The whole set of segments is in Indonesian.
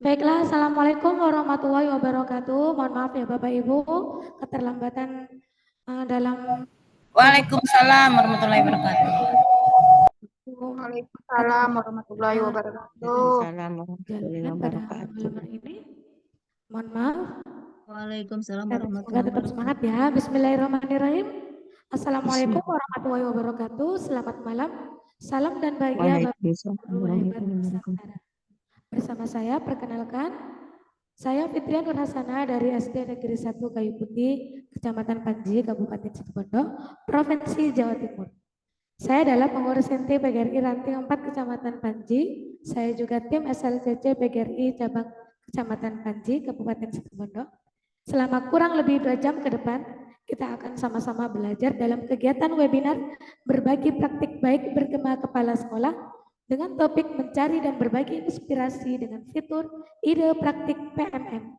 Baiklah, Assalamualaikum warahmatullahi wabarakatuh. Mohon maaf ya Bapak Ibu, keterlambatan dalam Waalaikumsalam warahmatullahi wabarakatuh. Waalaikumsalam warahmatullahi wabarakatuh. Waalaikumsalam warahmatullahi jalankan pada wabarakatuh. malam hari ini. Mohon maaf. Waalaikumsalam Semoga warahmatullahi tetap wabarakatuh. semangat ya. Bismillahirrahmanirrahim. Assalamualaikum warahmatullahi wabarakatuh. Selamat malam. Salam dan bahagia Bapak Guru hebat Nusantara. Bersama saya, perkenalkan, saya Fitrian Nur Hasanah dari SD Negeri 1 Kayu Putih, Kecamatan Panji, Kabupaten Situbondo, Provinsi Jawa Timur. Saya adalah pengurus inti PGRI Ranting 4 Kecamatan Panji. Saya juga tim SLCC PGRI Cabang Kecamatan Panji, Kabupaten Situbondo. Selama kurang lebih 2 jam ke depan, kita akan sama-sama belajar dalam kegiatan webinar berbagi praktik baik bergema kepala sekolah dengan topik mencari dan berbagi inspirasi dengan fitur ide praktik PMM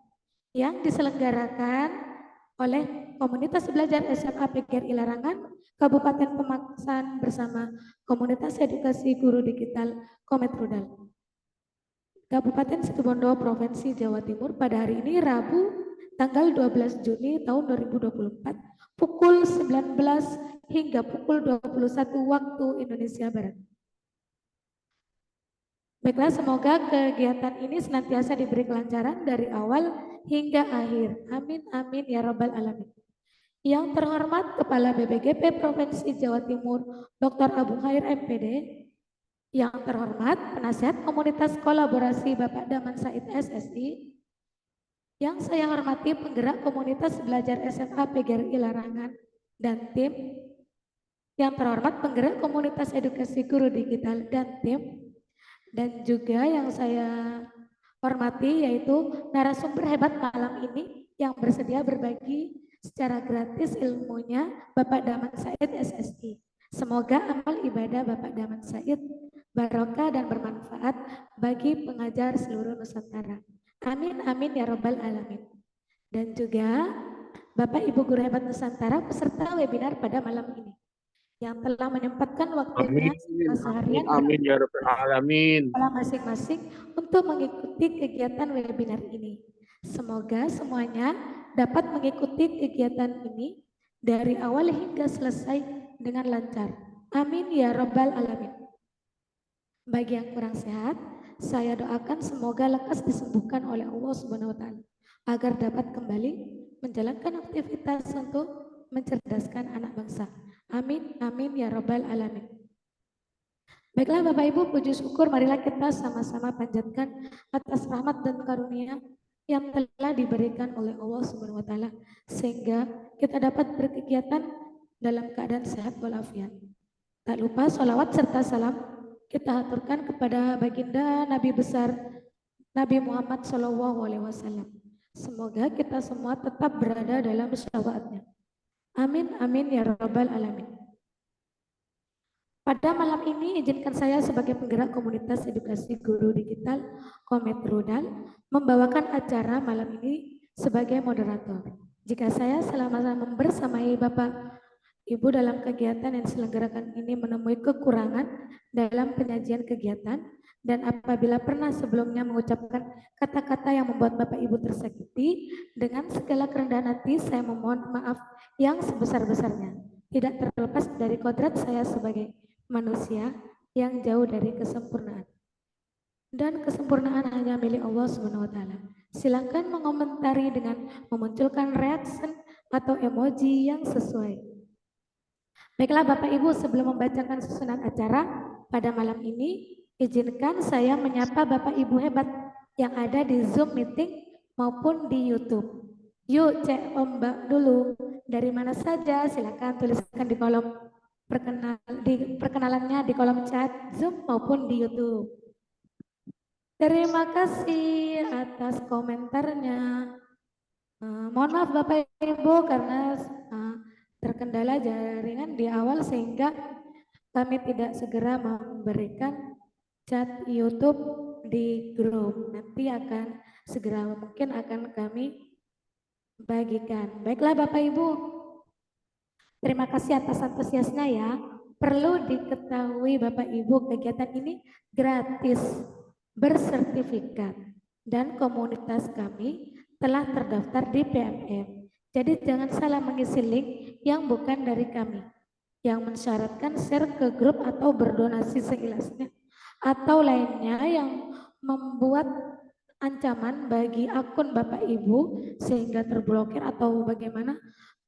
yang diselenggarakan oleh Komunitas Belajar SMA PGRI Larangan, Kabupaten Pamekasan bersama Komunitas Edukasi Guru Digital Kometrudal. Kabupaten Situbondo, Provinsi Jawa Timur pada hari ini Rabu tanggal 12 Juni tahun 2024 pukul 19 hingga pukul 21 waktu Indonesia Barat. Baiklah, semoga kegiatan ini senantiasa diberi kelancaran dari awal hingga akhir. Amin, amin, ya Rabbal Alamin. Yang terhormat Kepala BPGP Provinsi Jawa Timur, Dr. Abu Khair MPD. Yang terhormat Penasihat Komunitas Kolaborasi Bapak Daman Said SSI. Yang saya hormati penggerak Komunitas Belajar SMA PGRI Larangan dan tim. Yang terhormat penggerak Komunitas Edukasi Guru Digital dan tim. Dan juga yang saya hormati yaitu narasumber hebat malam ini yang bersedia berbagi secara gratis ilmunya Bapak Daman Said SSI. Semoga amal ibadah Bapak Daman Said barokah dan bermanfaat bagi pengajar seluruh Nusantara. Amin, amin, ya Rabbal Alamin. Dan juga Bapak Ibu Guru Hebat Nusantara peserta webinar pada malam ini yang telah menyempatkan waktunya seharian Amin ya Rabbal Alamin. Masing-masing untuk mengikuti kegiatan webinar ini. Semoga semuanya dapat mengikuti kegiatan ini dari awal hingga selesai dengan lancar. Amin ya Rabbal Alamin. Bagi yang kurang sehat, saya doakan semoga lekas disembuhkan oleh Allah Subhanahu wa Ta'ala agar dapat kembali menjalankan aktivitas untuk mencerdaskan anak bangsa. Amin, amin, ya Rabbal Alamin. Baiklah Bapak Ibu, puji syukur marilah kita sama-sama panjatkan atas rahmat dan karunia yang telah diberikan oleh Allah Subhanahu wa Ta'ala sehingga kita dapat berkegiatan dalam keadaan sehat walafiat. Tak lupa sholawat serta salam kita haturkan kepada baginda Nabi besar Nabi Muhammad SAW. Semoga kita semua tetap berada dalam syafaatnya. Amin, amin, ya Rabbal Alamin. Pada malam ini izinkan saya sebagai penggerak komunitas edukasi guru digital Kometrudal membawakan acara malam ini sebagai moderator. Jika saya selama membersamai Bapak Ibu dalam kegiatan yang diselenggarakan ini menemui kekurangan dalam penyajian kegiatan dan apabila pernah sebelumnya mengucapkan kata-kata yang membuat Bapak Ibu tersakiti, dengan segala kerendahan hati saya memohon maaf yang sebesar-besarnya. Tidak terlepas dari kodrat saya sebagai manusia yang jauh dari kesempurnaan. Dan kesempurnaan hanya milik Allah Subhanahu wa Ta'ala. Silakan mengomentari dengan memunculkan reaction atau emoji yang sesuai. Baiklah Bapak Ibu, sebelum membacakan susunan acara pada malam ini, izinkan saya menyapa Bapak Ibu hebat yang ada di Zoom meeting maupun di YouTube. Yuk cek Mbak dulu, dari mana saja silakan tuliskan di kolom perkenalannya di kolom chat Zoom maupun di YouTube. Terima kasih atas komentarnya. Mohon maaf Bapak Ibu karena terkendala jaringan di awal sehingga kami tidak segera memberikan chat YouTube di grup. Nanti akan segera mungkin akan kami bagikan. Baiklah Bapak Ibu, terima kasih atas antusiasnya ya. Perlu diketahui Bapak Ibu, kegiatan ini gratis, bersertifikat. dan komunitas kami telah terdaftar di PMM. Jadi jangan salah mengisi link yang bukan dari kami, yang mensyaratkan share ke grup atau berdonasi seikhlasnya, atau lainnya yang membuat ancaman bagi akun Bapak Ibu sehingga terblokir atau bagaimana.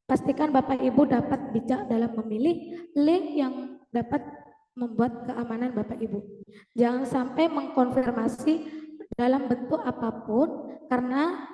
Pastikan Bapak Ibu dapat bijak dalam memilih link yang dapat membuat keamanan Bapak Ibu. Jangan sampai mengkonfirmasi dalam bentuk apapun, karena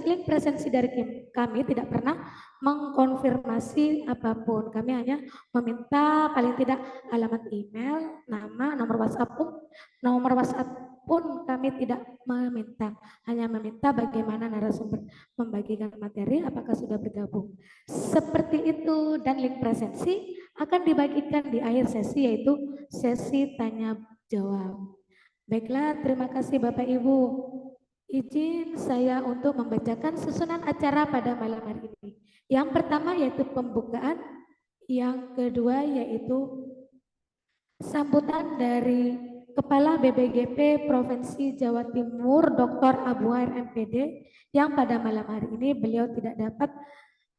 link presensi dari kami tidak pernah mengkonfirmasi apapun. Kami hanya meminta paling tidak alamat email, nama, nomor WhatsApp pun kami tidak meminta. Hanya meminta bagaimana narasumber membagikan materi, apakah sudah bergabung. Seperti itu, dan link presensi akan dibagikan di akhir sesi, yaitu sesi tanya jawab. Baiklah, terima kasih Bapak Ibu. Izin saya untuk membacakan susunan acara pada malam hari ini. Yang pertama yaitu pembukaan, yang kedua yaitu sambutan dari Kepala BBGP Provinsi Jawa Timur Dr. Abu Hair MPD, yang pada malam hari ini beliau tidak dapat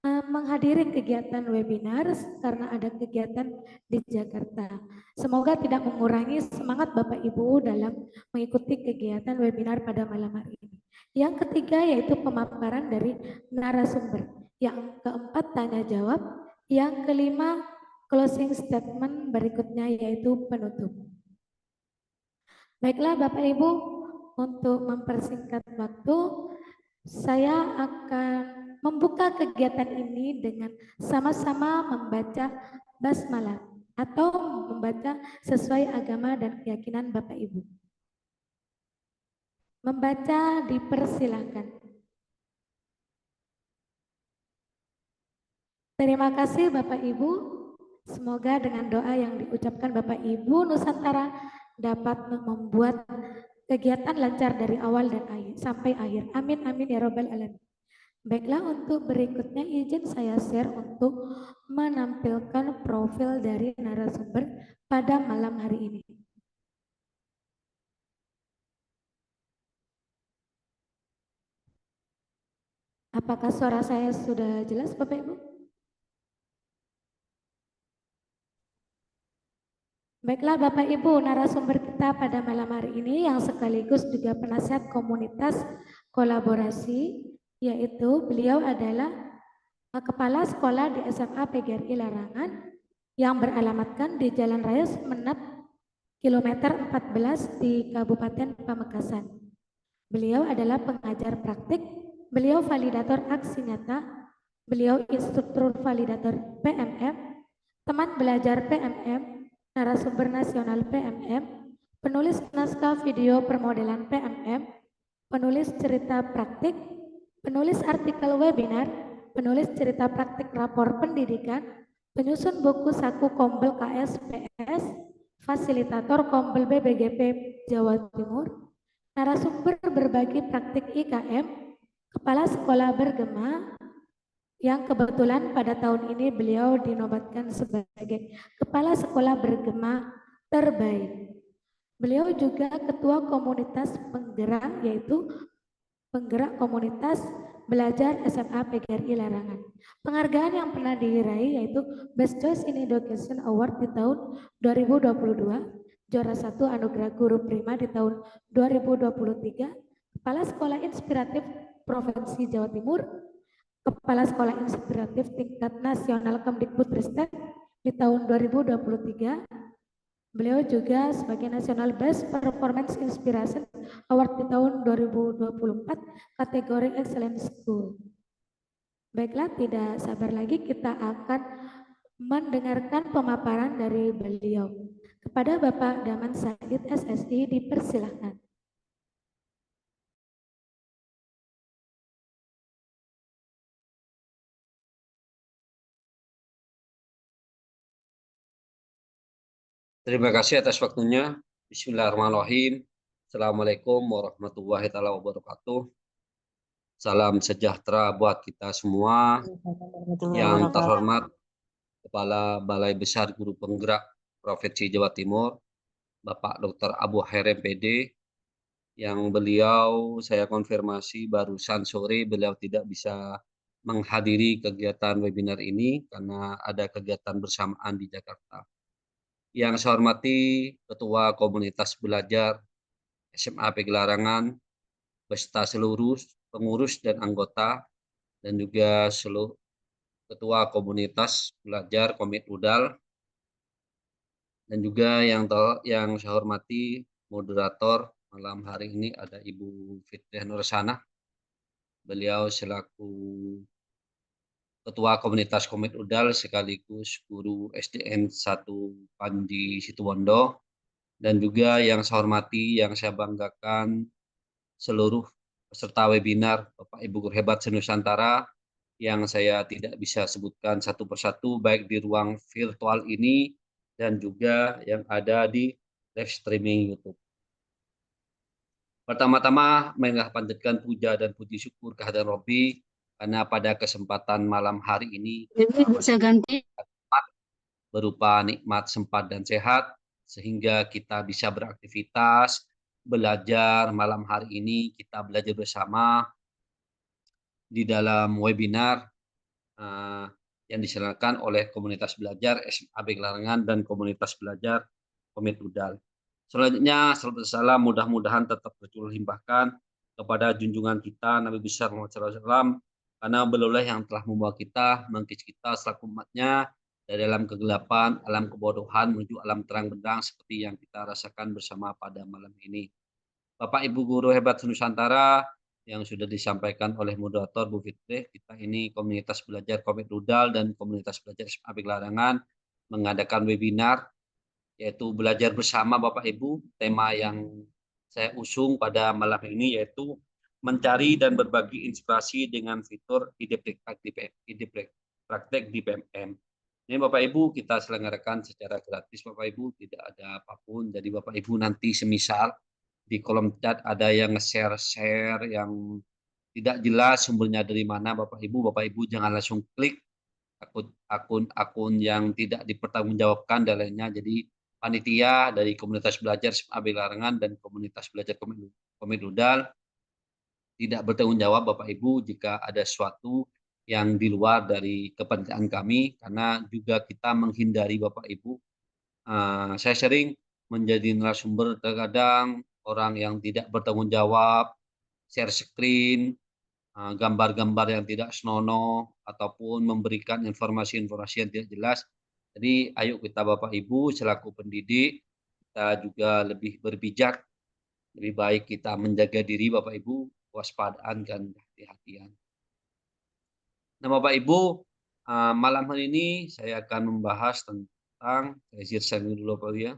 menghadiri kegiatan webinar karena ada kegiatan di Jakarta. Semoga tidak mengurangi semangat Bapak Ibu dalam mengikuti kegiatan webinar pada malam hari ini. Yang ketiga yaitu pemaparan dari narasumber. Yang keempat tanya jawab. Yang kelima closing statement, berikutnya yaitu penutup. Baiklah Bapak Ibu, untuk mempersingkat waktu, saya akan membuka kegiatan ini dengan sama-sama membaca basmalah atau membaca sesuai agama dan keyakinan Bapak Ibu. Membaca dipersilahkan. Terima kasih Bapak Ibu. Semoga dengan doa yang diucapkan Bapak Ibu Nusantara dapat membuat kegiatan lancar dari awal dan sampai akhir. Amin amin ya robbal alamin. Baiklah, untuk berikutnya izin saya share untuk menampilkan profil dari narasumber pada malam hari ini. Apakah suara saya sudah jelas Bapak Ibu? Baiklah Bapak Ibu, narasumber kita pada malam hari ini yang sekaligus juga penasihat komunitas kolaborasi, yaitu beliau adalah Kepala Sekolah di SMA PGRI Larangan yang beralamatkan di Jalan Raya Sumeneb kilometer 14 di Kabupaten Pamekasan. Beliau adalah pengajar praktik, beliau validator aksi nyata, beliau instruktur validator PMM, teman belajar PMM, narasumber nasional PMM, penulis naskah video permodelan PMM, penulis cerita praktik, penulis artikel webinar, penulis cerita praktik rapor pendidikan, penyusun buku saku Kombel KSPS, fasilitator Kombel BBGP Jawa Timur, narasumber berbagi praktik IKM, kepala sekolah bergema, yang kebetulan pada tahun ini beliau dinobatkan sebagai kepala sekolah bergema terbaik. Beliau juga ketua komunitas penggerak, yaitu penggerak komunitas belajar SMA PGRI Larangan. Penghargaan yang pernah diraih yaitu Best Choice in Education Award di tahun 2022, juara 1 Anugerah Guru Prima di tahun 2023, Kepala Sekolah Inspiratif Provinsi Jawa Timur, Kepala Sekolah Inspiratif Tingkat Nasional Kemdikbudristek di tahun 2023. Beliau juga sebagai National Best Performance Inspiration Award di tahun 2024 kategori Excellence School. Baiklah, tidak sabar lagi kita akan mendengarkan pemaparan dari beliau. Kepada Bapak Daman Said SSI dipersilahkan. Terima kasih atas waktunya. Bismillahirrahmanirrahim. Assalamualaikum warahmatullahi wabarakatuh. Salam sejahtera buat kita semua. Yang terhormat Kepala Balai Besar Guru Penggerak Provinsi Jawa Timur, Bapak Dr. Abu Hair MPD, yang beliau saya konfirmasi barusan sore beliau tidak bisa menghadiri kegiatan webinar ini karena ada kegiatan bersamaan di Jakarta. Yang saya hormati Ketua Komunitas Belajar SMA Pegelarangan, beserta seluruh pengurus dan anggota, dan juga seluruh Ketua Komunitas Belajar Komit Udal, dan juga yang saya hormati moderator malam hari ini ada Ibu Fitriah Nursana. Beliau selaku Ketua Komunitas Komit Udal sekaligus guru SDN 1 Panji Situwondo, dan juga yang saya hormati, yang saya banggakan seluruh peserta webinar Bapak Ibu guru hebat se-Nusantara yang saya tidak bisa sebutkan satu persatu baik di ruang virtual ini dan juga yang ada di live streaming YouTube. Pertama-tama marilah panjatkan puja dan puji syukur kehadirat Robbi karena pada kesempatan malam hari ini Bisa ganti. berupa nikmat sempat dan sehat sehingga kita bisa beraktivitas, belajar malam hari ini kita belajar bersama di dalam webinar yang diselenggarakan oleh komunitas belajar SMA Pegelarangan dan komunitas belajar Komit Udal. Selanjutnya, salam salam mudah-mudahan tetap tercurah limpahkan kepada junjungan kita Nabi besar Muhammad SAW, karena beliaulah yang telah membawa kita, mengkis kita selaku umatnya dari alam kegelapan, alam kebodohan menuju alam terang benderang seperti yang kita rasakan bersama pada malam ini. Bapak Ibu guru hebat Nusantara yang sudah disampaikan oleh moderator Bu Fitri, kita ini komunitas belajar Komit Udal dan komunitas belajar SMA Pegelarangan mengadakan webinar yaitu belajar bersama Bapak Ibu. Tema yang saya usung pada malam ini yaitu mencari dan berbagi inspirasi dengan fitur ide praktek di PMM. Ini Bapak Ibu kita selenggarakan secara gratis Bapak Ibu, tidak ada apapun. Jadi Bapak Ibu nanti semisal di kolom chat ada yang nge-share yang tidak jelas sumbernya dari mana Bapak Ibu jangan langsung klik akun yang tidak dipertanggungjawabkan dan lainnya. Jadi panitia dari komunitas belajar SMA Pegelarangan dan komunitas belajar Komit Udal tidak bertanggung jawab Bapak Ibu jika ada sesuatu yang di luar dari kepentingan kami, karena juga kita menghindari Bapak Ibu. Saya sering menjadi narasumber terkadang orang yang tidak bertanggung jawab, share screen, gambar-gambar yang tidak senonoh, ataupun memberikan informasi-informasi yang tidak jelas. Jadi ayo kita Bapak Ibu selaku pendidik, kita juga lebih berbijak, lebih baik kita menjaga diri Bapak Ibu, kewaspadaan dan kehati-hatian. Nah Bapak Ibu, malam hari ini saya akan membahas tentang, saya share dulu Bapak Ibu ya.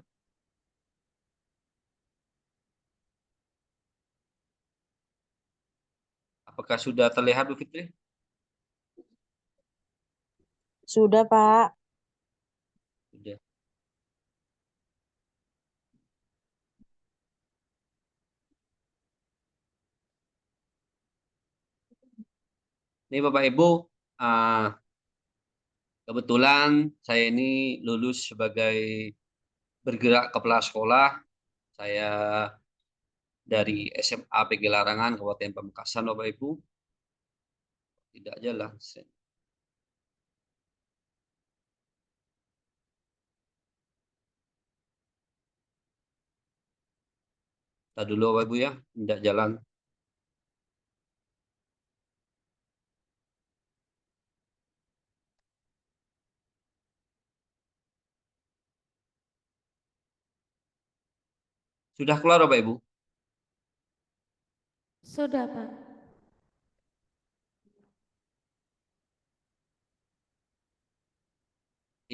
Apakah sudah terlihat Bu Fitri? Sudah, Pak. Sudah. Ini Bapak Ibu, kebetulan saya ini lulus sebagai bergerak kepala sekolah. Saya dari SMA Pegelarangan Kabupaten Pamekasan Bapak Ibu. Tidak jalan. Kita dulu Bapak Ibu ya, tidak jalan. Sudah keluar Bapak Ibu? Sudah, Pak.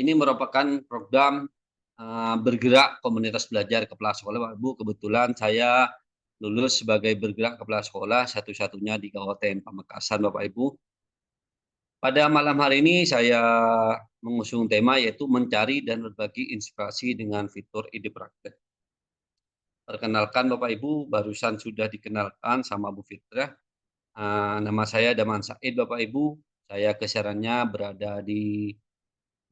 Ini merupakan program bergerak komunitas belajar kepala sekolah Bapak Ibu. Kebetulan saya lulus sebagai bergerak kepala sekolah satu-satunya di Kabupaten Pamekasan Bapak Ibu. Pada malam hari ini saya mengusung tema yaitu mencari dan berbagi inspirasi dengan fitur ide praktek. Perkenalkan Bapak Ibu, barusan sudah dikenalkan sama Bu Fitrah. Nama saya Daman Said Bapak Ibu. Saya kesiarannya berada di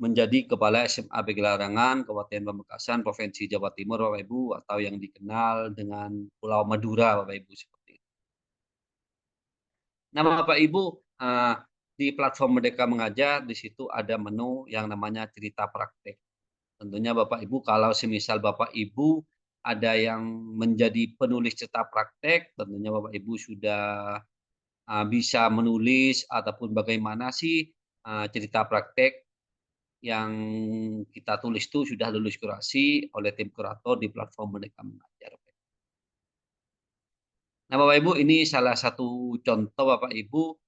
menjadi Kepala SMA BG Larangan, Kabupaten Pamekasan, Provinsi Jawa Timur, Bapak Ibu, atau yang dikenal dengan Pulau Madura, Bapak Ibu, seperti itu. Nah, Bapak Ibu, di platform Merdeka Mengajar, di situ ada menu yang namanya cerita praktek. Tentunya Bapak Ibu, kalau semisal Bapak Ibu ada yang menjadi penulis cerita praktek, tentunya Bapak Ibu sudah bisa menulis ataupun bagaimana sih cerita praktek yang kita tulis itu sudah lulus kurasi oleh tim kurator di platform Merdeka Mengajar. Nah, Bapak Ibu, ini salah satu contoh Bapak Ibu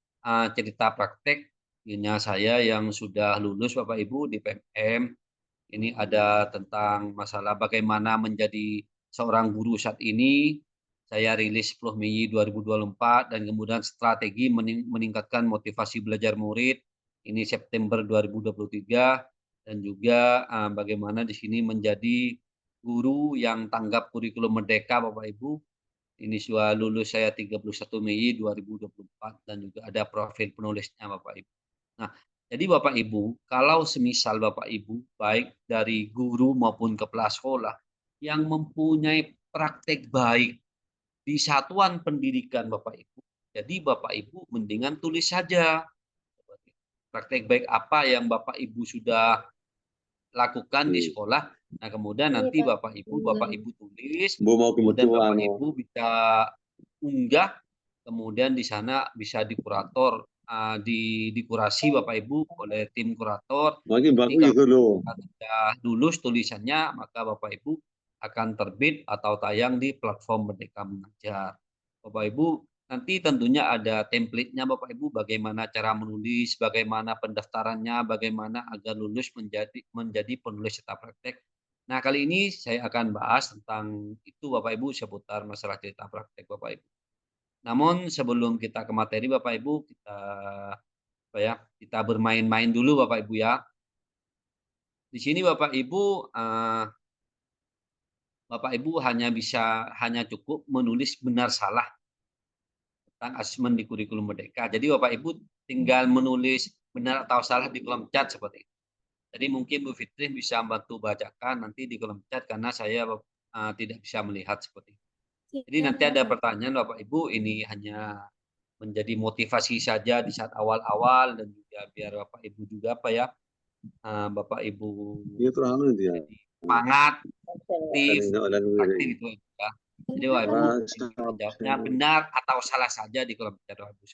cerita praktek punya saya yang sudah lulus Bapak Ibu di PMM. Ini ada tentang masalah bagaimana menjadi seorang guru saat ini. Saya rilis 10 Mei 2024 dan kemudian strategi meningkatkan motivasi belajar murid. Ini September 2023 dan juga bagaimana di sini menjadi guru yang tanggap kurikulum merdeka Bapak Ibu. Ini sudah lulus saya 31 Mei 2024 dan juga ada profil penulisnya Bapak Ibu. Nah, jadi Bapak Ibu, kalau semisal Bapak Ibu baik dari guru maupun kepala sekolah yang mempunyai praktek baik di satuan pendidikan Bapak Ibu, jadi Bapak Ibu mendingan tulis saja praktek baik apa yang Bapak Ibu sudah lakukan di sekolah. Nah, kemudian nanti Bapak Ibu tulis, kemudian Bapak Ibu bisa unggah, kemudian di sana bisa dikurator, dikurasi Bapak Ibu oleh tim kurator. Jika sudah lulus tulisannya, maka Bapak Ibu akan terbit atau tayang di platform Merdeka Mengajar. Bapak Ibu, nanti tentunya ada template-nya Bapak Ibu, bagaimana cara menulis, bagaimana pendaftarannya, bagaimana agar lulus menjadi penulis cerita praktek. Nah, kali ini saya akan bahas tentang itu Bapak Ibu, seputar masalah cerita praktek Bapak Ibu. Namun sebelum kita ke materi Bapak Ibu, kita bermain-main dulu Bapak Ibu ya. Di sini Bapak Ibu hanya cukup menulis benar salah tentang asesmen di kurikulum merdeka. Jadi Bapak Ibu tinggal menulis benar atau salah di kolom chat seperti itu. Jadi mungkin Bu Fitri bisa bantu bacakan nanti di kolom chat karena saya tidak bisa melihat seperti itu. Jadi nanti ada pertanyaan Bapak Ibu, ini hanya menjadi motivasi saja di saat awal-awal dan juga biar Bapak Ibu juga Bapak Ibu jadi semangat, aktif gitu ya. Jadi Bapak Ibu menjawabnya benar atau salah saja di kolom chat Bapak Ibu.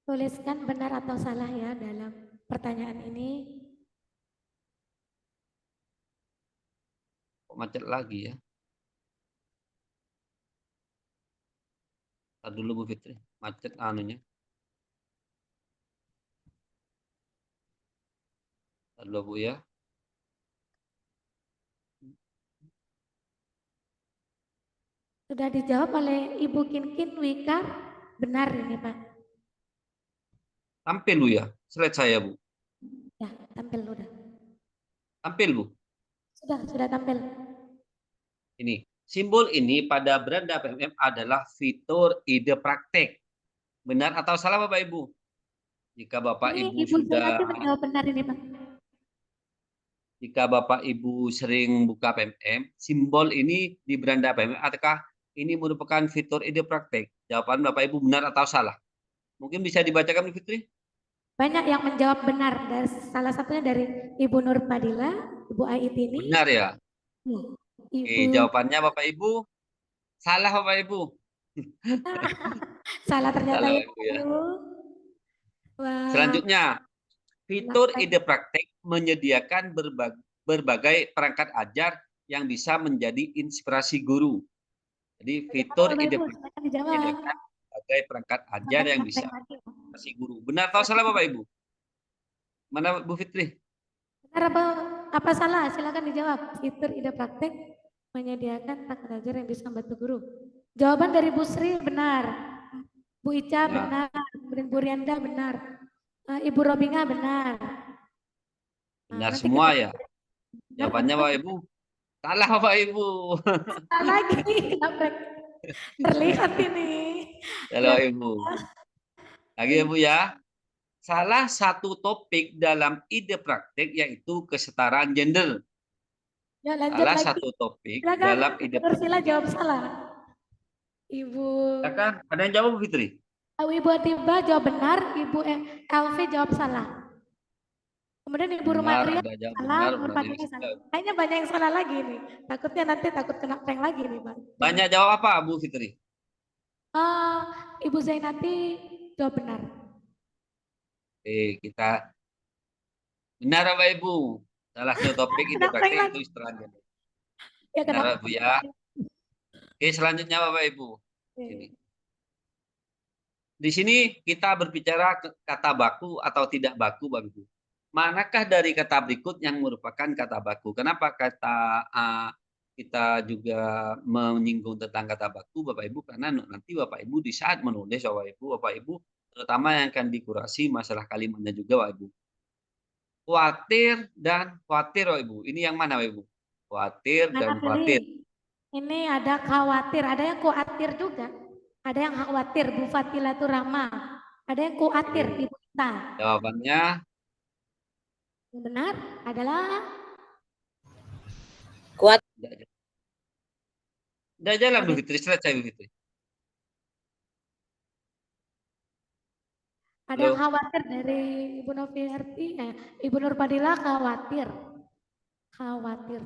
Tuliskan benar atau salah ya dalam pertanyaan ini. Kok macet lagi ya? Tadi dulu Bu Fitri, macet anunya. Tadi dulu Bu ya. Sudah dijawab oleh Ibu Kinkin Wikar, benar ini Pak. Tampil Bu ya, slide saya Bu. Ya, tampil udah. Tampil Bu. Sudah tampil. Ini, simbol ini pada beranda PMM adalah fitur ide praktek. Benar atau salah Bapak Ibu? Jika Bapak Ini Ibu Ibu sudah menjawab benar ini Pak. Jika Bapak Ibu sering buka PMM, simbol ini di beranda PMM ataukah ini merupakan fitur ide praktek? Jawaban Bapak Ibu benar atau salah? Mungkin bisa dibacakan Bu Fitri? Banyak yang menjawab benar, dari salah satunya dari Ibu Nur Padilla, Ibu Ait ini. Benar ya? Ya, Oke, jawabannya Bapak Ibu salah Bapak Ibu. Salah ternyata Salah, ya. Ibu, ya. Wah. Selanjutnya, fitur ide praktek menyediakan berbagai perangkat ajar yang bisa menjadi inspirasi guru. Jadi fitur ide praktek menyediakan berbagai perangkat ajar yang bisa inspirasi guru. Benar atau salah Bapak Ibu? Mana Bu Fitri? Benar apa salah? Silakan dijawab. Fitur ide praktek menyediakan perangkat ajar yang bisa membantu guru. Jawaban dari Bu Sri benar. Bu Ica benar. Kemudian Bu Rianda benar. Ibu Robinga benar. Benar semua ya? Jawabannya Bapak Ibu? Salah Bapak Ibu. Salah lagi. Terlihat ini. Salah Ibu. Lagi ya Bu ya. salah satu topik dalam ide praktek yaitu kesetaraan gender. Ya, lanjut Salah lagi. satu topik Silakan, dalam ide Bu Nursila praktek. jawab salah. Ibu Silakan, ada yang jawab, Bu Fitri? Ibu Atiba jawab benar, Ibu Elvi jawab salah. Kemudian Ibu Benar, Rumatria ada jawab salah, benar, Bu Mbak Nurpatih Dewi. salah. Kayaknya banyak yang salah lagi nih. Takutnya nanti takut kena prank lagi nih, Pak. Banyak jawab apa, Bu Fitri? Ibu Zainati jawab benar. Kita benar, Bapak Ibu. Salah satu topik ide Kena prank praktek lagi. itu setelahnya. Ya, kena Benar, Bu ya. Oke, selanjutnya Bapak Ibu. Sini. Di sini kita berbicara kata baku atau tidak baku, Bapak Ibu. Manakah dari kata berikut yang merupakan kata baku? Kenapa kita juga menyinggung tentang kata baku, Bapak Ibu? Karena nanti Bapak Ibu di saat menulis, Bapak Ibu, terutama yang akan dikurasi masalah kalimatnya juga, Bapak Ibu. Khawatir dan khawatir, Bapak Ibu. Ini yang mana, Bapak Ibu? Khawatir dan khawatir. Ini ada khawatir, ada yang khawatir juga. Ada yang khawatir, Bu Fatila Turama. Ada yang khawatir, Ibu Ita. Jawabannya Yang benar adalah Kuat. udah jalan, Bu Fitri. Selesai, Bu Fitri. ada yang khawatir dari Ibu Noviarti, Ibu Nurpadila khawatir. Khawatir.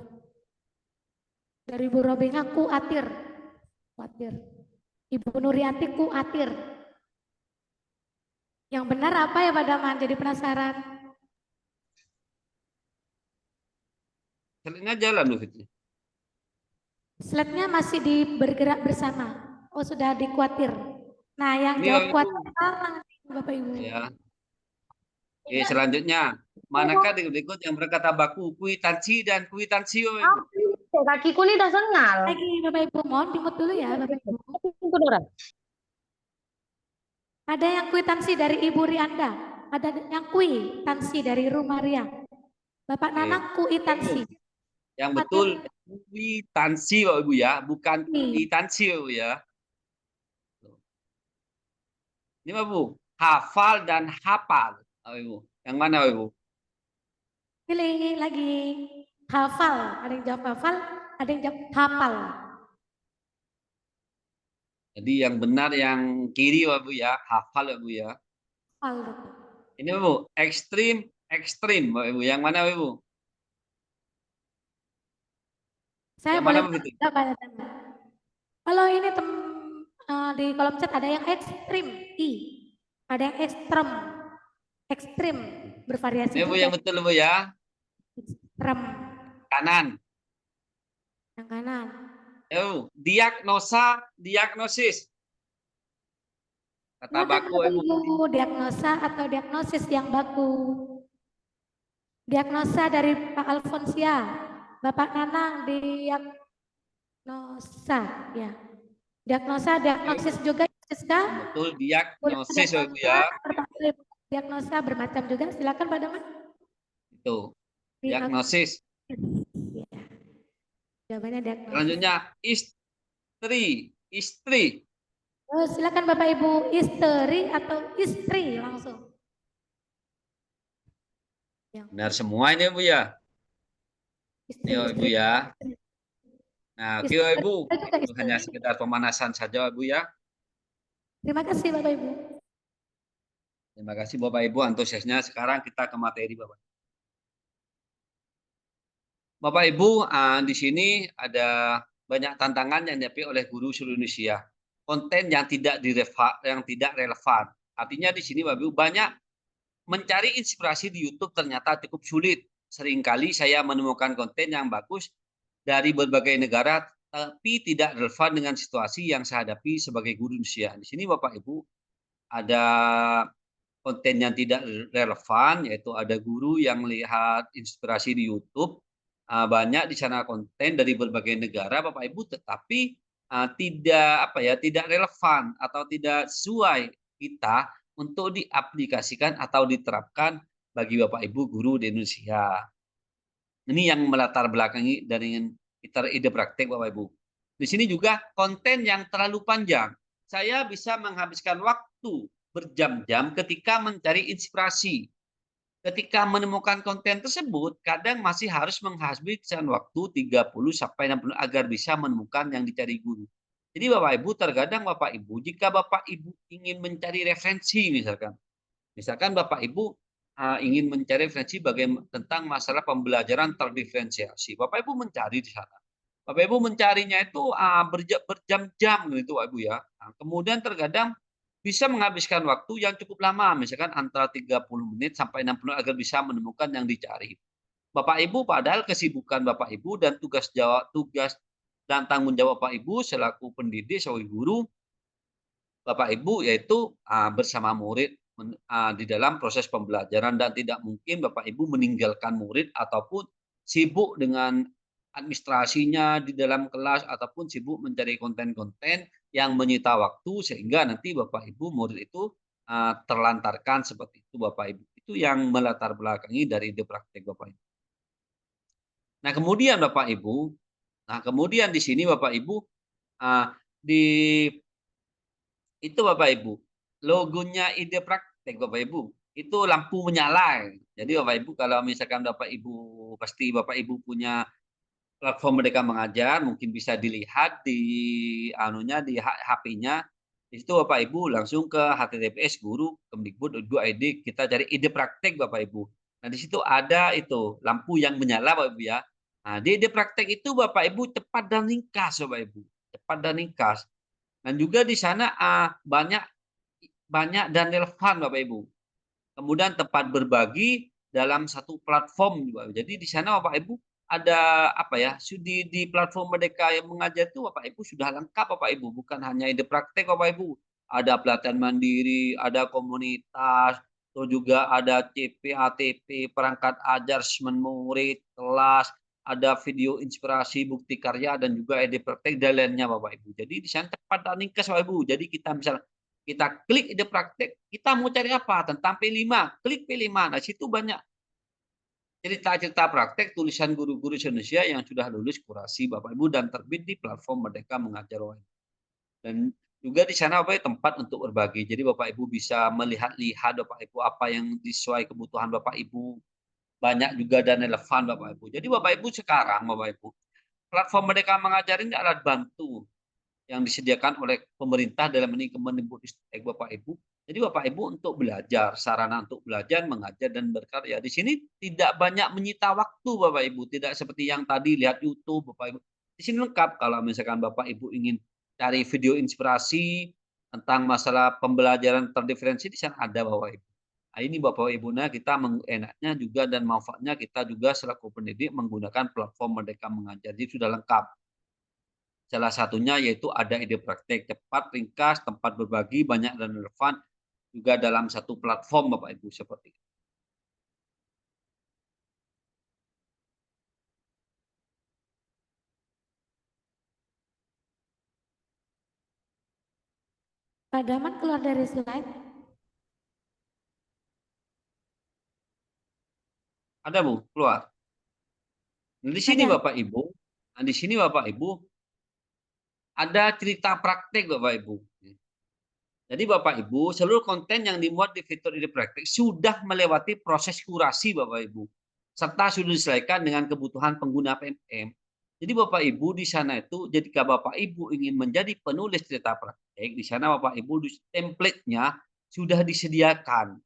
Dari Ibu Robinga khawatir. Khawatir. Ibu Nurianti khawatir. Yang benar apa ya Pak Daman? Jadi penasaran. Slide-nya jalan, Bu Fitri. Slide-nya masih bergerak bersama. Oh, sudah dikhawatir. Nah, yang Ini, jawab Bapak khawatir Ibu. salah, Bapak Ibu. Ya. Oke, selanjutnya. Manakah dari berikut yang berkata baku? Kuitansi dan kuitansi, Bapak Ibu. Kakiku nih udah sengal. Lagi Bapak Ibu, mohon dimut dulu ya Bapak Ibu. Ada yang kwitansi dari Ibu Rianda, ada yang kwitansi dari Rumaria. Bapak Nanang kwitansi. Yang betul kwitansi, Bapak Ibu ya, bukan kwitansi, Bapak Ibu ya. Ini Bapak Ibu, hafal dan hafal, Bapak Ibu. Yang mana, Bapak Ibu? Pilih lagi. Hafal, ada yang jawab hafal, ada yang jawab hafal. Jadi yang benar yang kiri, Bapak Ibu ya, hafal, Bapak Ibu ya. Hafal. Ini Bapak Ibu, ekstrim, ekstrim, Bapak Ibu. Yang mana, Bapak Ibu? Saya Yang boleh mana, begitu? Kalau ini di kolom chat ada yang ekstrim, ada yang ekstrem, ekstrim bervariasi. Ini Bu yang betul, Bu ya. Ekstrem. Kanan. Yang kanan. Diagnosa, diagnosis. Kata baku, Ibu, diagnosa atau diagnosis yang baku. Diagnosa dari Pak Alfonsia. Bapak Nanang diagnosa, ya. Diagnosa, diagnosis juga, Siska. Betul, diagnosis, Ibu ya. Diagnosa bermacam juga. Silakan Pak Daman. Itu. Diagnosis. Ya. Jawabannya diagnosis. Selanjutnya istri, istri. Oh, silakan Bapak Ibu, istri atau istri langsung. Benar semua ini Bu ya. Istri, Yo Ibu ya. Nah, oke Ibu. Itu hanya sekedar pemanasan saja Bu ya. Terima kasih Bapak Ibu. Terima kasih Bapak Ibu antusiasnya. Sekarang kita ke materi Bapak. Bapak Ibu, di sini ada banyak tantangan yang dihadapi oleh guru seluruh Indonesia. Konten yang tidak relevan. Artinya di sini Bapak Ibu banyak mencari inspirasi di YouTube ternyata cukup sulit. Seringkali saya menemukan konten yang bagus dari berbagai negara tapi tidak relevan dengan situasi yang saya hadapi sebagai guru Indonesia. Di sini Bapak Ibu ada konten yang tidak relevan, yaitu ada guru yang melihat inspirasi di YouTube. Banyak di sana konten dari berbagai negara Bapak Ibu, tetapi tidak relevan atau tidak sesuai kita untuk diaplikasikan atau diterapkan bagi Bapak Ibu guru di Indonesia. Ini yang melatar belakangi dari ide praktek Bapak Ibu. Di sini juga konten yang terlalu panjang. Saya bisa menghabiskan waktu berjam-jam ketika mencari inspirasi. Ketika menemukan konten tersebut, kadang masih harus menghabiskan waktu 30 sampai 60 agar bisa menemukan yang dicari guru. Jadi Bapak Ibu, terkadang Bapak Ibu, jika Bapak Ibu ingin mencari referensi misalkan Bapak Ibu ingin mencari referensi tentang masalah pembelajaran terdiferensiasi. Bapak Ibu mencari di sana. Bapak Ibu mencarinya itu berjam-jam gitu Bapak Ibu ya. Nah, kemudian terkadang bisa menghabiskan waktu yang cukup lama, misalkan antara 30 menit sampai 60 agar bisa menemukan yang dicari. Bapak Ibu padahal kesibukan Bapak Ibu dan tugas dan tanggung jawab Bapak Ibu selaku pendidik, sebagai guru, Bapak Ibu yaitu bersama murid di dalam proses pembelajaran dan tidak mungkin Bapak Ibu meninggalkan murid ataupun sibuk dengan administrasinya di dalam kelas ataupun sibuk mencari konten-konten yang menyita waktu sehingga nanti Bapak Ibu murid itu terlantarkan seperti itu Bapak Ibu. Itu yang melatar belakangi dari ide praktek Bapak Ibu. Nah, kemudian di sini Bapak Ibu di itu Bapak Ibu, logonya ide praktek Bapak Ibu, itu lampu menyala. Jadi Bapak Ibu kalau misalkan Bapak Ibu, pasti Bapak Ibu punya platform Merdeka Mengajar, mungkin bisa dilihat di di HP-nya. Di situ Bapak Ibu langsung ke https guru.kemdikbud.go.id, kita cari ide praktek Bapak Ibu. Nah, di situ ada itu lampu yang menyala Bapak Ibu ya. Nah, di ide praktek itu Bapak Ibu cepat dan ringkas Bapak Ibu, cepat dan ringkas. Dan juga di sana banyak dan relevan Bapak Ibu. Kemudian tempat berbagi dalam satu platform juga. Jadi di sana Bapak Ibu ada di platform Merdeka yang Mengajar itu Bapak Ibu sudah lengkap Bapak Ibu, bukan hanya ide praktek Bapak Ibu. Ada pelatihan mandiri, ada komunitas, terus juga ada CP, ATP, perangkat ajar, asesmen murid, kelas, ada video inspirasi, bukti karya, dan juga ide praktek dan lainnya Bapak Ibu. Jadi di sana cepat dan ringkas Bapak Ibu. Jadi kita klik ide praktek, kita mau cari apa? Tentang P5, klik P5. Nah, situ banyak cerita-cerita praktek tulisan guru-guru Indonesia yang sudah lulus kurasi Bapak Ibu dan terbit di platform Merdeka Mengajar ON. Dan juga di sana Bapak tempat untuk berbagi. Jadi Bapak Ibu bisa melihat-lihat Bapak Ibu apa yang sesuai kebutuhan Bapak Ibu. Banyak juga dan relevan Bapak Ibu. Jadi Bapak Ibu sekarang Bapak Ibu, platform Merdeka Mengajar ini alat bantu yang disediakan oleh pemerintah dalam ini Kemendikbudristek Bapak Ibu. Jadi Bapak Ibu untuk belajar, sarana untuk belajar, mengajar, dan berkarya. Di sini tidak banyak menyita waktu Bapak Ibu, tidak seperti yang tadi lihat YouTube Bapak Ibu. Di sini lengkap kalau misalkan Bapak Ibu ingin cari video inspirasi tentang masalah pembelajaran terdiferensi, di sana ada Bapak Ibu. Nah, ini Bapak Ibu, kita enaknya juga dan manfaatnya kita juga selaku pendidik menggunakan platform Merdeka Mengajar. Jadi sudah lengkap. Salah satunya yaitu ada ide praktek cepat, ringkas, tempat berbagi, banyak dan relevan, juga dalam satu platform Bapak Ibu seperti itu. Pak Daman keluar dari slide. Ada Bu, keluar. Nah, di sini Bapak Ibu, ada cerita praktek Bapak Ibu. Jadi Bapak Ibu, seluruh konten yang dimuat di fitur ide praktek sudah melewati proses kurasi Bapak Ibu, serta sudah disesuaikan dengan kebutuhan pengguna PMM. Jadi Bapak Ibu di sana itu, jika Bapak Ibu ingin menjadi penulis cerita praktek, di sana Bapak Ibu template-nya sudah disediakan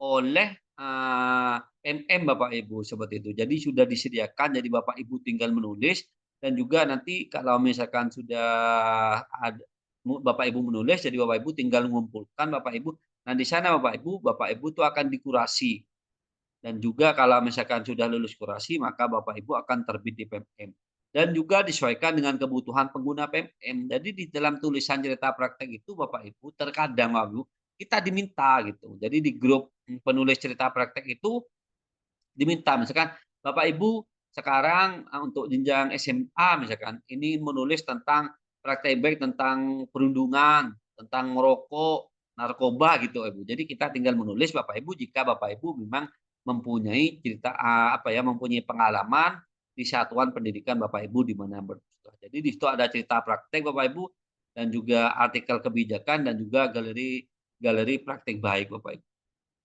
oleh PMM Bapak Ibu seperti itu. Jadi sudah disediakan, jadi Bapak Ibu tinggal menulis dan juga nanti kalau misalkan sudah ada Bapak Ibu menulis, jadi Bapak Ibu tinggal mengumpulkan Bapak Ibu. Nah, di sana Bapak Ibu itu akan dikurasi. Dan juga kalau misalkan sudah lulus kurasi, maka Bapak Ibu akan terbit di PMM. Dan juga disesuaikan dengan kebutuhan pengguna PMM. Jadi di dalam tulisan cerita praktek itu Bapak Ibu terkadang Bapak Ibu kita diminta gitu. Jadi di grup penulis cerita praktek itu diminta misalkan Bapak Ibu sekarang untuk jenjang SMA misalkan ini menulis tentang praktek baik tentang perundungan, tentang merokok, narkoba gitu Ibu. Jadi kita tinggal menulis Bapak Ibu jika Bapak Ibu memang mempunyai cerita mempunyai pengalaman di satuan pendidikan Bapak Ibu di mana bersekolah. Jadi di situ ada cerita praktek Bapak Ibu dan juga artikel kebijakan dan juga galeri galeri praktek baik Bapak Ibu.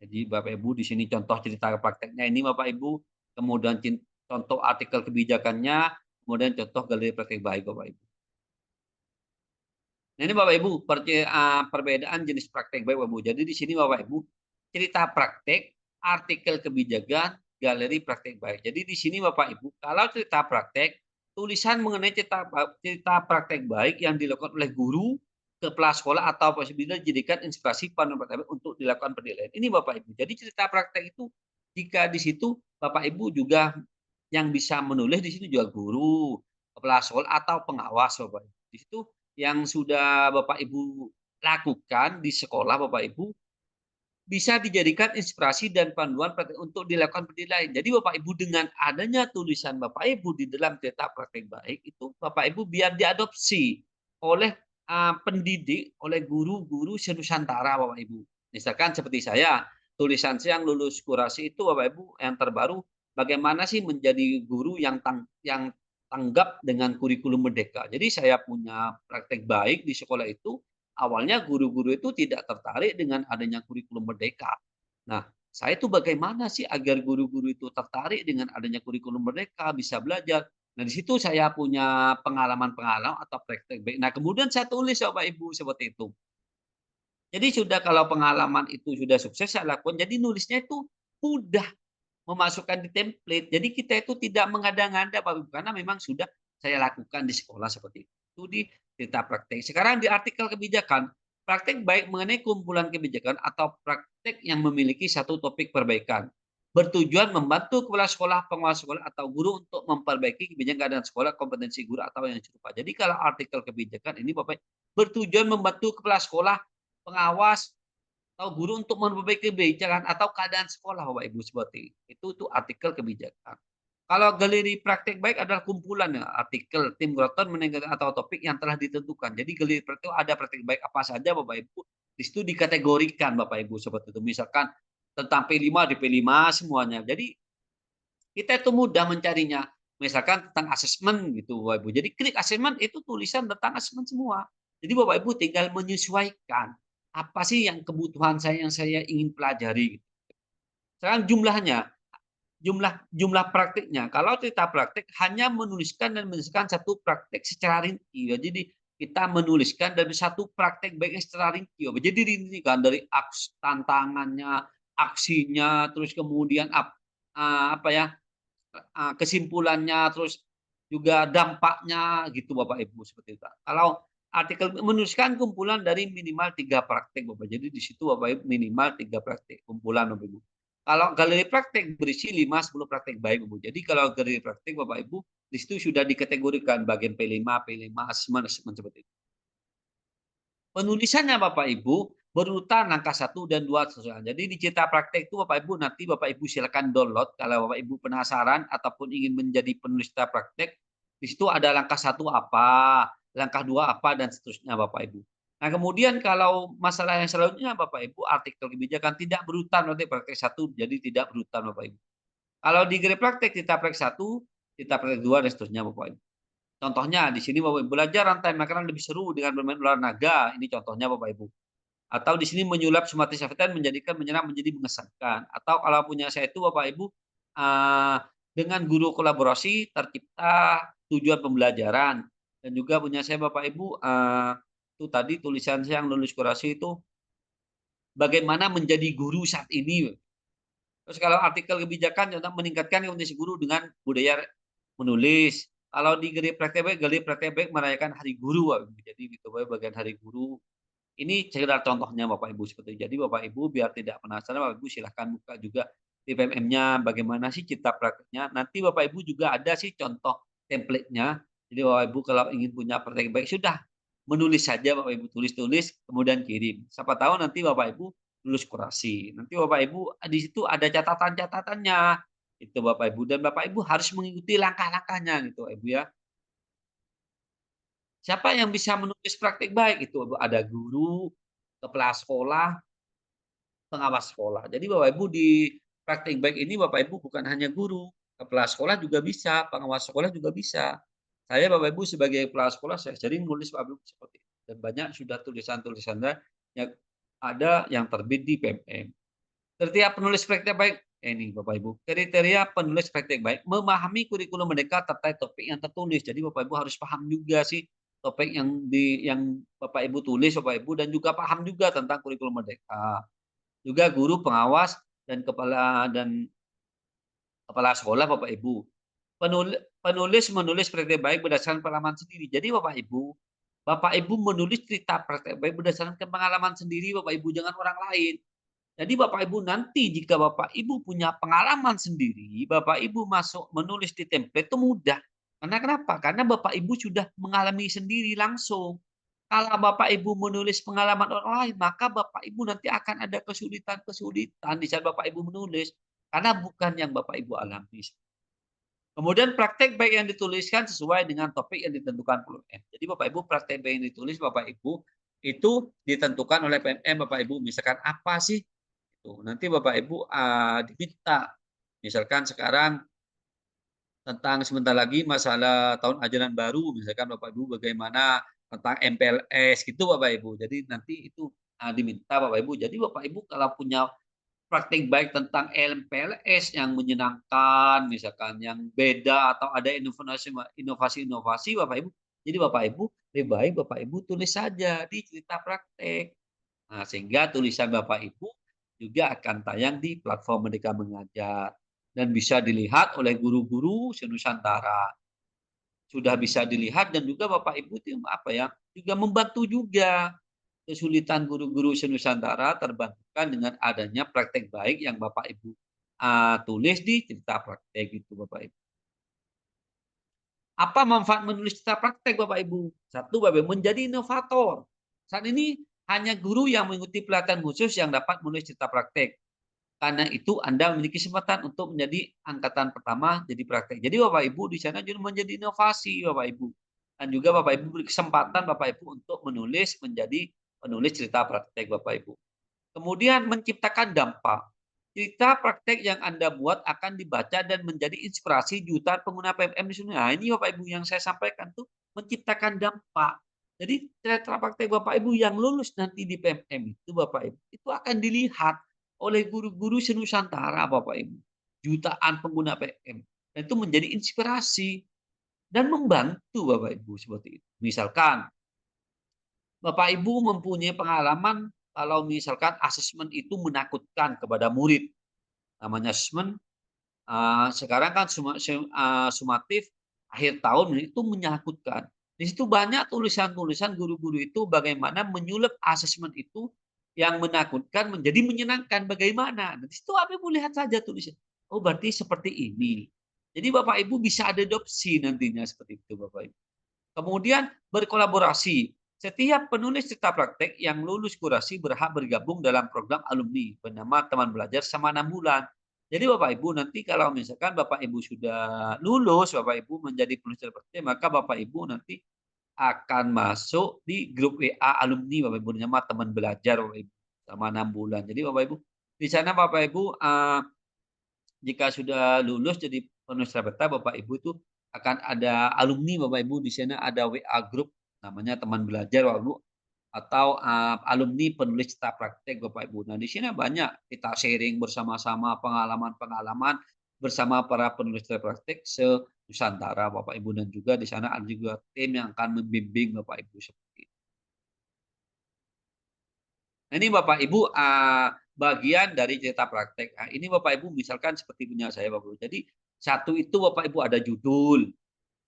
Jadi Bapak Ibu di sini contoh cerita prakteknya ini Bapak Ibu, kemudian contoh artikel kebijakannya, kemudian contoh galeri praktek baik Bapak Ibu. Nah ini Bapak Ibu perbedaan jenis praktek baik Bapak Ibu. Jadi di sini Bapak Ibu cerita praktek, artikel kebijakan, galeri praktek baik. Jadi di sini Bapak Ibu kalau cerita praktek, tulisan mengenai cerita praktek baik yang dilakukan oleh guru, kepala sekolah atau apabila dijadikan inspirasi panduan praktek baik untuk dilakukan penilaian. Ini Bapak Ibu. Jadi cerita praktek itu jika di situ Bapak Ibu juga yang bisa menulis di situ juga guru, kepala sekolah atau pengawas Bapak Ibu. Di situ yang sudah Bapak Ibu lakukan di sekolah Bapak Ibu, bisa dijadikan inspirasi dan panduan untuk dilakukan penilaian. Jadi Bapak Ibu dengan adanya tulisan Bapak Ibu di dalam cerita praktek baik itu Bapak Ibu biar diadopsi oleh pendidik, oleh guru-guru senusantara Bapak Ibu. Misalkan seperti saya, tulisan saya yang lulus kurasi itu Bapak Ibu yang terbaru bagaimana sih menjadi guru yang tanggap dengan kurikulum merdeka. Jadi saya punya praktek baik di sekolah itu. Awalnya guru-guru itu tidak tertarik dengan adanya kurikulum merdeka. Nah, saya itu bagaimana sih agar guru-guru itu tertarik dengan adanya kurikulum merdeka, bisa belajar. Nah, di situ saya punya pengalaman-pengalaman atau praktek baik. Nah, kemudian saya tulis Bapak Ibu seperti itu. Jadi sudah kalau pengalaman itu sudah sukses saya lakukan, jadi nulisnya itu mudah memasukkan di template. Jadi kita itu tidak mengada-ngada Bapak Ibu, karena memang sudah saya lakukan di sekolah seperti itu. Itu di cerita praktek. Sekarang di artikel kebijakan, praktek baik mengenai kumpulan kebijakan atau praktek yang memiliki satu topik perbaikan. Bertujuan membantu kepala sekolah, pengawas sekolah, atau guru untuk memperbaiki kebijakan dan sekolah, kompetensi guru atau yang serupa. Jadi kalau artikel kebijakan ini Bapak bertujuan membantu kepala sekolah, pengawas, atau guru untuk memperbaiki kebijakan atau keadaan sekolah Bapak Ibu seperti itu artikel kebijakan. Kalau galeri praktek baik adalah kumpulan ya, artikel tim Groton meninggalkan atau topik yang telah ditentukan. Jadi galeri praktek itu ada praktek baik apa saja Bapak Ibu. Di situ dikategorikan Bapak Ibu seperti itu. Misalkan tentang P5 di P5 semuanya. Jadi kita itu mudah mencarinya. Misalkan tentang asesmen gitu Bapak Ibu. Jadi klik asesmen itu tulisan tentang asesmen semua. Jadi Bapak Ibu tinggal menyesuaikan apa sih yang kebutuhan saya yang saya ingin pelajari. Sekarang jumlah praktiknya. Kalau cerita praktik hanya menuliskan dan menuliskan satu praktik secara rinci. Jadi kita menuliskan dari satu praktik baiknya secara rinci. Jadi rinci kan dari tantangannya, aksinya, terus kemudian apa ya kesimpulannya, terus juga dampaknya gitu Bapak Ibu seperti itu. Kalau artikel menuliskan kumpulan dari minimal 3 praktek Bapak. Jadi di situ Bapak Ibu minimal 3 praktek kumpulan Bapak Ibu. Kalau galeri praktek berisi 5-10 praktek baik Bapak. Jadi kalau galeri praktek Bapak Ibu di situ sudah dikategorikan bagian P5, asesmen seperti itu. Penulisannya Bapak Ibu berurutan langkah 1 dan 2 sesuai. Jadi di cerita praktek itu Bapak Ibu nanti Bapak Ibu silakan download kalau Bapak Ibu penasaran ataupun ingin menjadi penulis cerita praktek. Di situ ada langkah 1 apa, langkah 2 apa dan seterusnya Bapak Ibu. Nah, kemudian kalau masalah yang selanjutnya Bapak Ibu artikel kebijakan tidak berurutan nanti praktek 1 jadi tidak berurutan Bapak Ibu. Kalau di grade praktek cerita praktek 1, cerita praktek 2 dan seterusnya Bapak Ibu. Contohnya di sini Bapak Ibu belajar rantai makanan lebih seru dengan bermain olahraga. Ini contohnya Bapak Ibu. Atau di sini menyulap sumatri safitan menjadikan menyerap menjadi mengesankan. Atau kalau punya saya itu Bapak Ibu dengan guru kolaborasi tercipta tujuan pembelajaran. Dan juga punya saya Bapak Ibu itu tadi tulisan saya yang lulus kurasi itu bagaimana menjadi guru saat ini. Terus kalau artikel kebijakan contoh meningkatkan kompetensi guru dengan budaya menulis. Kalau di Galeri Praktek Baik merayakan Hari Guru. Jadi gitu bagian Hari Guru. Ini sekedar contohnya Bapak Ibu seperti itu. Jadi Bapak Ibu biar tidak penasaran Bapak Ibu silahkan buka juga di PMM-nya bagaimana sih cipta prakteknya. Nanti Bapak Ibu juga ada sih contoh template-nya. Jadi Bapak Ibu kalau ingin punya praktek baik sudah menulis saja Bapak Ibu tulis kemudian kirim. Siapa tahu nanti Bapak Ibu lulus kurasi. Nanti Bapak Ibu di situ ada catatan-catatannya. Itu Bapak Ibu dan Bapak Ibu harus mengikuti langkah-langkahnya gitu Ibu ya. Siapa yang bisa menulis praktik baik itu ada guru, kepala sekolah, pengawas sekolah. Jadi Bapak Ibu di praktik baik ini Bapak Ibu bukan hanya guru, kepala sekolah juga bisa, pengawas sekolah juga bisa. Saya Bapak Ibu sebagai kepala sekolah saya sering nulis Bapak Ibu seperti itu. Dan banyak sudah tulisan-tulisannya yang ada yang terbit di PMM. Kriteria penulis praktek baik, ini Bapak Ibu, kriteria penulis praktek baik memahami kurikulum merdeka terkait topik yang tertulis. Jadi Bapak Ibu harus paham juga sih topik yang Bapak Ibu tulis Bapak Ibu, dan juga paham juga tentang kurikulum merdeka. Juga guru pengawas dan kepala sekolah Bapak Ibu. Penulis menulis praktek baik berdasarkan pengalaman sendiri. Jadi Bapak Ibu menulis cerita praktek baik berdasarkan pengalaman sendiri Bapak Ibu, jangan orang lain. Jadi Bapak Ibu nanti jika Bapak Ibu punya pengalaman sendiri, Bapak Ibu masuk menulis di template itu mudah. Karena kenapa? Karena Bapak Ibu sudah mengalami sendiri langsung. Kalau Bapak Ibu menulis pengalaman orang lain, maka Bapak Ibu nanti akan ada kesulitan-kesulitan di saat Bapak Ibu menulis. Karena bukan yang Bapak Ibu alami. Kemudian praktek baik yang dituliskan sesuai dengan topik yang ditentukan PMM. Jadi Bapak Ibu praktek baik yang ditulis Bapak Ibu itu ditentukan oleh PMM Bapak Ibu. Misalkan apa sih? Nanti Bapak Ibu diminta. Misalkan sekarang tentang sebentar lagi masalah tahun ajaran baru, misalkan Bapak Ibu bagaimana tentang MPLS gitu Bapak Ibu. Jadi nanti itu diminta Bapak Ibu. Jadi Bapak Ibu kalau punya praktik baik tentang MPLS yang menyenangkan, misalkan yang beda atau ada inovasi-inovasi Bapak Ibu. Jadi Bapak Ibu lebih baik Bapak Ibu tulis saja di cerita praktek. Nah, sehingga tulisan Bapak Ibu juga akan tayang di platform Merdeka Mengajar dan bisa dilihat oleh guru-guru se-Nusantara. Sudah bisa dilihat dan juga Bapak Ibu itu juga membantu juga kesulitan guru-guru se-Nusantara terbantukan dengan adanya praktek baik yang Bapak Ibu tulis di cerita praktek itu Bapak Ibu. Apa manfaat menulis cerita praktek Bapak Ibu? Satu, Bapak Ibu menjadi inovator. Saat ini hanya guru yang mengikuti pelatihan khusus yang dapat menulis cerita praktek. Karena itu Anda memiliki kesempatan untuk menjadi angkatan pertama jadi praktek. Jadi Bapak Ibu di sana juga menjadi inovasi Bapak Ibu. Dan juga Bapak Ibu beri kesempatan Bapak Ibu untuk menulis menjadi penulis cerita praktek Bapak Ibu. Kemudian menciptakan dampak. Cerita praktek yang Anda buat akan dibaca dan menjadi inspirasi jutaan pengguna PMM di sini. Nah, ini Bapak Ibu yang saya sampaikan tuh menciptakan dampak. Jadi cerita praktek Bapak Ibu yang lulus nanti di PMM itu Bapak Ibu itu akan dilihat oleh guru-guru se-Nusantara Bapak Ibu. Jutaan pengguna PMM. Dan itu menjadi inspirasi dan membantu Bapak Ibu seperti itu. Misalkan Bapak Ibu mempunyai pengalaman kalau misalkan asesmen itu menakutkan kepada murid. Namanya asesmen sekarang kan sumatif akhir tahun itu menakutkan. Di situ banyak tulisan-tulisan guru-guru itu bagaimana menyulap asesmen itu yang menakutkan menjadi menyenangkan bagaimana. Di situ Bapak Ibu lihat saja tulisan. Oh berarti seperti ini. Jadi Bapak Ibu bisa adopsi nantinya seperti itu Bapak Ibu. Kemudian berkolaborasi. Setiap penulis cerita praktek yang lulus kurasi berhak bergabung dalam program alumni bernama Teman Belajar Selama 6 bulan. Jadi Bapak Ibu nanti kalau misalkan Bapak Ibu sudah lulus, Bapak Ibu menjadi penulis cerita praktek, maka Bapak Ibu nanti akan masuk di grup WA alumni Bapak Ibu bernama Teman Belajar Bapak Ibu selama 6 bulan. Jadi Bapak Ibu di sana Bapak Ibu jika sudah lulus jadi penulis cerita praktek, Bapak Ibu itu akan ada alumni Bapak Ibu di sana ada WA grup namanya Teman Belajar Bapak Ibu atau alumni penulis cerita praktek Bapak Ibu. Nah, di sini banyak kita sharing bersama-sama pengalaman-pengalaman bersama para penulis cerita praktek se-Nusantara Bapak Ibu, dan juga di sana ada juga tim yang akan membimbing Bapak Ibu seperti itu. Nah, ini Bapak Ibu bagian dari cerita praktek. Nah, ini Bapak Ibu misalkan seperti punya saya Bapak Ibu. Jadi satu itu Bapak Ibu ada judul.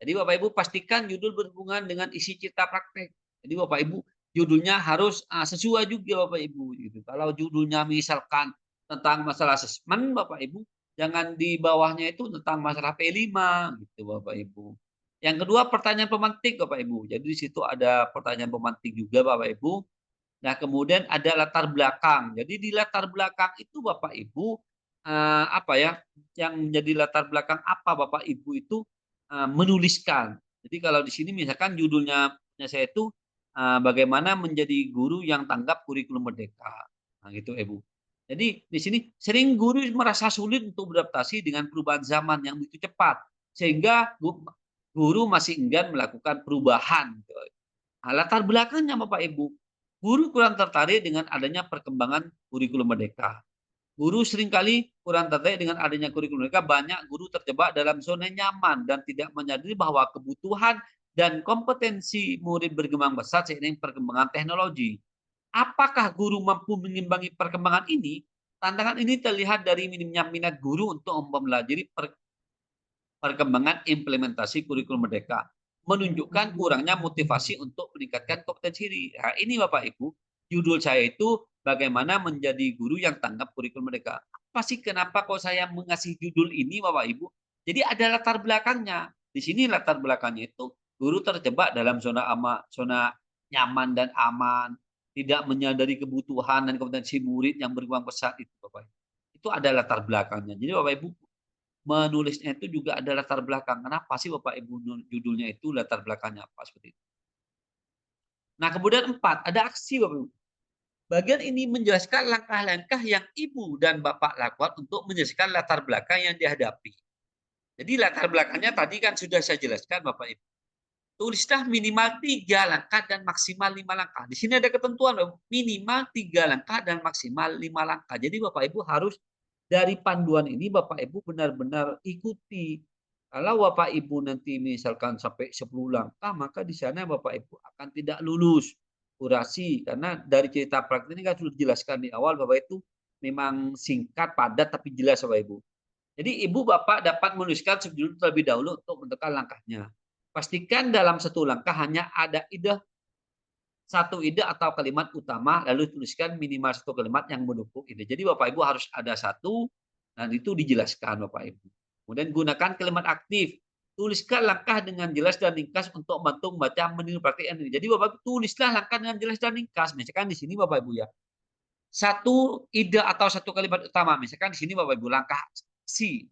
Jadi Bapak Ibu pastikan judul berhubungan dengan isi cerita praktek. Jadi Bapak Ibu judulnya harus sesuai juga Bapak Ibu gitu. Kalau judulnya misalkan tentang masalah asesmen Bapak Ibu, jangan di bawahnya itu tentang masalah P5 gitu Bapak Ibu. Yang kedua pertanyaan pemantik Bapak Ibu. Jadi di situ ada pertanyaan pemantik juga Bapak Ibu. Nah, kemudian ada latar belakang. Jadi di latar belakang itu Bapak Ibu yang menjadi latar belakang apa Bapak Ibu itu menuliskan. Jadi kalau di sini misalkan judulnya saya itu bagaimana menjadi guru yang tanggap kurikulum merdeka. Nah, gitu Ibu. Jadi di sini sering guru merasa sulit untuk beradaptasi dengan perubahan zaman yang begitu cepat sehingga guru masih enggan melakukan perubahan. Nah, latar belakangnya Bapak Ibu. Guru kurang tertarik dengan adanya perkembangan kurikulum merdeka. Guru seringkali kurang tertarik dengan adanya kurikulum merdeka. Banyak guru terjebak dalam zona nyaman dan tidak menyadari bahwa kebutuhan dan kompetensi murid berkembang besar seiring perkembangan teknologi. Apakah guru mampu mengimbangi perkembangan ini? Tantangan ini terlihat dari minimnya minat guru untuk mempelajari perkembangan implementasi kurikulum merdeka, menunjukkan kurangnya motivasi untuk meningkatkan kompetensi diri. Nah, ini Bapak Ibu, judul saya itu bagaimana menjadi guru yang tanggap kurikulum merdeka. Apa sih kenapa kok saya mengasih judul ini Bapak Ibu? Jadi ada latar belakangnya. Di sini latar belakangnya itu guru terjebak dalam zona nyaman dan aman, tidak menyadari kebutuhan dan kompetensi murid yang berkembang pesat itu Bapak Ibu. Itu ada latar belakangnya. Jadi Bapak Ibu menulisnya itu juga ada latar belakang. Kenapa sih Bapak Ibu judulnya itu latar belakangnya apa seperti itu. Nah, kemudian 4, ada aksi Bapak Ibu. Bagian ini menjelaskan langkah-langkah yang Ibu dan Bapak lakukan untuk menjelaskan latar belakang yang dihadapi. Jadi latar belakangnya tadi kan sudah saya jelaskan Bapak Ibu. Tulislah minimal 3 langkah dan maksimal 5 langkah. Di sini ada ketentuan minimal 3 langkah dan maksimal 5 langkah. Jadi Bapak Ibu harus dari panduan ini Bapak Ibu benar-benar ikuti. Kalau Bapak Ibu nanti misalkan sampai 10 langkah, maka di sana Bapak Ibu akan tidak lulus kurasi. Karena dari cerita praktik ini kan sudah dijelaskan di awal Bapak itu memang singkat, padat, tapi jelas Bapak Ibu. Jadi Ibu Bapak dapat menuliskan sebelum terlebih dahulu untuk menentukan langkahnya. Pastikan dalam satu langkah hanya ada satu ide atau kalimat utama, lalu tuliskan minimal satu kalimat yang mendukung ide. Jadi Bapak Ibu harus ada satu, dan itu dijelaskan Bapak Ibu. Kemudian gunakan kalimat aktif. Tuliskan langkah dengan jelas dan ringkas untuk membantu membaca meniru praktik ini. Jadi Bapak Ibu tulislah langkah dengan jelas dan ringkas. Misalkan di sini Bapak Ibu ya, satu ide atau satu kalimat utama. Misalkan di sini Bapak Ibu langkah aksi.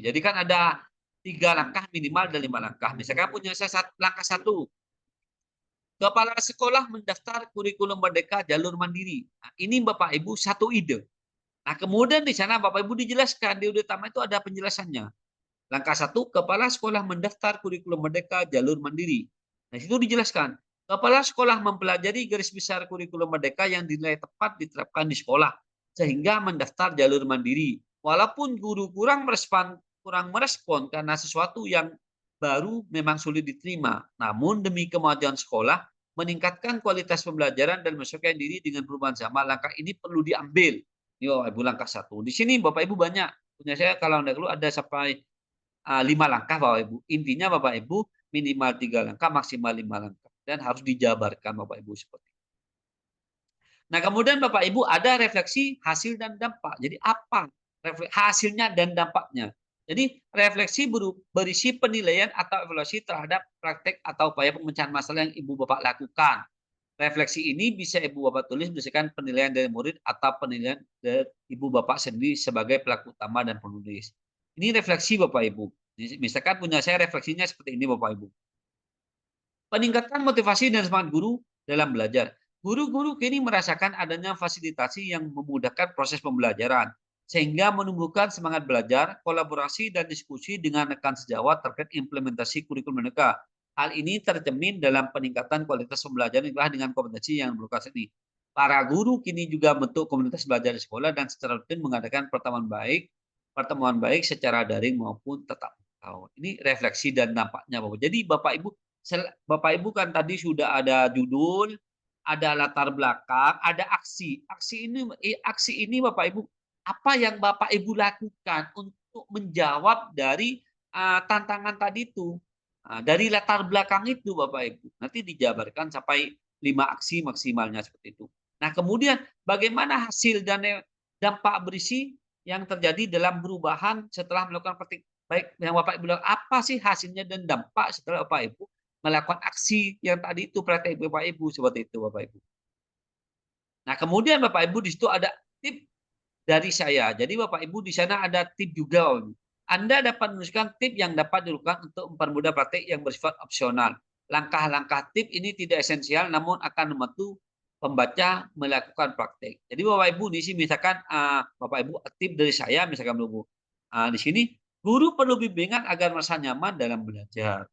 Jadi kan ada 3 langkah minimal dan 5 langkah. Misalkan punya saya langkah 1. Kepala sekolah mendaftar kurikulum merdeka jalur mandiri. Nah, ini Bapak Ibu satu ide. Nah, kemudian di sana Bapak Ibu dijelaskan di ide utama itu ada penjelasannya. Langkah 1, kepala sekolah mendaftar kurikulum merdeka jalur mandiri. Nah, situ dijelaskan. Kepala sekolah mempelajari garis besar kurikulum merdeka yang dinilai tepat diterapkan di sekolah sehingga mendaftar jalur mandiri. Walaupun guru kurang merespon karena sesuatu yang baru memang sulit diterima. Namun demi kemajuan sekolah, meningkatkan kualitas pembelajaran dan menyesuaikan diri dengan perubahan zaman, langkah ini perlu diambil. Ini Bapak Ibu langkah 1. Di sini Bapak Ibu banyak. Punya saya kalau dulu ada sampai 5 langkah Bapak Ibu. Intinya Bapak Ibu minimal 3 langkah, maksimal 5 langkah. Dan harus dijabarkan Bapak Ibu seperti itu. Nah, kemudian Bapak Ibu ada refleksi hasil dan dampak. Jadi apa hasilnya dan dampaknya? Jadi refleksi berisi penilaian atau evaluasi terhadap praktek atau upaya pemecahan masalah yang Ibu Bapak lakukan. Refleksi ini bisa Ibu Bapak tulis berdasarkan penilaian dari murid atau penilaian dari Ibu Bapak sendiri sebagai pelaku utama dan penulis. Ini refleksi Bapak Ibu. Misalkan punya saya refleksinya seperti ini Bapak Ibu. Peningkatan motivasi dan semangat guru dalam belajar. Guru-guru kini merasakan adanya fasilitasi yang memudahkan proses pembelajaran, sehingga menumbuhkan semangat belajar, kolaborasi, dan diskusi dengan rekan sejawat terkait implementasi kurikulum merdeka. Hal ini tercermin dalam peningkatan kualitas pembelajaran dengan kompetensi yang berlokasi ini. Para guru kini juga bentuk komunitas belajar di sekolah dan secara rutin mengadakan pertemuan baik secara daring maupun tatap muka. Ini refleksi dan dampaknya, Bapak. Jadi Bapak Ibu kan tadi sudah ada judul, ada latar belakang, ada aksi. Aksi ini Bapak Ibu, apa yang Bapak Ibu lakukan untuk menjawab dari tantangan tadi itu. Dari latar belakang itu Bapak Ibu. Nanti dijabarkan sampai 5 aksi maksimalnya seperti itu. Nah, kemudian bagaimana hasil dan dampak berisi yang terjadi dalam perubahan setelah melakukan praktik baik yang Bapak Ibu lakukan. Apa sih hasilnya dan dampak setelah Bapak Ibu melakukan aksi yang tadi itu praktek Bapak Ibu seperti itu Bapak Ibu. Nah, kemudian Bapak Ibu di situ ada tip dari saya. Jadi Bapak Ibu di sana ada tip juga Bapak Ibu. Anda dapat menuliskan tip yang dapat dilakukan untuk mempermudah praktek yang bersifat opsional. Langkah-langkah tip ini tidak esensial namun akan membantu pembaca melakukan praktek. Jadi Bapak Ibu di sini misalkan Bapak Ibu tip dari saya misalkan Bapak Ibu. Di sini guru perlu bimbingan agar merasa nyaman dalam belajar.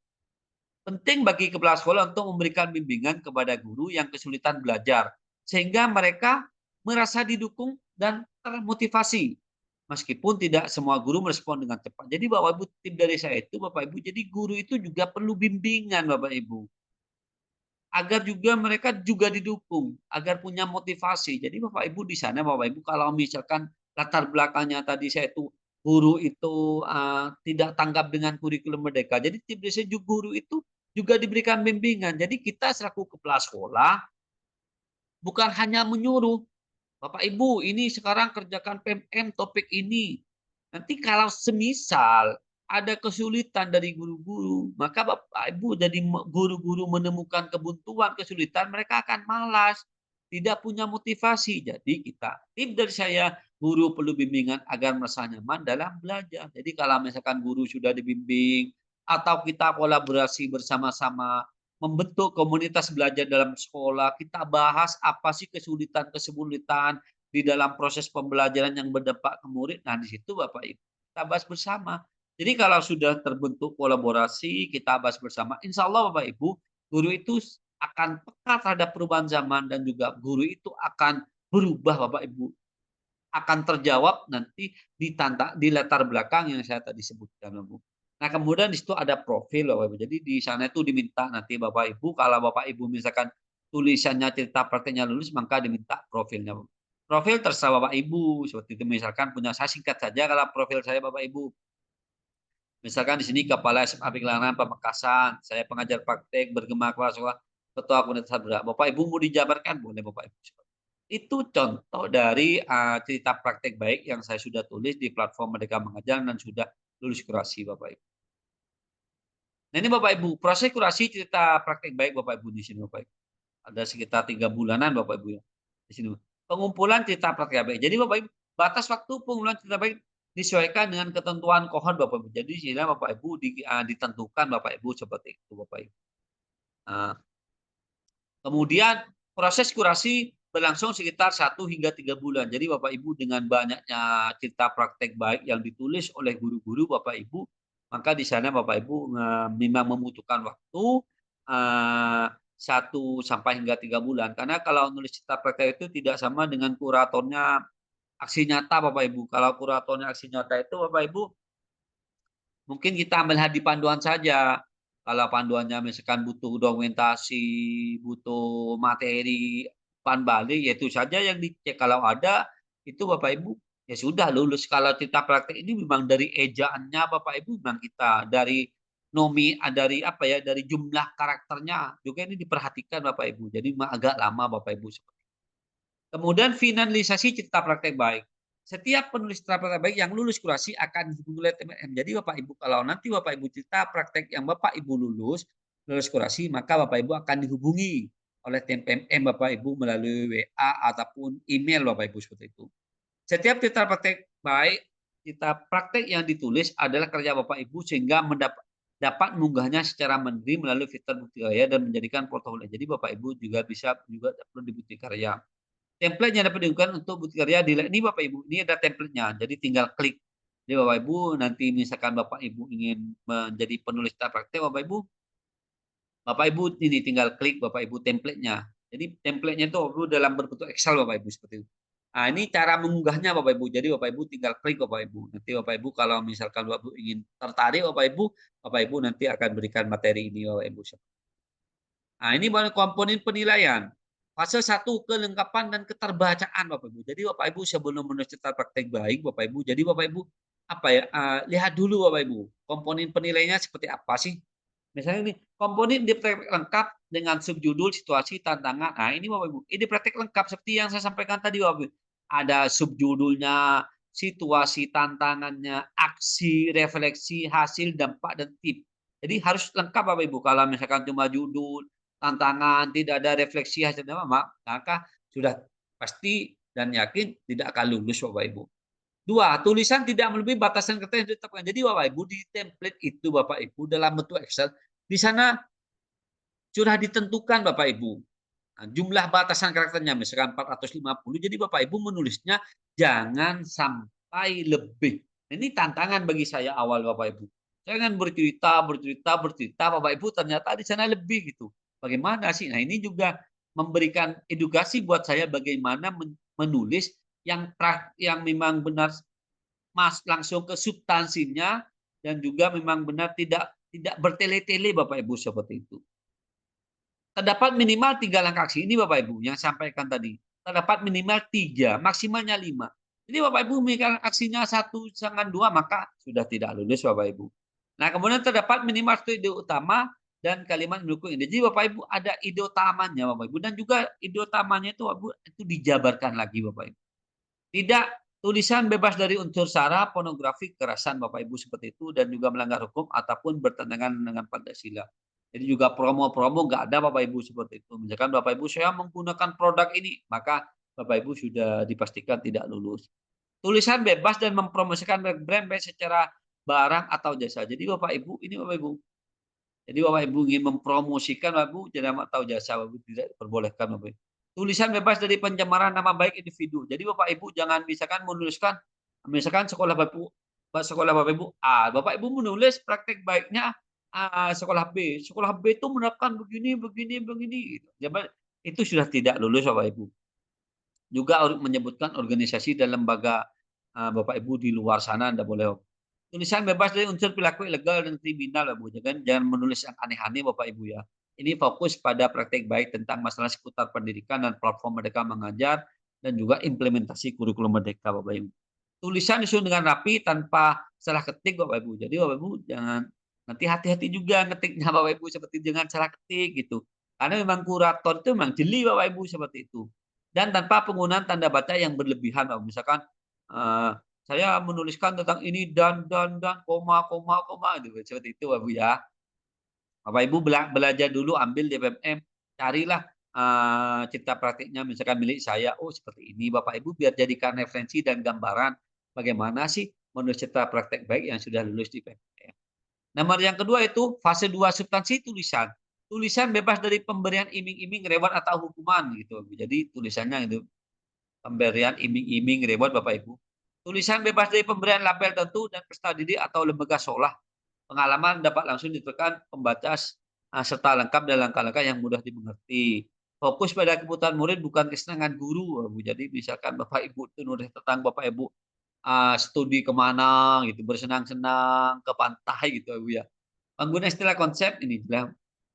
Penting bagi kepala sekolah untuk memberikan bimbingan kepada guru yang kesulitan belajar, sehingga mereka merasa didukung dan termotivasi. Meskipun tidak semua guru merespon dengan cepat. Jadi Bapak Ibu, tip dari saya itu Bapak Ibu, jadi guru itu juga perlu bimbingan Bapak Ibu. Agar juga mereka juga didukung, agar punya motivasi. Jadi Bapak Ibu di sana Bapak Ibu kalau misalkan latar belakangnya tadi saya itu guru itu tidak tanggap dengan kurikulum Merdeka. Jadi tip dari saya guru itu juga diberikan bimbingan. Jadi kita selaku kepala sekolah bukan hanya menyuruh, Bapak Ibu ini sekarang kerjakan PMM topik ini. Nanti kalau semisal ada kesulitan dari guru-guru, maka Bapak Ibu jadi guru-guru menemukan kebuntuan, kesulitan, mereka akan malas, tidak punya motivasi. Jadi kita, tip dari saya, guru perlu bimbingan agar merasa nyaman dalam belajar. Jadi kalau misalkan guru sudah dibimbing, atau kita kolaborasi bersama-sama, membentuk komunitas belajar dalam sekolah, kita bahas apa sih kesulitan-kesulitan di dalam proses pembelajaran yang berdampak ke murid. Nah, di situ Bapak Ibu kita bahas bersama. Jadi kalau sudah terbentuk kolaborasi, kita bahas bersama, insya Allah Bapak Ibu, guru itu akan peka terhadap perubahan zaman dan juga guru itu akan berubah Bapak Ibu. Akan terjawab nanti di latar belakang yang saya tadi sebutkan Bapak. Nah, kemudian di situ ada profil Bapak Ibu. Jadi di sana itu diminta nanti Bapak Ibu, kalau Bapak Ibu misalkan tulisannya cerita prakteknya lulus, maka diminta profilnya. Profil terserah Bapak Ibu, seperti itu misalkan punya saya singkat saja kalau profil saya Bapak Ibu. Misalkan di sini Kepala SMA Pikilanan Pamekasan, saya pengajar praktek bergema kepala sekolah, Ketua Komunitas Sabda. Bapak Ibu mau dijabarkan boleh Bapak Ibu. Itu contoh dari cerita praktek baik yang saya sudah tulis di platform Merdeka Mengajar dan sudah lulus kurasi Bapak Ibu. Nah ini Bapak Ibu, proses kurasi cerita praktek baik Bapak Ibu di sini Bapak Ibu. Ada sekitar 3 bulanan Bapak Ibu ya. Di sini. Pengumpulan cerita praktek baik. Jadi Bapak Ibu, batas waktu pengumpulan cerita baik disesuaikan dengan ketentuan kohon Bapak Ibu. Jadi sehingga Bapak Ibu ditentukan Bapak Ibu seperti itu Bapak Ibu. Kemudian proses kurasi berlangsung sekitar 1 hingga 3 bulan. Jadi Bapak Ibu dengan banyaknya cerita praktek baik yang ditulis oleh guru-guru Bapak Ibu, maka di sana Bapak Ibu memang membutuhkan waktu 1 sampai hingga 3 bulan. Karena kalau nulis cerita praktek itu tidak sama dengan kuratornya aksi nyata Bapak Ibu. Kalau kuratornya aksi nyata itu Bapak Ibu mungkin kita ambil hadi panduan saja. Kalau panduannya misalkan butuh dokumentasi, butuh materi, umpan balik, ya itu saja yang dicek. Kalau ada, itu Bapak Ibu, ya sudah lulus. Kalau cerita praktek ini memang dari ejaannya Bapak Ibu, memang kita dari dari apa ya, dari jumlah karakternya juga ini diperhatikan Bapak Ibu. Jadi memang agak lama Bapak Ibu. Kemudian finalisasi cerita praktek baik. Setiap penulis cerita praktek baik yang lulus kurasi akan dihubungi oleh TMM. Jadi Bapak Ibu, kalau nanti Bapak Ibu cerita praktek yang Bapak Ibu lulus kurasi, maka Bapak Ibu akan dihubungi oleh tim PMM Bapak Ibu melalui WA ataupun email Bapak Ibu seperti itu. Setiap cerita praktek baik, cerita praktek yang ditulis adalah kerja Bapak Ibu sehingga dapat mengunggahnya secara mandiri melalui fitur bukti karya dan menjadikan portofolio. Jadi Bapak Ibu juga bisa perlu di bukti karya. Template yang dapat digunakan untuk bukti karya ini Bapak Ibu, ini ada template-nya. Jadi tinggal klik. Jadi Bapak Ibu nanti misalkan Bapak Ibu ingin menjadi penulis praktek Bapak Ibu ini tinggal klik Bapak Ibu template-nya. Jadi template-nya itu dalam berbentuk Excel Bapak Ibu seperti itu. Nah, ini cara mengunggahnya Bapak Ibu. Jadi Bapak Ibu tinggal klik Bapak Ibu. Nanti Bapak Ibu kalau misalkan Bapak Ibu ingin tertarik Bapak Ibu nanti akan berikan materi ini Bapak Ibu. Nah, ini baru komponen penilaian. Fase 1 kelengkapan dan keterbacaan Bapak Ibu. Jadi Bapak Ibu sebelum menulis cerita praktek baik Bapak Ibu, jadi Bapak Ibu lihat dulu Bapak Ibu, komponen penilaiannya seperti apa sih? Misalnya ini komponen di praktek lengkap dengan subjudul situasi tantangan. Nah, ini Bapak Ibu, ini praktek lengkap seperti yang saya sampaikan tadi Bapak Ibu. Ada subjudulnya, situasi tantangannya, aksi, refleksi, hasil, dampak dan tip. Jadi harus lengkap Bapak Ibu. Kalau misalkan cuma judul, tantangan, tidak ada refleksi hasilnya, maka sudah pasti dan yakin tidak akan lulus Bapak Ibu. 2, tulisan tidak melebihi batasan kata yang ditetapkan. Jadi Bapak Ibu di template itu Bapak Ibu dalam bentuk Excel, di sana sudah ditentukan Bapak Ibu. Nah, jumlah batasan karakternya misalkan 450, jadi Bapak Ibu menulisnya jangan sampai lebih. Ini tantangan bagi saya awal Bapak Ibu. Saya kan bercerita, Bapak Ibu ternyata di sana lebih gitu. Bagaimana sih? Nah, ini juga memberikan edukasi buat saya bagaimana menulis yang memang benar langsung ke substansinya dan juga memang benar tidak bertele-tele Bapak Ibu seperti itu. Terdapat minimal 3 langkah aksi ini Bapak Ibu yang sampaikan tadi. Terdapat minimal 3, maksimalnya 5. Jadi Bapak Ibu memiliki aksinya 1, jangan 2, maka sudah tidak lulus Bapak Ibu. Nah, kemudian terdapat minimal 1 ide utama dan kalimat mendukung ide. Jadi Bapak Ibu ada ide utamanya Bapak Ibu dan juga ide utamanya itu Bapak Ibu itu dijabarkan lagi Bapak Ibu. Tidak tulisan bebas dari unsur sara, pornografi, kekerasan Bapak Ibu seperti itu dan juga melanggar hukum ataupun bertentangan dengan Pancasila. Jadi juga promo-promo nggak ada Bapak Ibu seperti itu. Misalkan Bapak Ibu saya menggunakan produk ini, maka Bapak Ibu sudah dipastikan tidak lulus. Tulisan bebas dan mempromosikan brand baik secara barang atau jasa. Jadi Bapak Ibu, ini Bapak Ibu. Jadi Bapak Ibu ingin mempromosikan Bapak Ibu jenama atau jasa Bapak Ibu tidak diperbolehkan Bapak Ibu. Tulisan bebas dari pencemaran nama baik individu. Jadi Bapak Ibu jangan misalkan menuliskan misalkan sekolah Bapak Ibu A, Bapak Ibu menulis praktek baiknya sekolah B. Sekolah B itu menerapkan begini gitu. Jadi itu sudah tidak lulus Bapak Ibu. Juga menyebutkan organisasi dan lembaga Bapak Ibu di luar sana Anda boleh. Tulisan bebas dari unsur perilaku ilegal dan kriminal Bapak Ibu. Jangan menulis yang aneh-aneh Bapak Ibu ya. Ini fokus pada praktek baik tentang masalah seputar pendidikan dan platform Merdeka Mengajar dan juga implementasi kurikulum Merdeka Bapak Ibu. Tulisan disusun dengan rapi tanpa salah ketik Bapak Ibu. Jadi Bapak Ibu jangan nanti hati-hati juga ngetiknya Bapak Ibu seperti jangan salah ketik gitu. Karena memang kurator itu memang jeli Bapak Ibu seperti itu. Dan tanpa penggunaan tanda baca yang berlebihan Bapak. Misalkan saya menuliskan tentang ini dan koma gitu seperti itu Bapak Ibu ya. Bapak Ibu belajar dulu ambil di BMM, carilah cerita praktiknya misalkan milik saya. Oh, seperti ini Bapak Ibu biar jadikan referensi dan gambaran bagaimana sih menulis cerita praktek baik yang sudah lulus di BMM. Nomor yang kedua itu fase 2 substansi tulisan. Tulisan bebas dari pemberian iming-iming, reward atau hukuman gitu. Jadi tulisannya itu pemberian iming-iming, reward Bapak Ibu. Tulisan bebas dari pemberian label tertentu dan peserta didik atau lembaga sekolah. Pengalaman dapat langsung diterapkan pembaca serta lengkap dan langkah-langkah yang mudah dimengerti. Fokus pada kebutuhan murid bukan kesenangan guru. Jadi misalkan Bapak Ibu itu nulis tentang Bapak Ibu studi kemana gitu, bersenang-senang ke pantai gitu Bu ya. Menggunakan istilah konsep ini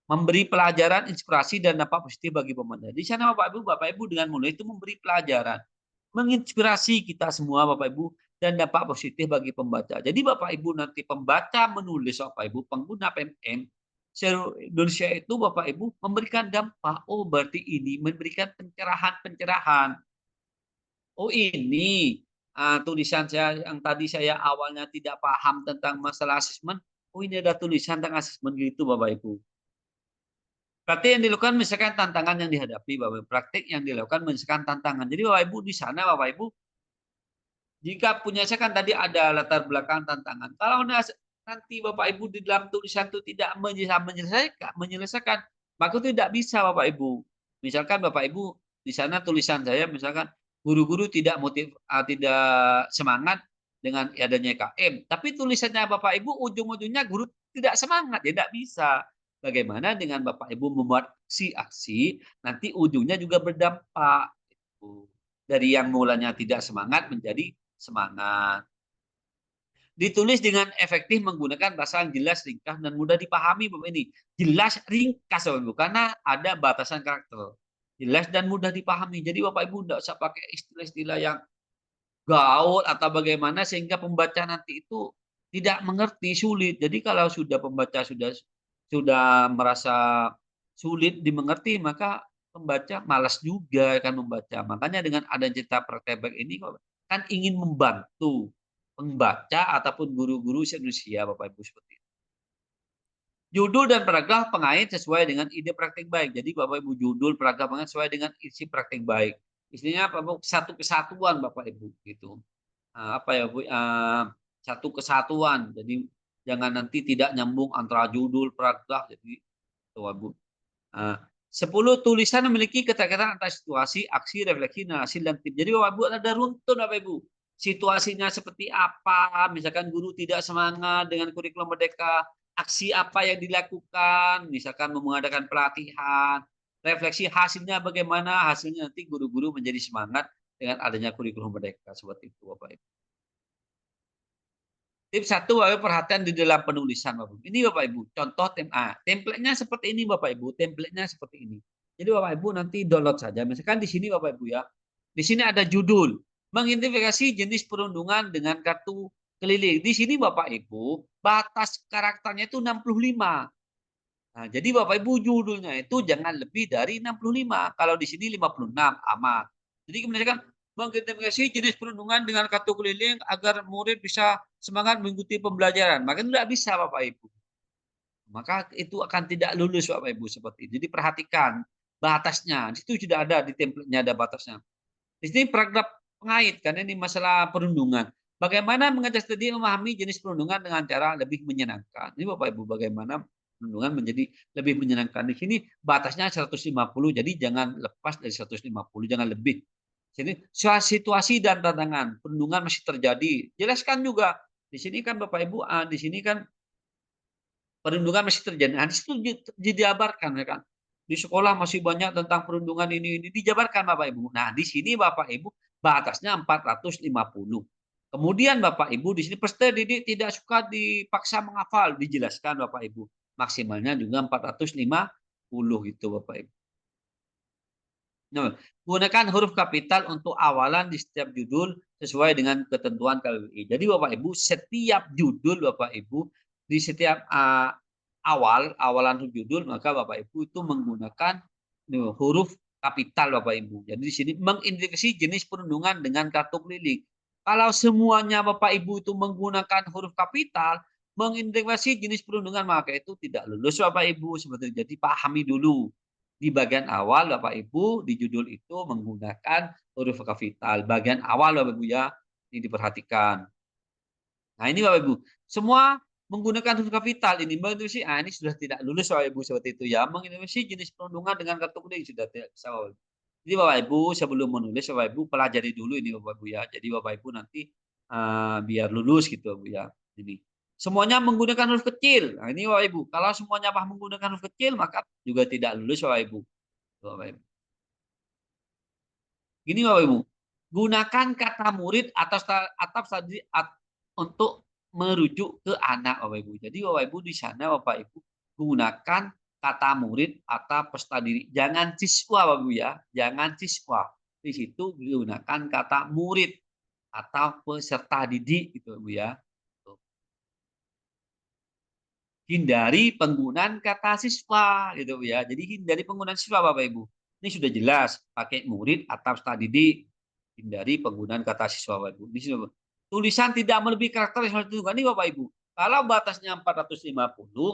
memberi pelajaran, inspirasi dan dampak positif bagi pembaca. Di sana Bapak Ibu dengan menulis itu memberi pelajaran, menginspirasi kita semua Bapak Ibu dan dampak positif bagi pembaca. Jadi Bapak Ibu nanti pembaca menulis Bapak Ibu pengguna PMM seluruh Indonesia itu Bapak Ibu memberikan dampak. Oh berarti ini memberikan pencerahan. Oh ini tulisan saya yang tadi saya awalnya tidak paham tentang masalah asesmen. Oh ini ada tulisan tentang asesmen gitu Bapak Ibu. Berarti yang dilakukan misalkan tantangan yang dihadapi Bapak Ibu. Praktik yang dilakukan misalkan tantangan. Jadi Bapak Ibu di sana Bapak Ibu jika punya saya kan tadi ada latar belakang tantangan. Kalau nanti Bapak Ibu di dalam tulisan itu tidak menyelesaikan, maka tidak bisa Bapak Ibu. Misalkan Bapak Ibu di sana tulisan saya misalkan guru-guru tidak tidak semangat dengan adanya KM, tapi tulisannya Bapak Ibu ujung-ujungnya guru tidak semangat, ya tidak bisa. Bagaimana dengan Bapak Ibu membuat aksi nanti ujungnya juga berdampak. Dari yang mulanya tidak semangat menjadi semangat. Ditulis dengan efektif menggunakan bahasa yang jelas, ringkas, dan mudah dipahami. Bapak ini jelas, ringkas, Bapak Ibu, karena ada batasan karakter. Jelas dan mudah dipahami. Jadi Bapak Ibu tidak usah pakai istilah-istilah yang gaul atau bagaimana sehingga pembaca nanti itu tidak mengerti, sulit. Jadi kalau sudah pembaca sudah merasa sulit dimengerti, maka pembaca malas juga akan membaca. Makanya dengan ada cerita praktek ini kan ingin membantu pembaca ataupun guru-guru se-Indonesia Bapak Ibu seperti itu. Judul dan paragraf pengait sesuai dengan ide praktek baik. Jadi Bapak Ibu judul paragraf pengait sesuai dengan isi praktek baik. Istilahnya satu kesatuan Bapak Ibu gitu. Apa ya Bu? Satu kesatuan. Jadi jangan nanti tidak nyambung antara judul paragraf. Jadi Bapak Ibu. 10 tulisan memiliki keterkaitan antara situasi, aksi, refleksi, narasi, dan tip. Jadi Bapak Ibu ada runtun Bapak Ibu. situasinya seperti apa, misalkan guru tidak semangat dengan kurikulum merdeka, aksi apa yang dilakukan, misalkan mengadakan pelatihan, refleksi hasilnya bagaimana, hasilnya nanti guru-guru menjadi semangat dengan adanya kurikulum merdeka seperti itu Bapak Ibu. Tips 1 Bapak Ibu, perhatian di dalam penulisan Bapak Ibu. Ini Bapak Ibu, contoh template-nya seperti ini Bapak Ibu, template-nya seperti ini. Jadi Bapak Ibu nanti download saja. Misalkan di sini Bapak Ibu ya. Di sini ada judul, mengidentifikasi jenis perundungan dengan kartu keliling. Di sini Bapak Ibu, batas karakternya itu 65. Nah, jadi Bapak Ibu judulnya itu jangan lebih dari 65. Kalau di sini 56 aman. Jadi misalkan mengidentifikasi jenis perundungan dengan kartu keliling agar murid bisa semangat mengikuti pembelajaran. Maka tidak bisa Bapak Ibu. Maka itu akan tidak lulus Bapak Ibu seperti itu. Jadi perhatikan batasnya. Di situ sudah ada di template-nya ada batasnya. Di sini paragraf pengait karena ini masalah perundungan. Bagaimana mengajak tadi memahami jenis perundungan dengan cara lebih menyenangkan. Ini Bapak Ibu bagaimana perundungan menjadi lebih menyenangkan. Di sini batasnya 150, jadi jangan lepas dari 150, jangan lebih. Sini situasi dan tantangan perundungan masih terjadi. Jelaskan juga. Di sini kan Bapak Ibu, di sini kan perundungan masih terjadi. Nah, di situ dijabarkan ya kan. Di sekolah masih banyak tentang perundungan ini dijabarkan Bapak Ibu. Nah, di sini Bapak Ibu batasnya 450. Kemudian Bapak Ibu di sini peserta didik tidak suka dipaksa menghafal, dijelaskan Bapak Ibu. Maksimalnya juga 450 gitu Bapak Ibu. Nah, gunakan huruf kapital untuk awalan di setiap judul sesuai dengan ketentuan KBBI. Jadi Bapak Ibu setiap judul Bapak Ibu di setiap awalan judul maka Bapak Ibu itu menggunakan huruf kapital Bapak Ibu. Jadi di sini mengindikasi jenis perundungan dengan kartu keliling. Kalau semuanya Bapak Ibu itu menggunakan huruf kapital, mengindikasi jenis perundungan maka itu tidak lulus Bapak Ibu seperti itu. Jadi pahami dulu. Di bagian awal Bapak Ibu di judul itu menggunakan huruf kapital. Bagian awal Bapak Ibu ya, ini diperhatikan. Nah ini Bapak Ibu, semua menggunakan huruf kapital ini mengidentifikasi, ini sudah tidak lulus Bapak Ibu seperti itu ya. Mengidentifikasi jenis perundungan dengan kartu kuning sudah tidak bisa Bapak Ibu. Jadi Bapak Ibu sebelum menulis Bapak Ibu pelajari dulu ini Bapak Ibu ya. Jadi Bapak Ibu nanti biar lulus gitu Bapak Ibu ya. Ini semuanya menggunakan huruf kecil. Nah, ini Bapak Ibu. Kalau semuanya menggunakan huruf kecil, maka juga tidak lulus Bapak Ibu. Bapak Ibu. Gini Bapak Ibu. Gunakan kata murid atau tadi untuk merujuk ke anak Bapak Ibu. Jadi Bapak Ibu di sana Bapak Ibu gunakan kata murid atau peserta didik. Jangan siswa Bapak Ibu ya. Jangan siswa. Di situ gunakan kata murid atau peserta didik gitu Bapak Ibu ya. Hindari penggunaan kata siswa gitu ya. Jadi hindari penggunaan siswa Bapak Ibu. Ini sudah jelas pakai murid atau peserta didik. Hindari penggunaan kata siswa Bapak Ibu. Di sini tulisan tidak melebihi karakter yang harus ditentukan ini Bapak Ibu. Kalau batasnya 450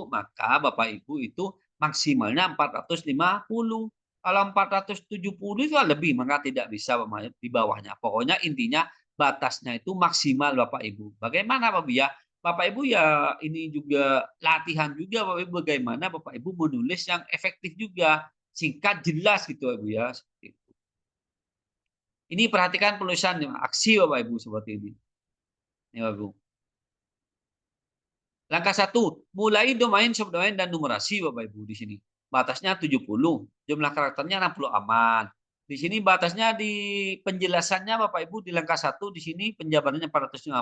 maka Bapak Ibu itu maksimalnya 450. Kalau 470 itu lebih maka tidak bisa di bawahnya. Pokoknya intinya batasnya itu maksimal Bapak Ibu. Bagaimana Bapak Ibu ya? Bapak Ibu ya ini juga latihan juga Bapak Ibu bagaimana Bapak Ibu menulis yang efektif juga, singkat jelas gitu Bapak Ibu ya. Ini perhatikan penulisan aksi Bapak Ibu seperti ini. Ini Bapak Ibu. Langkah 1, mulai domain, subdomain dan numerasi Bapak Ibu di sini. Batasnya 70, jumlah karakternya 60 aman. Di sini batasnya di penjelasannya Bapak Ibu di langkah 1 di sini penjabarannya 450.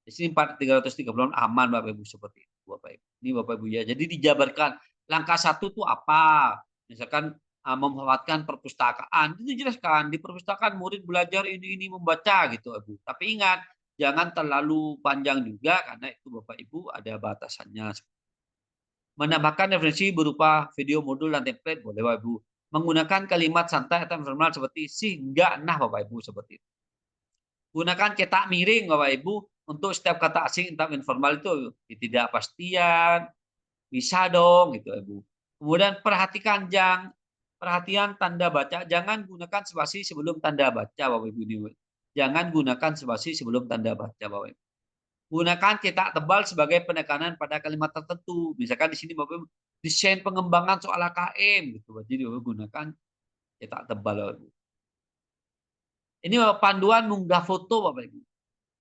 Di sini 330 aman Bapak Ibu seperti itu Bapak Ibu. Ini Bapak Ibu ya. Jadi dijabarkan langkah 1 itu apa? Misalkan memanfaatkan perpustakaan. Itu jelaskan di perpustakaan murid belajar ini membaca gitu Ibu. Tapi ingat jangan terlalu panjang juga karena itu Bapak Ibu ada batasannya. Menambahkan referensi berupa video modul dan template boleh Bapak Ibu. Menggunakan kalimat santai atau informal seperti sehingga nah Bapak Ibu seperti itu. Gunakan cetak miring Bapak Ibu untuk setiap kata asing atau informal itu ketidakpastian, bisa dong gitu Ibu. Kemudian perhatian tanda baca, jangan gunakan spasi sebelum tanda baca Bapak Ibu. Jangan gunakan spasi sebelum tanda baca Bapak Ibu. Gunakan cetak tebal sebagai penekanan pada kalimat tertentu. Misalkan di sini Bapak Ibu desain pengembangan soal AKM gitu. Jadi Bapak Ibu gunakan cetak tebal Bapak Ibu. Ini panduan mengunggah foto Bapak Ibu.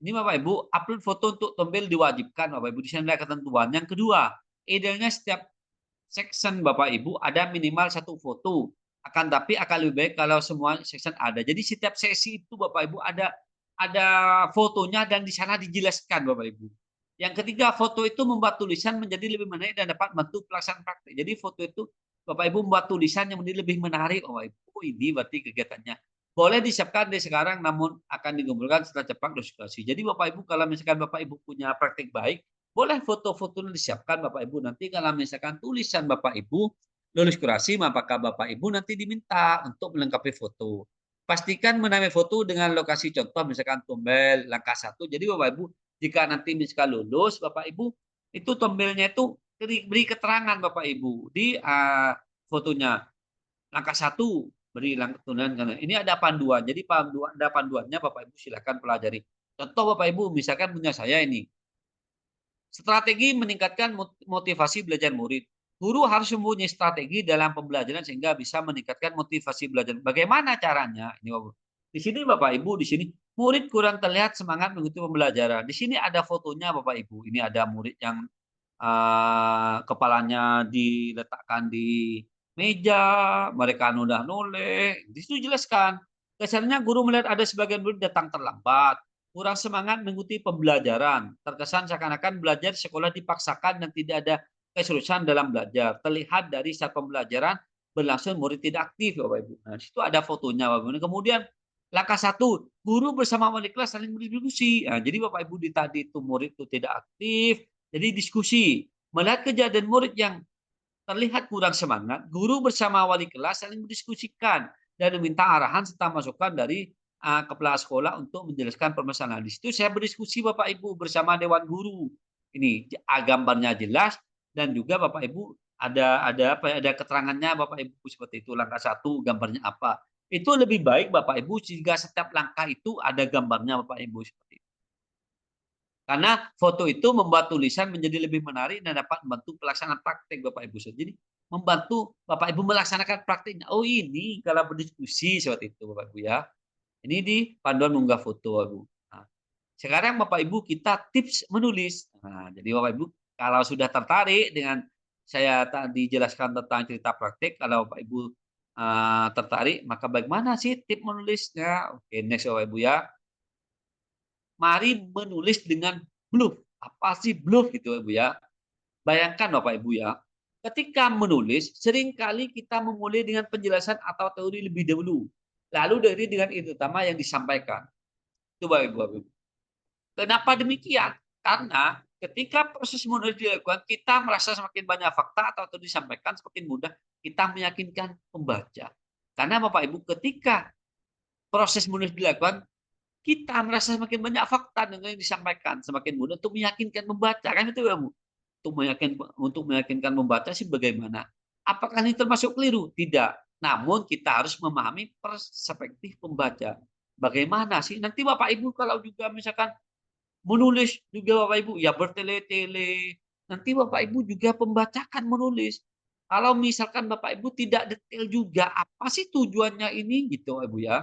Ini Bapak Ibu, upload foto untuk tombel diwajibkan Bapak Ibu. Di sini ada ketentuan. Yang kedua, idealnya setiap section Bapak Ibu ada minimal satu foto. Akan tapi akan lebih baik kalau semua section ada. Jadi setiap sesi itu Bapak Ibu ada fotonya dan di sana dijelaskan Bapak Ibu. Yang ketiga, foto itu membuat tulisan menjadi lebih menarik dan dapat membantu pelaksanaan praktik. Jadi foto itu Bapak Ibu membuat tulisan yang menjadi lebih menarik Bapak Ibu. Oh, ini berarti kegiatannya. Boleh disiapkan di sekarang namun akan dikumpulkan setelah cepat diskusi. Jadi Bapak Ibu kalau misalkan Bapak Ibu punya praktik baik, boleh foto-fotonya disiapkan Bapak Ibu. Nanti kalau misalkan tulisan Bapak Ibu lulus kurasi, maka Bapak Ibu nanti diminta untuk melengkapi foto. Pastikan menamai foto dengan lokasi contoh misalkan tombel langkah 1. Jadi Bapak Ibu jika nanti misalkan lulus Bapak Ibu itu tombelnya itu beri keterangan Bapak Ibu di fotonya. Langkah 1 beri tulisan karena ini ada panduan. Jadi ada panduannya Bapak Ibu silakan pelajari. Contoh Bapak Ibu misalkan punya saya ini. Strategi meningkatkan motivasi belajar murid. Guru harus mempunyai strategi dalam pembelajaran sehingga bisa meningkatkan motivasi belajar. Bagaimana caranya? Ini Bapak. Di sini Bapak Ibu, di sini murid kurang terlihat semangat mengikuti pembelajaran. Di sini ada fotonya Bapak Ibu. Ini ada murid yang kepalanya diletakkan di meja, mereka noleh. Di situ jelaskan. Kesannya guru melihat ada sebagian murid datang terlambat, kurang semangat mengikuti pembelajaran. Terkesan seakan-akan belajar sekolah dipaksakan dan tidak ada keseriusan dalam belajar. Terlihat dari saat pembelajaran berlangsung murid tidak aktif, Bapak Ibu. Nah, di situ ada fotonya, Bapak Ibu. Kemudian langkah 1, guru bersama wali kelas saling berdiskusi. Nah, jadi Bapak Ibu tadi itu murid itu tidak aktif, jadi diskusi. Melihat kejadian murid yang terlihat kurang semangat, guru bersama wali kelas saling berdiskusikan dan meminta arahan serta masukan dari kepala sekolah untuk menjelaskan permasalahan. Di situ saya berdiskusi Bapak Ibu bersama dewan guru. Ini gambarnya jelas dan juga Bapak Ibu ada keterangannya Bapak Ibu seperti itu. Langkah 1 gambarnya apa. Itu lebih baik Bapak Ibu jika setiap langkah itu ada gambarnya Bapak Ibu seperti itu. Karena foto itu membuat tulisan menjadi lebih menarik dan dapat membantu pelaksanaan praktek Bapak Ibu. Jadi membantu Bapak Ibu melaksanakan prakteknya. Oh ini kalau berdiskusi seperti itu Bapak Ibu ya. Ini di panduan mengunggah foto Bapak Ibu. Nah, sekarang Bapak Ibu kita tips menulis. Nah, jadi Bapak Ibu kalau sudah tertarik dengan saya tadi jelaskan tentang cerita praktek, kalau Bapak Ibu tertarik, maka bagaimana sih tips menulisnya? Oke, next Bapak Ibu ya. Mari menulis dengan bluff. Apa sih bluff gitu Ibu ya? Bayangkan Bapak Ibu ya, ketika menulis seringkali kita memulai dengan penjelasan atau teori lebih dahulu. Lalu dari dengan ide utama yang disampaikan. Itu Bapak Ibu. Kenapa demikian? Karena ketika proses menulis dilakukan, kita merasa semakin banyak fakta atau teori disampaikan, semakin mudah kita meyakinkan pembaca. Karena Bapak Ibu ketika proses menulis dilakukan, kita merasa semakin banyak fakta dengan yang disampaikan, semakin mudah untuk meyakinkan membaca, kan itu ya Bu? Untuk meyakinkan membaca sih bagaimana? Apakah ini termasuk keliru? Tidak. Namun kita harus memahami perspektif pembaca. Bagaimana sih? Nanti Bapak Ibu kalau juga misalkan menulis juga Bapak Ibu ya bertele-tele. Nanti Bapak Ibu juga pembacakan menulis. Kalau misalkan Bapak Ibu tidak detail juga apa sih tujuannya ini gitu Ibu ya.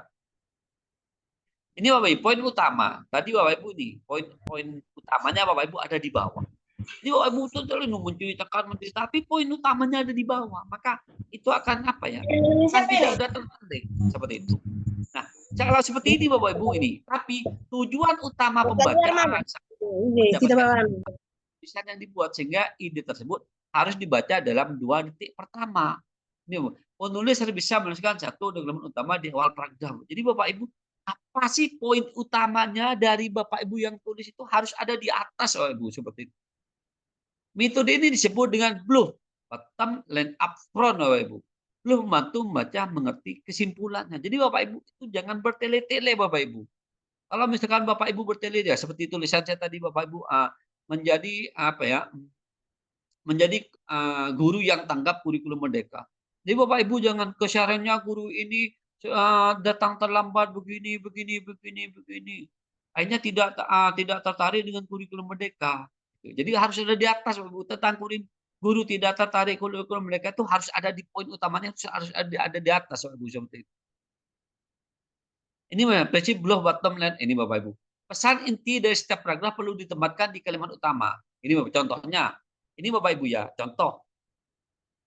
Ini Bapak Ibu poin utama. Tadi Bapak Ibu nih, poin utamanya Bapak Ibu ada di bawah. Ini Bapak Ibu terus menceritakan, tapi poin utamanya ada di bawah. Maka itu akan apa ya? Kan tidak ada tertarik seperti itu. Nah, kalau seperti ini Bapak Ibu ini, tapi tujuan utama pembacaan tulisan yang dibuat sehingga ide tersebut harus dibaca dalam 2 detik pertama. Ini penulis harus bisa menuliskan satu elemen utama di awal paragraf. Jadi Bapak Ibu apa sih poin utamanya dari Bapak Ibu yang tulis itu harus ada di atas Bapak Ibu seperti itu. Metode ini disebut dengan bluff, bottom line up front Bapak Ibu. Bluff membantu membaca mengerti kesimpulannya. Jadi Bapak Ibu itu jangan bertele-tele Bapak Ibu. Kalau misalkan Bapak Ibu bertele ya seperti tulisan saya tadi Bapak Ibu menjadi apa ya? Menjadi guru yang tanggap kurikulum merdeka. Jadi Bapak Ibu jangan kesarannya guru ini datang terlambat begini. Akhirnya tidak tertarik dengan kurikulum merdeka. Jadi harus ada di atas tentang guru tidak tertarik kurikulum merdeka itu harus ada di poin utamanya harus ada di atas Bapak Ibu seperti itu. Ini prinsip bluff bottom line ini Bapak Ibu. Pesan inti dari setiap paragraf perlu ditempatkan di kalimat utama. Ini contohnya. Ini Bapak Ibu ya, contoh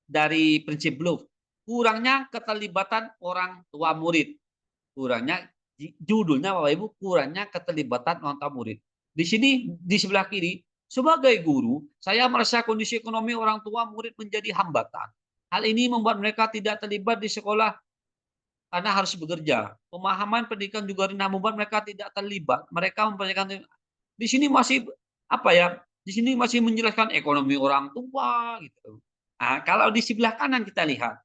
dari prinsip Bluff. Kurangnya keterlibatan orang tua murid. Kurangnya judulnya Bapak Ibu, kurangnya keterlibatan orang tua murid. Di sini di sebelah kiri, sebagai guru, saya merasa kondisi ekonomi orang tua murid menjadi hambatan. Hal ini membuat mereka tidak terlibat di sekolah karena harus bekerja. Pemahaman pendidikan juga rendah membuat mereka tidak terlibat. Mereka mempertanyakan di sini masih apa ya? Di sini masih menjelaskan ekonomi orang tua gitu. Nah, kalau di sebelah kanan kita lihat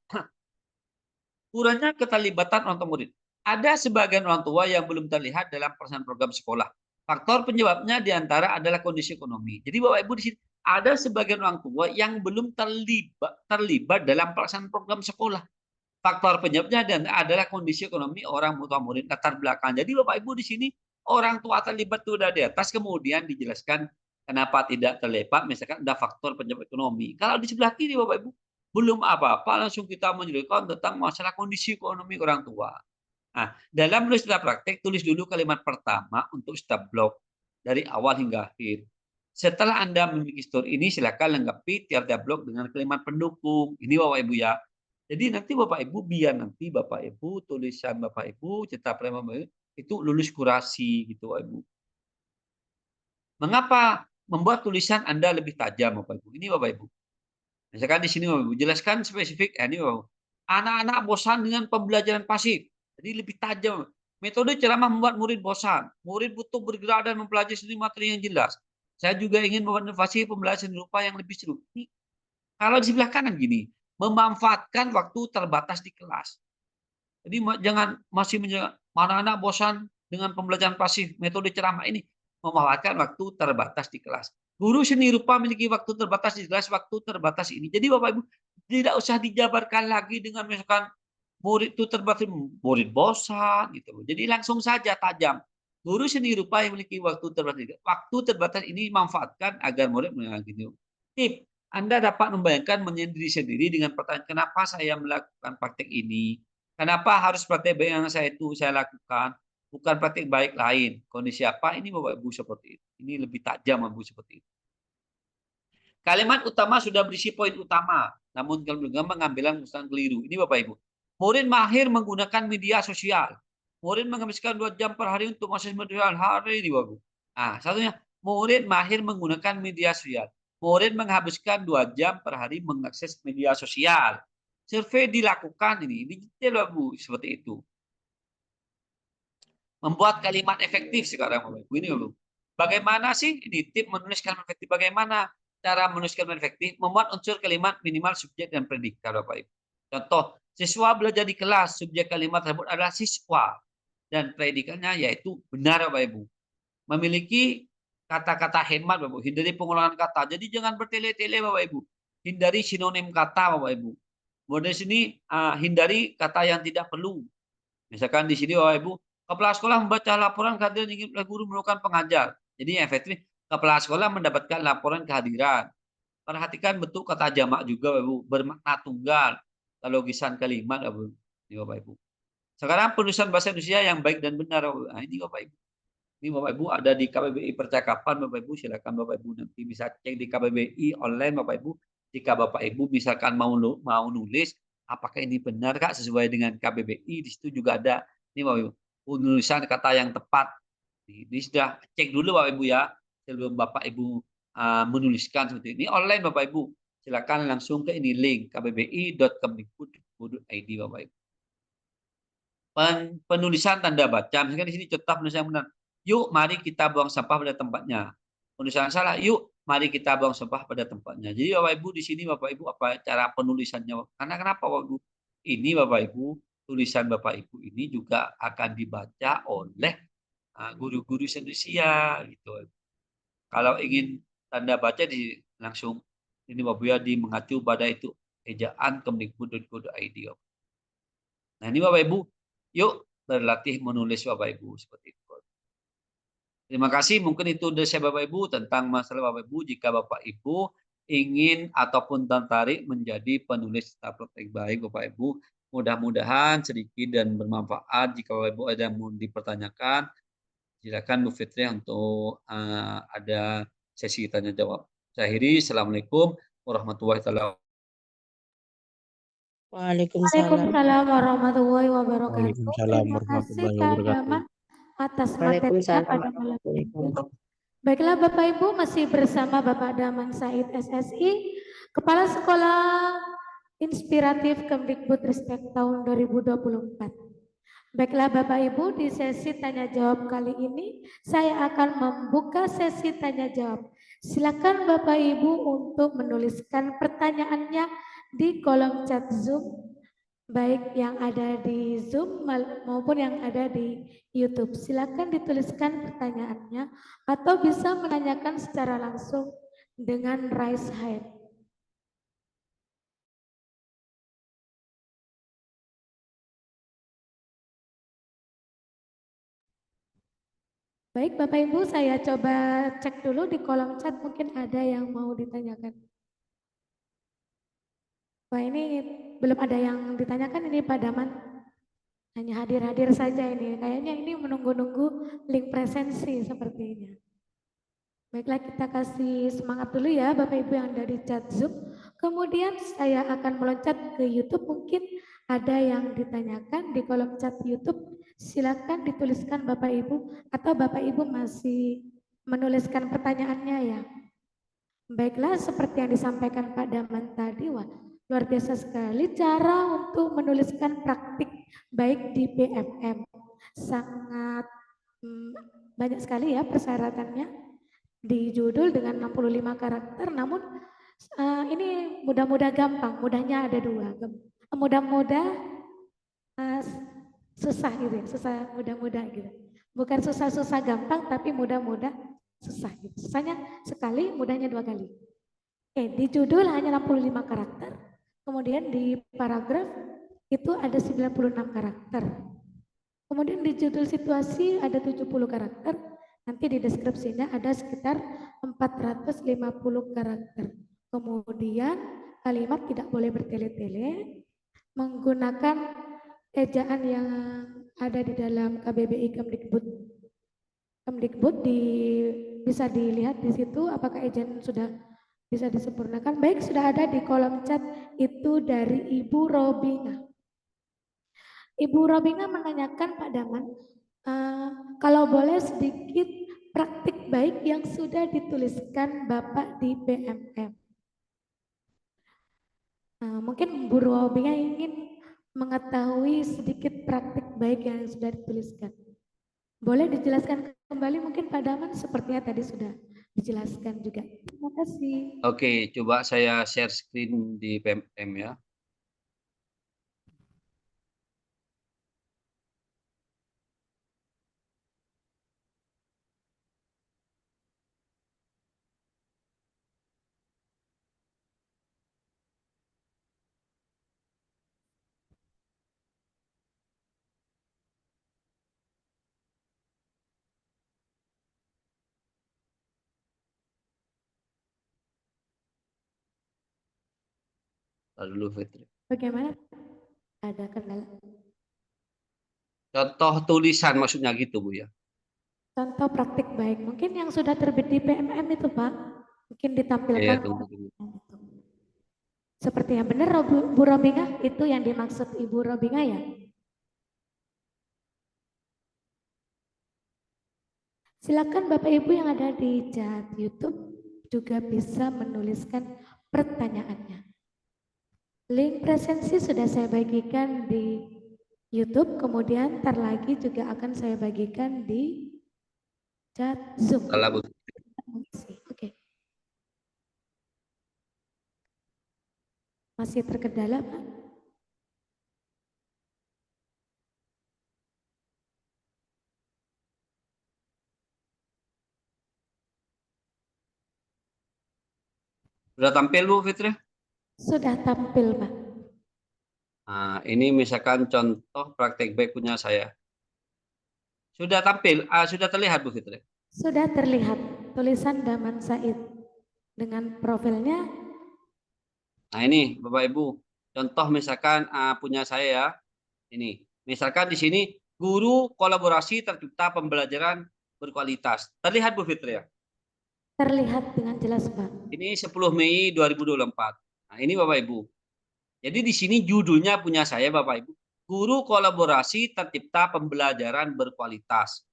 kurangnya keterlibatan orang tua murid. Ada sebagian orang tua yang belum terlihat dalam pelaksanaan program sekolah. Faktor penyebabnya diantara adalah kondisi ekonomi. Jadi Bapak Ibu di sini ada sebagian orang tua yang belum terlibat dalam pelaksanaan program sekolah. Faktor penyebabnya dan adalah kondisi ekonomi orang tua murid latar belakang. Jadi Bapak Ibu di sini orang tua terlibat itu udah di atas, kemudian dijelaskan kenapa tidak terlibat, misalkan ada faktor penyebab ekonomi. Kalau di sebelah kiri Bapak Ibu belum apa-apa langsung kita menjelaskan tentang masalah kondisi ekonomi orang tua. Nah, dalam menulis istilah praktek tulis dulu kalimat pertama untuk setiap blok dari awal hingga akhir. Setelah Anda memiliki story ini silakan lengkapi tiap-tiap blok dengan kalimat pendukung. Ini Bapak Ibu ya. Jadi nanti Bapak Ibu biar nanti Bapak Ibu tulisan Bapak Ibu cerita Bapak Ibu itu lulus kurasi gitu Bapak Ibu. Mengapa membuat tulisan Anda lebih tajam Bapak Ibu? Ini Bapak Ibu. Misalkan di sini Bapak Ibu jelaskan spesifik ini Bapak Ibu. Anak-anak bosan dengan pembelajaran pasif. Jadi lebih tajam. Metode ceramah membuat murid bosan. Murid butuh bergerak dan mempelajari sendiri materi yang jelas. Saya juga ingin membuat inovasi pembelajaran rupa yang lebih seru. Ini, kalau di sebelah kanan gini, memanfaatkan waktu terbatas di kelas. Jadi jangan masih mana anak bosan dengan pembelajaran pasif. Metode ceramah ini memanfaatkan waktu terbatas di kelas. Guru seni rupa memiliki waktu terbatas di kelas, waktu terbatas ini. Jadi Bapak Ibu tidak usah dijabarkan lagi dengan misalkan murid itu terbatas, murid bosan gitu. Jadi langsung saja tajam. Guru seni rupa yang memiliki waktu terbatas. Waktu terbatas ini manfaatkan agar murid gitu. Tip, Anda dapat membayangkan menyendiri sendiri dengan pertanyaan kenapa saya melakukan praktek ini? Kenapa harus praktek baik yang saya lakukan? Bukan praktek baik lain. Kondisi apa? Ini Bapak Ibu seperti itu. Ini lebih tajam Bapak Ibu seperti itu. Kalimat utama sudah berisi poin utama, namun kalau pengambilan keputusan keliru. Ini Bapak Ibu. Murid mahir menggunakan media sosial. Murid menghabiskan 2 jam per hari untuk mengakses media sosial hari ini Bapak Ibu. Nah, satunya murid mahir menggunakan media sosial. Murid menghabiskan 2 jam per hari mengakses media sosial. Survei dilakukan ini detail Bapak Ibu seperti itu. Membuat kalimat efektif sekarang Bapak Ibu. Ini Bapak Ibu. Bagaimana sih ini tip menulis kalimat efektif? Bagaimana cara menulis kalimat efektif? Membuat unsur kalimat minimal subjek dan predikat Bapak Ibu. Contoh, siswa belajar di kelas, subjek kalimat tersebut adalah siswa dan predikatnya yaitu benar Bapak Ibu. Memiliki kata-kata hemat Bapak Ibu, hindari pengulangan kata. Jadi jangan bertele-tele Bapak Ibu. Hindari sinonim kata Bapak Ibu. Kemudian di sini hindari kata yang tidak perlu. Misalkan di sini Bapak Ibu, kepala sekolah membaca laporan kehadiran ingin oleh guru melakukan pengajar. Jadi efektif kepala sekolah mendapatkan laporan kehadiran. Perhatikan bentuk kata jamak juga Bapak Ibu, bermakna tunggal. Logisan kalimat Bapak Ibu. Ini Bapak Ibu. Sekarang penulisan bahasa Indonesia yang baik dan benar Bapak Ibu. Nah, ini Bapak Ibu. Ini Bapak Ibu ada di KBBI Percakapan Bapak Ibu, silakan Bapak Ibu nanti bisa cek di KBBI online Bapak Ibu. Jika Bapak Ibu misalkan mau nulis apakah ini benar Kak sesuai dengan KBBI, di situ juga ada ini Bapak Ibu, penulisan kata yang tepat. Ini sudah cek dulu Bapak Ibu ya sebelum Bapak Ibu menuliskan seperti ini online Bapak Ibu. Silakan langsung ke ini link kbbi.kemdikbud.id Bapak Ibu. Penulisan tanda baca, misalkan di sini contoh penulisan benar. Yuk, mari kita buang sampah pada tempatnya. Penulisan salah, yuk, mari kita buang sampah pada tempatnya. Jadi Bapak Ibu di sini Bapak Ibu apa cara penulisannya? Karena kenapa Bapak Ibu? Ini Bapak Ibu, tulisan Bapak Ibu ini juga akan dibaca oleh guru-guru Indonesia gitu. Kalau ingin tanda baca di langsung ini Bapak Ibu ya di mengacu pada itu ejaan kemdikbud.go.id. Nah, ini Bapak Ibu, yuk berlatih menulis Bapak Ibu seperti itu. Terima kasih. Mungkin itu dari saya Bapak Ibu tentang masalah Bapak Ibu. Jika Bapak Ibu ingin ataupun tertarik menjadi penulis praktek baik Bapak Ibu, mudah-mudahan sedikit dan bermanfaat. Jika Bapak Ibu ada yang mau dipertanyakan, Silakan Bu Fitri untuk ada sesi tanya jawab. Saya akhiri. Assalamualaikum warahmatullahi wabarakatuh. Waalaikumsalam. Waalaikumsalam warahmatullahi wabarakatuh. Waalaikumsalam Terima kasih warahmatullahi Kak wabarakatuh. Daman atas materinya Waalaikumsalam pada malam warahmatullahi ini. wabarakatuh. Baiklah Bapak Ibu, masih bersama Bapak Daman Said SSI, Kepala Sekolah Inspiratif Kemdikbudristek tahun 2024. Baiklah Bapak Ibu, di sesi tanya jawab kali ini saya akan membuka sesi tanya jawab. Silakan Bapak Ibu untuk menuliskan pertanyaannya di kolom chat Zoom, baik yang ada di Zoom maupun yang ada di YouTube. Silakan dituliskan pertanyaannya atau bisa menanyakan secara langsung dengan raise hand. Baik Bapak Ibu, saya coba cek dulu di kolom chat, mungkin ada yang mau ditanyakan. Wah, ini belum ada yang ditanyakan ini Pak Daman. Hanya hadir-hadir saja ini. Kayaknya ini menunggu-nunggu link presensi sepertinya. Baiklah, kita kasih semangat dulu ya Bapak Ibu yang dari chat Zoom. Kemudian saya akan meloncat ke YouTube. Mungkin ada yang ditanyakan di kolom chat YouTube. Silakan dituliskan Bapak Ibu atau Bapak Ibu masih menuliskan pertanyaannya ya. Baiklah, seperti yang disampaikan Pak Daman tadi, wah, luar biasa sekali cara untuk menuliskan praktik baik di PMM. Sangat banyak sekali ya persyaratannya. Di judul dengan 65 karakter, namun ini mudah-mudah gampang, mudahnya ada dua. Mudah-mudah susah gitu ya, susah mudah-mudah gitu. Bukan susah-susah gampang, tapi mudah-mudah susah gitu. Susahnya sekali, mudahnya dua kali. Oke, di judul hanya 65 karakter, kemudian di paragraf itu ada 96 karakter. Kemudian di judul situasi ada 70 karakter, nanti di deskripsinya ada sekitar 450 karakter. Kemudian kalimat tidak boleh bertele-tele, menggunakan ejaan yang ada di dalam KBBI Kemdikbud. Bisa dilihat di situ apakah ejaan sudah bisa disempurnakan. Baik, sudah ada di kolom chat itu dari Ibu Robina. Ibu Robina menanyakan Pak Daman, kalau boleh sedikit praktik baik yang sudah dituliskan Bapak di PMM. Mungkin Bu Robina ingin mengetahui sedikit praktik baik yang sudah dituliskan. Boleh dijelaskan kembali mungkin Pak Daman, sepertinya tadi sudah dijelaskan juga. Terima kasih. Oke, coba saya share screen di PMM ya. Lalu Fitri. Bagaimana? Ada kendala? Contoh tulisan maksudnya gitu Bu ya. Contoh praktik baik, mungkin yang sudah terbit di PMM itu Pak, mungkin ditampilkan. Tunggu. Seperti yang benar Bu Robinga, itu yang dimaksud Ibu Robinga ya? Silakan Bapak Ibu yang ada di chat YouTube juga bisa menuliskan pertanyaannya. Link presensi sudah saya bagikan di YouTube, kemudian ntar lagi juga akan saya bagikan di chat Zoom. Oke. Masih terkendala, Pak? Sudah tampil Bu Fitri? Sudah tampil, Pak. Nah, ini misalkan contoh praktek baik punya saya. Sudah tampil, sudah terlihat Bu Fitri? Sudah terlihat tulisan Daman Said dengan profilnya. Nah ini Bapak Ibu, contoh misalkan punya saya ya. Ini, misalkan di sini guru kolaborasi tercipta pembelajaran berkualitas. Terlihat Bu Fitri ya? Terlihat dengan jelas, Pak. Ini 10 Mei 2024. Nah, ini Bapak Ibu. Jadi di sini judulnya punya saya Bapak Ibu. Guru kolaborasi tercipta pembelajaran berkualitas.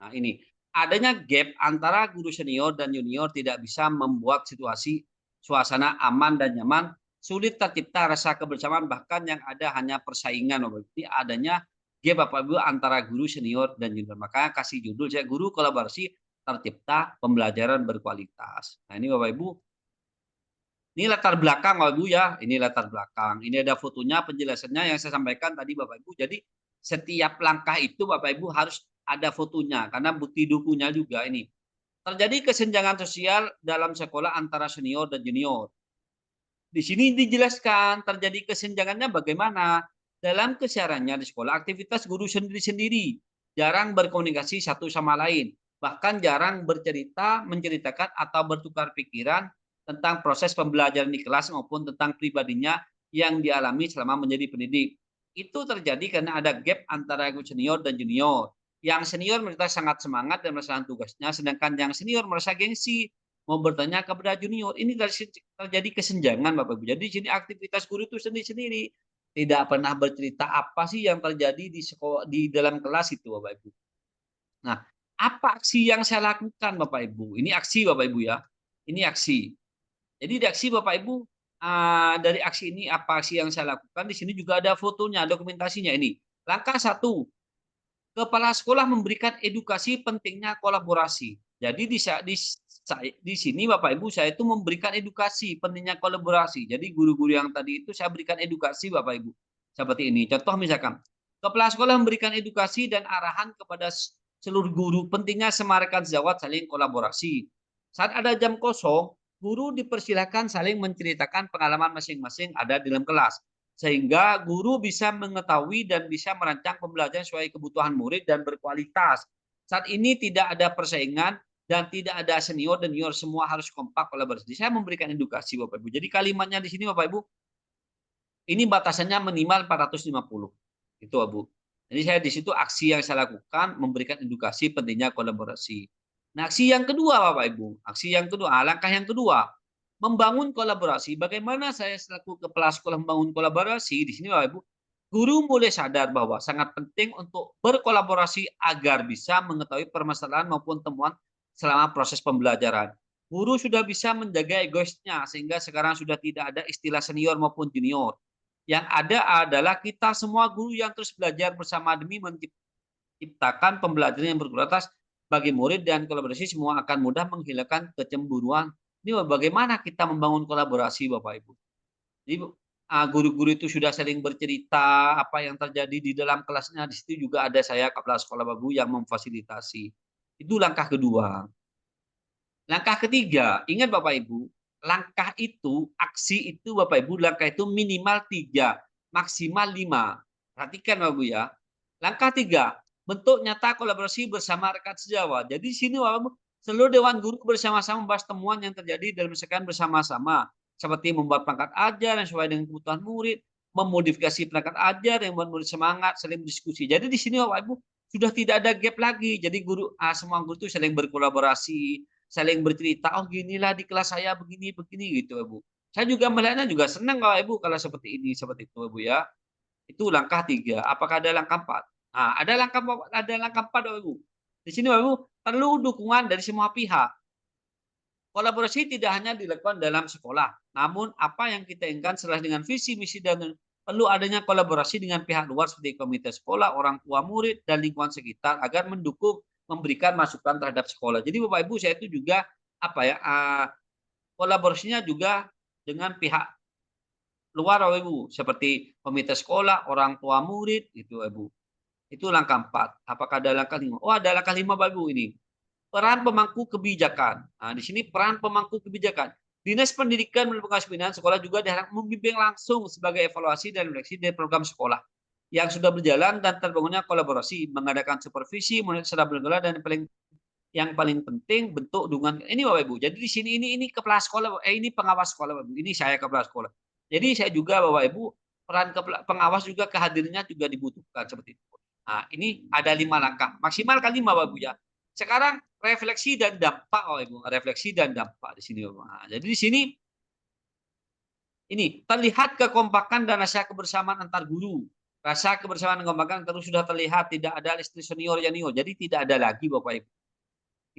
Nah, ini adanya gap antara guru senior dan junior tidak bisa membuat situasi suasana aman dan nyaman, sulit tercipta rasa kebersamaan, bahkan yang ada hanya persaingan Bapak Ibu. Ini adanya gap Bapak Ibu antara guru senior dan junior. Makanya kasih judul saya guru kolaborasi tercipta pembelajaran berkualitas. Nah, ini Bapak Ibu. Ini latar belakang Bapak Ibu ya, ini latar belakang. Ini ada fotonya, penjelasannya yang saya sampaikan tadi Bapak Ibu. Jadi setiap langkah itu Bapak Ibu harus ada fotonya karena bukti dukunya juga ini. Terjadi kesenjangan sosial dalam sekolah antara senior dan junior. Di sini dijelaskan terjadi kesenjangannya bagaimana. Dalam kesehariannya di sekolah, aktivitas guru sendiri-sendiri, jarang berkomunikasi satu sama lain, bahkan jarang menceritakan atau bertukar pikiran tentang proses pembelajaran di kelas maupun tentang pribadinya yang dialami selama menjadi pendidik. Itu terjadi karena ada gap antara guru senior dan junior. Yang senior merasa sangat semangat dan melaksanakan tugasnya, sedangkan yang senior merasa gengsi mau bertanya kepada junior. Ini terjadi kesenjangan Bapak Ibu. Jadi di sini aktivitas guru itu sendiri-sendiri. Tidak pernah bercerita apa sih yang terjadi di sekolah, di dalam kelas itu Bapak Ibu. Nah, apa aksi yang saya lakukan Bapak Ibu? Ini aksi Bapak Ibu ya. Ini aksi. Jadi di aksi Bapak Ibu, dari aksi ini apa aksi yang saya lakukan? Di sini juga ada fotonya, dokumentasinya ini. Langkah 1, kepala sekolah memberikan edukasi pentingnya kolaborasi. Jadi di sini Bapak Ibu saya itu memberikan edukasi pentingnya kolaborasi. Jadi guru-guru yang tadi itu saya berikan edukasi Bapak Ibu. Seperti ini. Contoh misalkan, kepala sekolah memberikan edukasi dan arahan kepada seluruh guru pentingnya semarakkan sejawat saling kolaborasi. Saat ada jam kosong, guru dipersilakan saling menceritakan pengalaman masing-masing ada di dalam kelas. Sehingga guru bisa mengetahui dan bisa merancang pembelajaran sesuai kebutuhan murid dan berkualitas. Saat ini tidak ada persaingan dan tidak ada senior dan junior, semua harus kompak kolaborasi. Saya memberikan edukasi Bapak Ibu. Jadi kalimatnya di sini Bapak Ibu, ini batasannya minimal 450. Itu Bu. Jadi saya di situ aksi yang saya lakukan memberikan edukasi pentingnya kolaborasi. Nah, aksi yang kedua Bapak Ibu, aksi yang kedua, langkah yang kedua, membangun kolaborasi. Bagaimana saya selaku kepala sekolah membangun kolaborasi? Di sini Bapak Ibu, guru mulai sadar bahwa sangat penting untuk berkolaborasi agar bisa mengetahui permasalahan maupun temuan selama proses pembelajaran. Guru sudah bisa menjaga egoisnya sehingga sekarang sudah tidak ada istilah senior maupun junior. Yang ada adalah kita semua guru yang terus belajar bersama demi menciptakan pembelajaran yang berkualitas bagi murid, dan kolaborasi semua akan mudah menghilangkan kecemburuan. Ini bagaimana kita membangun kolaborasi Bapak Ibu. Jadi guru-guru itu sudah saling bercerita apa yang terjadi di dalam kelasnya. Di situ juga ada saya kepala sekolah Bapak Ibu yang memfasilitasi. Itu langkah kedua. Langkah ketiga, ingat Bapak Ibu, langkah itu, aksi itu Bapak Ibu, langkah itu minimal 3, maksimal 5. Perhatikan Bapak Ibu ya. Langkah 3, bentuk nyata kolaborasi bersama rekan sejawat. Jadi di sini Bapak Ibu, seluruh dewan guru bersama-sama membahas temuan yang terjadi dan menyelesaikan bersama-sama. Seperti membuat perangkat ajar yang sesuai dengan kebutuhan murid, memodifikasi perangkat ajar yang membuat murid semangat, saling berdiskusi. Jadi di sini Bapak Ibu, sudah tidak ada gap lagi. Jadi semua guru itu saling berkolaborasi, saling bercerita, oh ginilah di kelas saya begini gitu Ibu. Saya juga melihatnya juga senang Bapak Ibu kalau seperti ini, seperti itu Ibu ya. Itu langkah 3. Apakah ada langkah 4? Nah, ada langkah 4 Bapak Ibu. Di sini Bapak Ibu perlu dukungan dari semua pihak. Kolaborasi tidak hanya dilakukan dalam sekolah, namun apa yang kita inginkan sesuai dengan visi misi dan perlu adanya kolaborasi dengan pihak luar seperti komite sekolah, orang tua murid, dan lingkungan sekitar agar mendukung, memberikan masukan terhadap sekolah. Jadi Bapak Ibu saya itu juga kolaborasinya juga dengan pihak luar Bapak Ibu seperti komite sekolah, orang tua murid gitu Ibu. Itu langkah 4. Apakah ada langkah 5? Oh, ada langkah 5 Bapak Ibu ini. Peran pemangku kebijakan. Nah, di sini peran pemangku kebijakan. Dinas Pendidikan dan Pembinaan Sekolah juga diharap membimbing langsung sebagai evaluasi dan refleksi dari program sekolah yang sudah berjalan dan terbangunnya kolaborasi, mengadakan supervisi, monitor secara berkala, dan yang paling penting bentuk dukungan. Ini Bapak Ibu. Jadi di sini ini kepala sekolah, ini pengawas sekolah Bapak Ibu. Ini saya kepala sekolah. Jadi saya juga Bapak Ibu peran pengawas juga kehadirannya juga dibutuhkan seperti itu. Nah, ini ada 5 langkah. Maksimal kan 5 Bapak Ibu ya. Sekarang refleksi dan dampak, Ibu. Refleksi dan dampak di sini, Bapak. Nah, jadi di sini ini terlihat kekompakan dan rasa kebersamaan antar guru. Rasa kebersamaan dan kekompakan terus sudah terlihat, tidak ada istri senior junior. Jadi tidak ada lagi Bapak Ibu.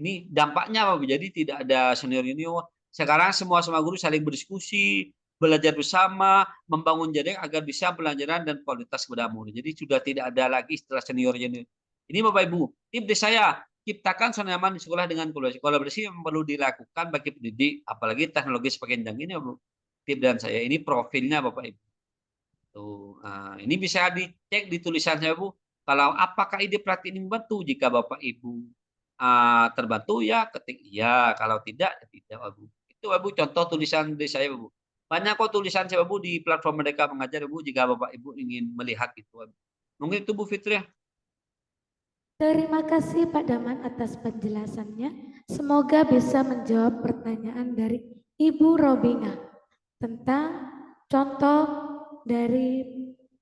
Ini dampaknya Bapak. Jadi tidak ada senior junior. Sekarang semua guru saling berdiskusi, belajar bersama, membangun jaringan agar bisa pelajaran dan kualitas kepada murid. Jadi sudah tidak ada lagi istilah senior junior. Ini Bapak Ibu, tips dari saya, ciptakan suasana nyaman di sekolah dengan kolaborasi. Kolaborasi yang perlu dilakukan bagi pendidik, apalagi teknologi sebagai ini, Bu. Tips dan saya ini profilnya Bapak Ibu. Tuh, nah, ini bisa dicek di tulisan saya Bu. Kalau apakah ide praktik ini membantu? Jika Bapak Ibu terbantu ya ketik iya, kalau tidak ya tidak Bu. Itu Bu contoh tulisan dari saya Bu. Banyak kok tulisan saya Bu di platform Merdeka Mengajar Bu jika Bapak Ibu ingin melihat itu Bu. Mungkin itu Bu Fitri. Terima kasih Pak Daman atas penjelasannya. Semoga bisa menjawab pertanyaan dari Ibu Robinga tentang contoh dari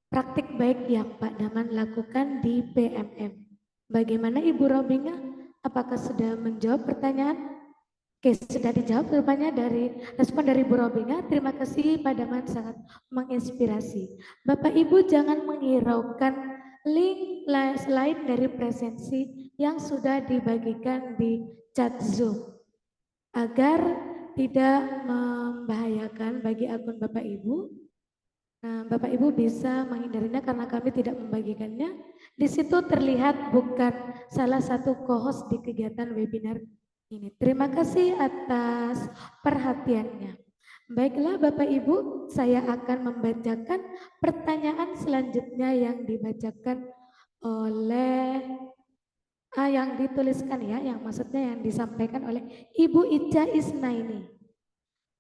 praktik baik yang Pak Daman lakukan di PMM. Bagaimana Ibu Robinga? Apakah sudah menjawab pertanyaan? Oke, sudah dijawab rupanya dari respon dari Ibu Robinga. Terima kasih Pak Daman, sangat menginspirasi. Bapak Ibu jangan menghiraukan link selain dari presensi yang sudah dibagikan di chat Zoom agar tidak membahayakan bagi akun Bapak Ibu. Nah, Bapak Ibu bisa menghindarinya karena kami tidak membagikannya. Di situ terlihat bukan salah satu co-host di kegiatan webinar ini. Terima kasih atas perhatiannya. Baiklah Bapak Ibu, saya akan membacakan pertanyaan selanjutnya yang dibacakan oleh yang dituliskan ya, yang maksudnya yang disampaikan oleh Ibu Ica Isnaini.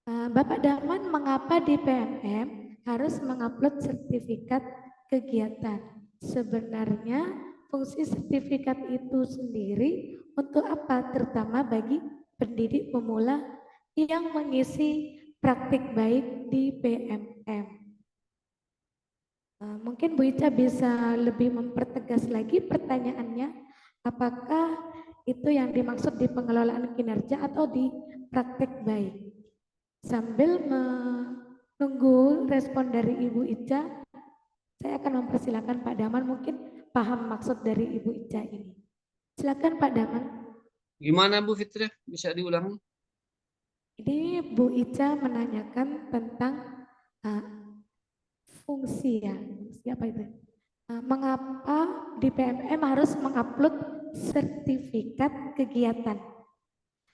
Bapak Daman, mengapa di PMM harus mengupload sertifikat kegiatan? Sebenarnya fungsi sertifikat itu sendiri untuk apa? Terutama bagi pendidik pemula yang mengisi praktik baik di PMM. Mungkin Bu Ica bisa lebih mempertegas lagi pertanyaannya, apakah itu yang dimaksud di pengelolaan kinerja atau di praktik baik? Sambil menunggu respon dari Ibu Ica, saya akan mempersilakan Pak Daman mungkin paham maksud dari Ibu Ica ini. Silakan Pak Daman. Gimana Bu Fitri? Bisa diulangi? Ini Bu Ica menanyakan tentang fungsi ya, siapa itu? Mengapa di PMM harus mengupload sertifikat kegiatan?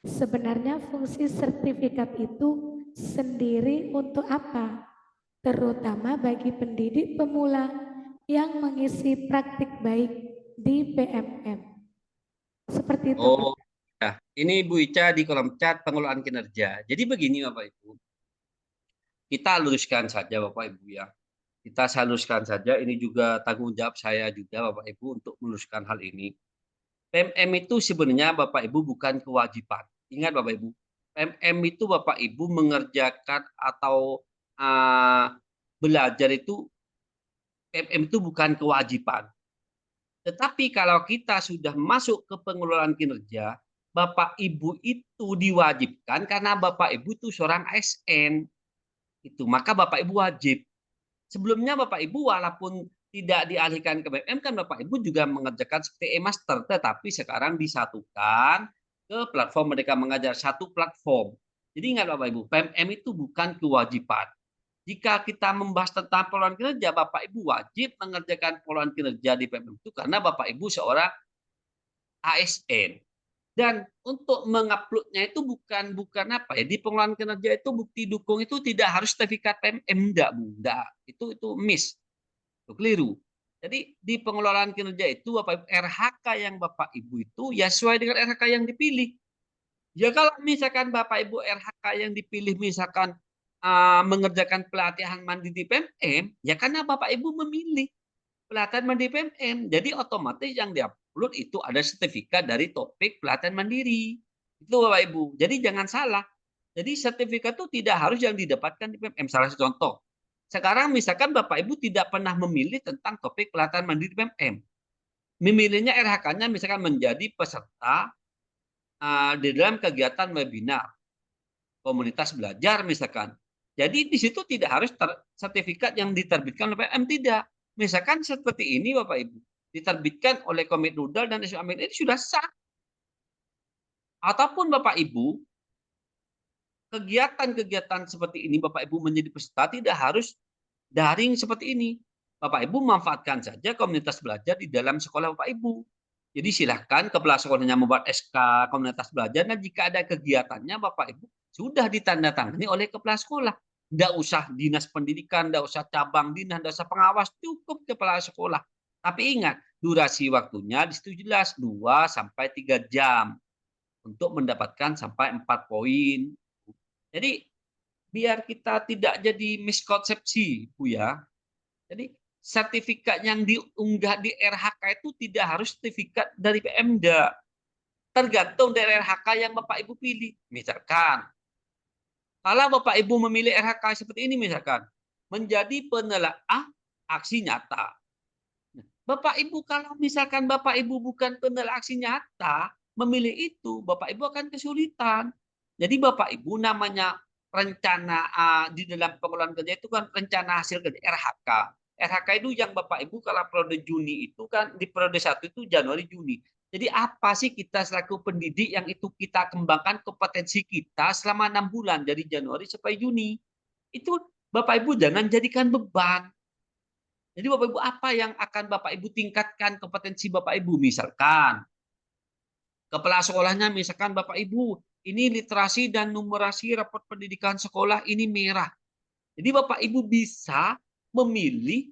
Sebenarnya fungsi sertifikat itu sendiri untuk apa? Terutama bagi pendidik pemula yang mengisi praktik baik di PMM. Seperti itu. Oh, ya. Ini Bu Ica di kolom chat pengelolaan kinerja. Jadi begini Bapak Ibu. Kita luruskan saja Bapak Ibu ya. Kita luruskan saja, ini juga tanggung jawab saya juga Bapak Ibu untuk meluruskan hal ini. PMM itu sebenarnya Bapak Ibu bukan kewajiban. Ingat Bapak Ibu, PMM itu Bapak Ibu mengerjakan atau belajar itu, PMM itu bukan kewajiban. Tetapi kalau kita sudah masuk ke pengelolaan kinerja, Bapak Ibu itu diwajibkan karena Bapak Ibu itu seorang ASN. Itu, maka Bapak Ibu wajib. Sebelumnya Bapak Ibu walaupun tidak dialihkan ke PMM kan Bapak Ibu juga mengerjakan seperti e-master, tetapi sekarang disatukan ke platform Merdeka Mengajar, satu platform. Jadi ingat Bapak Ibu, PMM itu bukan kewajiban. Jika kita membahas tentang pengelolaan kinerja, Bapak Ibu wajib mengerjakan pengelolaan kinerja di PMM itu karena Bapak Ibu seorang ASN. Dan untuk menguploadnya itu bukan apa ya, di pengelolaan kinerja itu bukti dukung itu tidak harus sertifikat PMM, enggak Bu, enggak. Itu miss. Itu keliru. Jadi di pengelolaan kinerja itu Bapak Ibu, RHK yang Bapak Ibu itu ya sesuai dengan RHK yang dipilih. Ya kalau misalkan Bapak Ibu RHK yang dipilih misalkan mengerjakan pelatihan mandiri di PMM, ya karena Bapak Ibu memilih pelatihan mandiri PMM. Jadi otomatis yang diupload itu ada sertifikat dari topik pelatihan mandiri. Itu Bapak Ibu. Jadi jangan salah. Jadi sertifikat itu tidak harus yang didapatkan di PMM. Salah satu contoh. Sekarang misalkan Bapak Ibu tidak pernah memilih tentang topik pelatihan mandiri PMM. Memilihnya RHK-nya misalkan menjadi peserta di dalam kegiatan webinar, komunitas belajar misalkan. Jadi di situ tidak harus sertifikat yang diterbitkan oleh PM, tidak. Misalkan seperti ini Bapak Ibu, diterbitkan oleh Komit Rudal dan SUAMIN, ini sudah sah. Ataupun Bapak Ibu, kegiatan-kegiatan seperti ini Bapak Ibu menjadi peserta tidak harus daring seperti ini. Bapak Ibu manfaatkan saja komunitas belajar di dalam sekolah Bapak Ibu. Jadi silahkan kepala sekolahnya membuat SK komunitas belajar, dan jika ada kegiatannya Bapak Ibu sudah ditandatangani oleh kepala sekolah. Tidak usah dinas pendidikan, tidak usah cabang dinas, tidak usah pengawas, cukup kepala sekolah. Tapi ingat, durasi waktunya di situ jelas 2 sampai 3 jam untuk mendapatkan sampai 4 poin. Jadi biar kita tidak jadi miskonsepsi, Bu ya. Jadi sertifikat yang diunggah di RHK itu tidak harus sertifikat dari Pemda. Tergantung dari RHK yang Bapak Ibu pilih. Misalkan, kalau Bapak Ibu memilih RHK seperti ini misalkan, menjadi penelaah aksi nyata. Bapak Ibu kalau misalkan Bapak Ibu bukan penelaah aksi nyata, memilih itu, Bapak Ibu akan kesulitan. Jadi Bapak Ibu namanya rencana di dalam pengelolaan kerja itu kan rencana hasil kerja RHK. RHK itu yang Bapak Ibu kalau periode Juni itu kan di periode 1 itu Januari Juni. Jadi apa sih kita selaku pendidik yang itu kita kembangkan kompetensi kita selama 6 bulan dari Januari sampai Juni. Itu Bapak Ibu jangan jadikan beban. Jadi Bapak Ibu apa yang akan Bapak Ibu tingkatkan kompetensi Bapak Ibu? Misalkan kepala sekolahnya misalkan Bapak Ibu ini literasi dan numerasi raport pendidikan sekolah ini merah. Jadi Bapak Ibu bisa memilih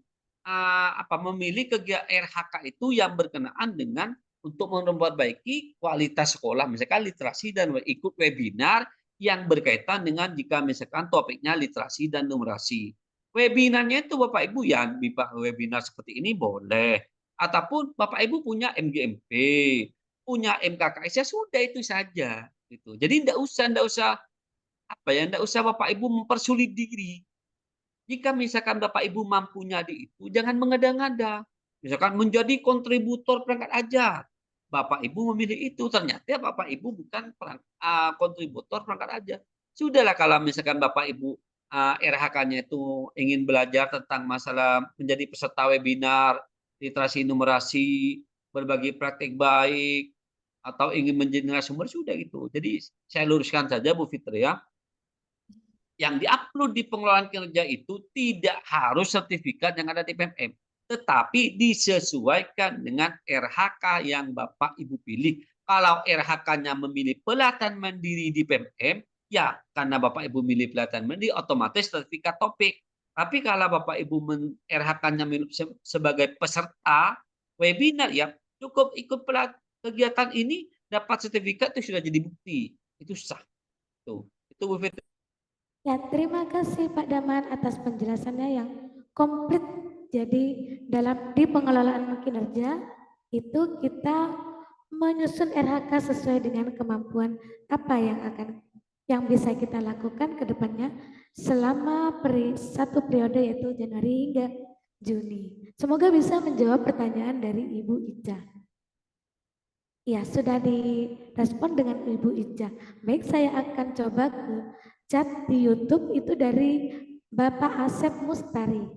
memilih kegiatan RHK itu yang berkenaan dengan untuk memperbaiki kualitas sekolah, misalkan literasi dan ikut webinar yang berkaitan dengan jika misalkan topiknya literasi dan numerasi. Webinarnya itu Bapak Ibu ya, webinar seperti ini boleh. Ataupun Bapak Ibu punya MGMP, punya MKKS, ya sudah itu saja. Gitu. Jadi enggak usah enggak usah Bapak Ibu mempersulit diri. Jika misalkan Bapak Ibu mampunya di itu, jangan mengada-ngada. Misalkan menjadi kontributor perangkat ajar. Bapak Ibu memilih itu, ternyata Bapak Ibu bukan kontributor perangkat ajar. Sudahlah kalau misalkan Bapak Ibu RHK-nya itu ingin belajar tentang masalah menjadi peserta webinar, literasi numerasi, berbagi praktik baik, atau ingin menjadi narasumber, sudah gitu. Jadi saya luruskan saja Bu Fitri ya. Yang diupload di pengelolaan kinerja itu tidak harus sertifikat yang ada di PMM, tetapi disesuaikan dengan RHK yang Bapak Ibu pilih. Kalau RHK-nya memilih pelatihan mandiri di PMM, ya karena Bapak Ibu milih pelatihan mandiri, otomatis sertifikat topik. Tapi kalau Bapak Ibu RHK-nya sebagai peserta webinar, ya cukup ikut kegiatan ini, dapat sertifikat itu sudah jadi bukti. Itu sah. Tuh. Itu Bu Fitri. Ya, terima kasih Pak Daman atas penjelasannya yang komplit. Jadi di pengelolaan kinerja itu kita menyusun RHK sesuai dengan kemampuan apa yang bisa kita lakukan ke depannya selama satu periode yaitu Januari hingga Juni. Semoga bisa menjawab pertanyaan dari Ibu Ica. Ya, sudah direspon dengan Ibu Ica. Baik, saya akan coba ke chat di YouTube itu dari Bapak Asep Mustari.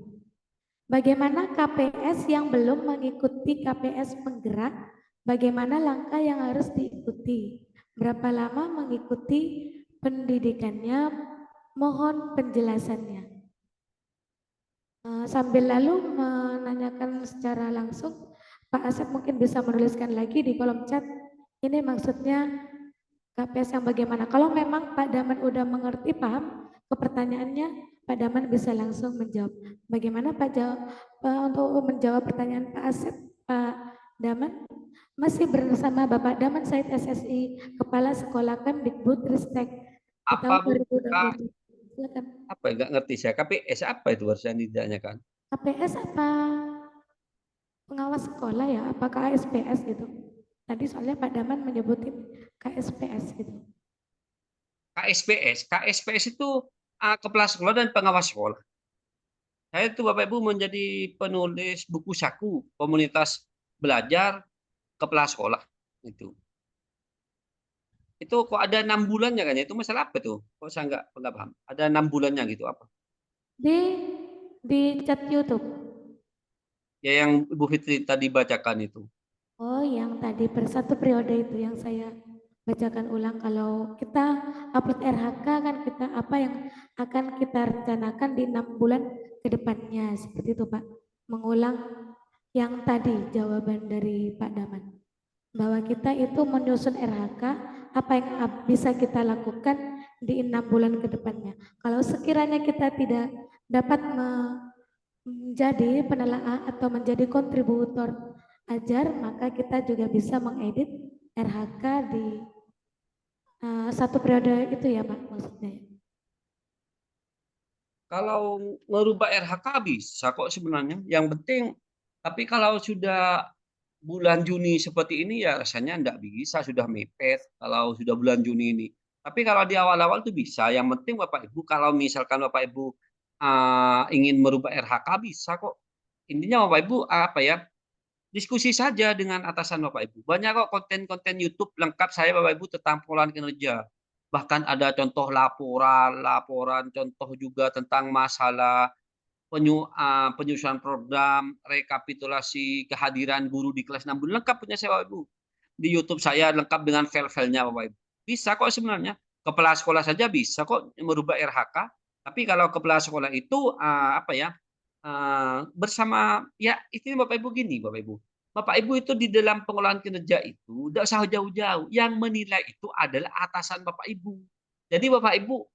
Bagaimana KPS yang belum mengikuti KPS penggerak? Bagaimana langkah yang harus diikuti? Berapa lama mengikuti pendidikannya? Mohon penjelasannya. Sambil lalu menanyakan secara langsung, Pak Asep mungkin bisa menuliskan lagi di kolom chat. Ini maksudnya KPS yang bagaimana? Kalau memang Pak Daman udah mengerti, paham ke pertanyaannya, Pak Daman bisa langsung menjawab. Bagaimana untuk menjawab pertanyaan Pak Asep, Pak Daman? Masih bersama Bapak Daman Said SSI, Kepala Sekolah Kemdikbudristek di tahun 2020. Silakan. Apa enggak ngerti saya? KPS apa itu harusnya ditanyakan? KPS apa pengawas sekolah ya? Apakah KSPS gitu? Tadi soalnya Pak Daman menyebutin KSPS gitu. KSPS itu kepala sekolah dan pengawas sekolah. Saya itu Bapak Ibu menjadi penulis buku saku komunitas belajar kepala sekolah itu. Itu kok ada 6 bulannya kan ya? Itu masalah apa tuh? Kok saya nggak paham. Ada 6 bulannya gitu apa? Di chat YouTube. Ya yang Ibu Fitri tadi bacakan itu. Oh, yang tadi satu periode itu yang saya bacakan ulang. Kalau kita upload RHK kan kita apa yang akan kita rencanakan di 6 bulan ke depannya seperti itu Pak. Mengulang yang tadi jawaban dari Pak Daman bahwa kita itu menyusun RHK apa yang bisa kita lakukan di 6 bulan ke depannya. Kalau sekiranya kita tidak dapat menjadi penelaah atau menjadi kontributor ajar, maka kita juga bisa mengedit RHK di satu periode itu ya Pak maksudnya. Kalau merubah RHK bisa kok sebenarnya. Yang penting, tapi kalau sudah bulan Juni seperti ini ya rasanya enggak bisa, sudah mepet kalau sudah bulan Juni ini. Tapi kalau di awal-awal itu bisa. Yang penting Bapak Ibu kalau misalkan Bapak Ibu ingin merubah RHK bisa kok. Intinya Bapak Ibu apa ya? Diskusi saja dengan atasan Bapak Ibu. Banyak kok konten-konten YouTube lengkap saya Bapak Ibu tentang pengolahan kinerja. Bahkan ada contoh laporan contoh juga tentang masalah penyusunan program, rekapitulasi kehadiran guru di kelas 6 bulan lengkap punya saya Bapak Ibu. Di YouTube saya lengkap dengan file-filenya Bapak Ibu. Bisa kok sebenarnya. Kepala sekolah saja bisa kok merubah RHK. Tapi kalau kepala sekolah itu apa ya? Bersama ya itu Bapak Ibu gini Bapak Ibu. Bapak Ibu itu di dalam pengolahan kinerja itu tidak usah jauh-jauh. Yang menilai itu adalah atasan Bapak Ibu. Jadi Bapak Ibu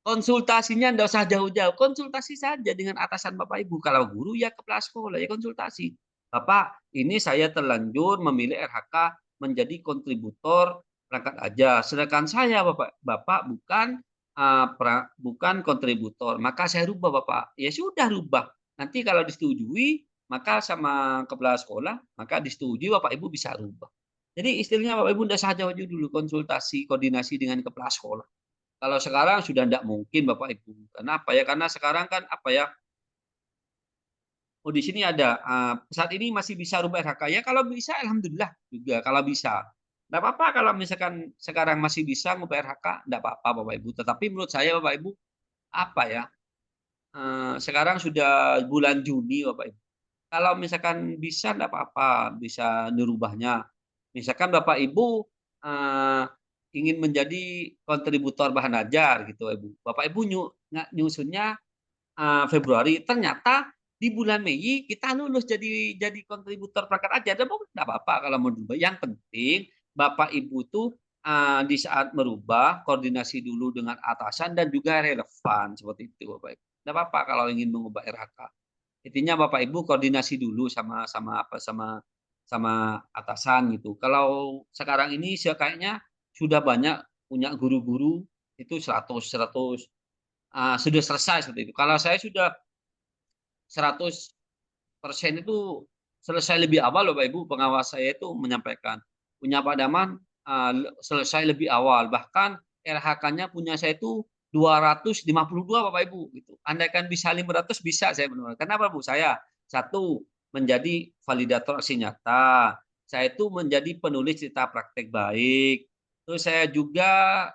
konsultasinya tidak usah jauh-jauh, konsultasi saja dengan atasan Bapak Ibu. Kalau guru ya kepala sekolah ya konsultasi. Bapak, ini saya terlanjur memilih RHK menjadi kontributor perangkat ajar. Sedangkan saya Bapak bukan kontributor, maka saya rubah Bapak. Ya sudah rubah. Nanti kalau disetujui, maka sama kepala sekolah, maka disetujui Bapak Ibu bisa rubah. Jadi istilahnya Bapak Ibu tidak usah jauh-jauh dulu konsultasi, koordinasi dengan kepala sekolah. Kalau sekarang sudah tidak mungkin Bapak Ibu. Kenapa ya? Karena sekarang kan apa ya? Oh di sini ada saat ini masih bisa rubah RHK ya. Kalau bisa alhamdulillah juga kalau bisa. Tidak apa-apa kalau misalkan sekarang masih bisa ngubah RHK, tidak apa-apa Bapak Ibu. Tetapi menurut saya Bapak Ibu apa ya? Sekarang sudah bulan Juni Bapak Ibu. Kalau misalkan bisa tidak apa-apa, bisa dirubahnya. Misalkan Bapak Ibu ingin menjadi kontributor bahan ajar gitu Ibu. Bapak Ibu nyusunnya Februari, ternyata di bulan Mei kita lulus jadi kontributor perangkat ajar. Tidak apa-apa kalau mau dirubah. Yang penting Bapak Ibu tuh di saat merubah koordinasi dulu dengan atasan dan juga relevan seperti itu Bapak Ibu. Tidak apa-apa kalau ingin mengubah RHK. Intinya Bapak Ibu koordinasi dulu sama atasan gitu. Kalau sekarang ini kayaknya sudah banyak punya guru-guru itu 100 sudah selesai seperti itu. Kalau saya sudah 100% itu selesai lebih awal Bapak Ibu. Pengawas saya itu menyampaikan punya Pak Daman selesai lebih awal. Bahkan RHK-nya punya saya itu 252 Bapak Ibu gitu. Andaikan bisa 500 bisa saya benar. Kenapa Bu? Saya satu menjadi validator aksi nyata. Saya itu menjadi penulis cerita praktek baik. Terus saya juga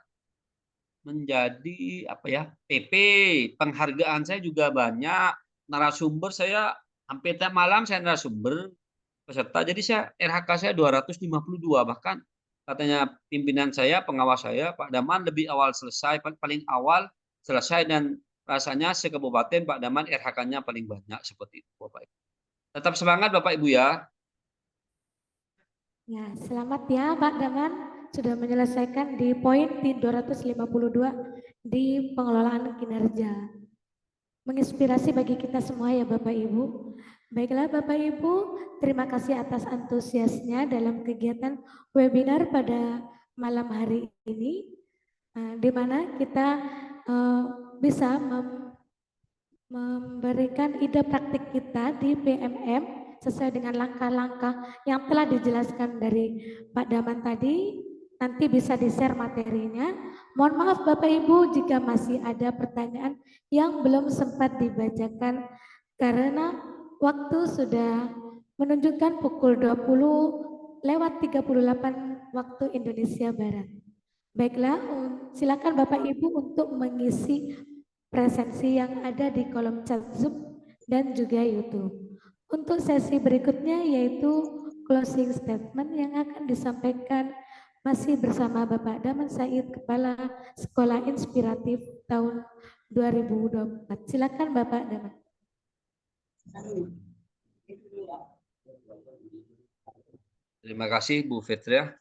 menjadi apa ya? PP. Penghargaan saya juga banyak. Narasumber saya hampir tiap malam saya narasumber peserta. Jadi saya RHK saya 252 bahkan katanya pimpinan saya, pengawas saya, Pak Daman lebih awal selesai, paling awal selesai dan rasanya se-kabupaten Pak Daman RHK-nya paling banyak seperti itu Bapak Ibu. Tetap semangat Bapak Ibu ya. Ya, selamat ya Pak Daman sudah menyelesaikan di poin 252 di pengelolaan kinerja. Menginspirasi bagi kita semua ya Bapak Ibu. Baiklah Bapak Ibu, terima kasih atas antusiasnya dalam kegiatan webinar pada malam hari ini, di mana kita bisa memberikan ide praktik kita di PMM sesuai dengan langkah-langkah yang telah dijelaskan dari Pak Daman tadi. Nanti bisa di-share materinya. Mohon maaf Bapak Ibu jika masih ada pertanyaan yang belum sempat dibacakan karena waktu sudah menunjukkan pukul 20:38 waktu Indonesia Barat. Baiklah, silakan Bapak Ibu untuk mengisi presensi yang ada di kolom chat Zoom dan juga YouTube. Untuk sesi berikutnya yaitu closing statement yang akan disampaikan masih bersama Bapak Daman Said, Kepala Sekolah Inspiratif tahun 2024. Silakan Bapak Daman. Terima kasih Bu Fitria.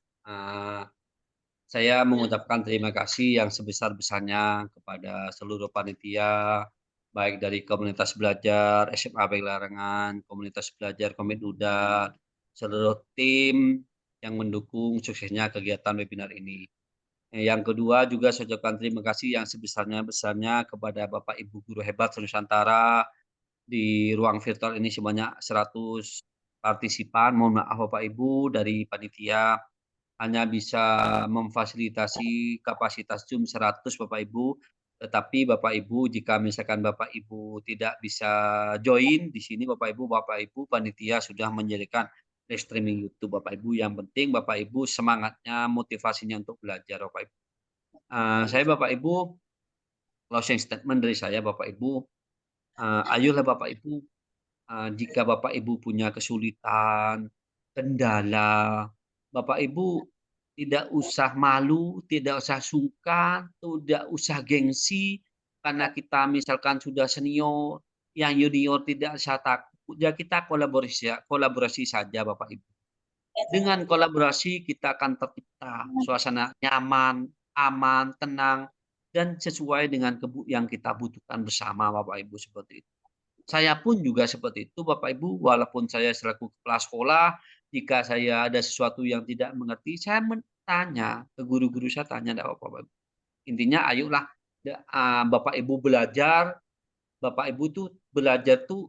Saya mengucapkan terima kasih yang sebesar-besarnya kepada seluruh panitia, baik dari komunitas belajar SMA Larangan, komunitas belajar Komit Uda, seluruh tim yang mendukung suksesnya kegiatan webinar ini. Yang kedua juga saya ucapkan terima kasih yang sebesarnya-besarnya kepada Bapak Ibu guru hebat Nusantara di ruang virtual ini sebanyak 100 partisipan. Mohon maaf Bapak Ibu dari panitia hanya bisa memfasilitasi kapasitas Zoom 100 Bapak Ibu, tetapi Bapak Ibu jika misalkan Bapak Ibu tidak bisa join di sini Bapak Ibu panitia sudah menyediakan live streaming YouTube Bapak Ibu. Yang penting Bapak Ibu semangatnya, motivasinya untuk belajar Bapak Ibu. Saya Bapak Ibu closing statement dari saya Bapak Ibu, ayolah Bapak Ibu, jika Bapak Ibu punya kesulitan, kendala, Bapak Ibu tidak usah malu, tidak usah sungkan, tidak usah gengsi, karena kita misalkan sudah senior, yang junior tidak usah takut, ya kita kolaborasi saja Bapak Ibu. Dengan kolaborasi kita akan tercipta suasana nyaman, aman, tenang, dan sesuai dengan yang kita butuhkan bersama Bapak Ibu seperti itu. Saya pun juga seperti itu Bapak Ibu, walaupun saya selaku kepala sekolah, jika saya ada sesuatu yang tidak mengerti, saya tanya ke guru-guru saya tanya enggak apa-apa. Intinya ayolah Bapak Ibu belajar, Bapak Ibu tuh belajar tuh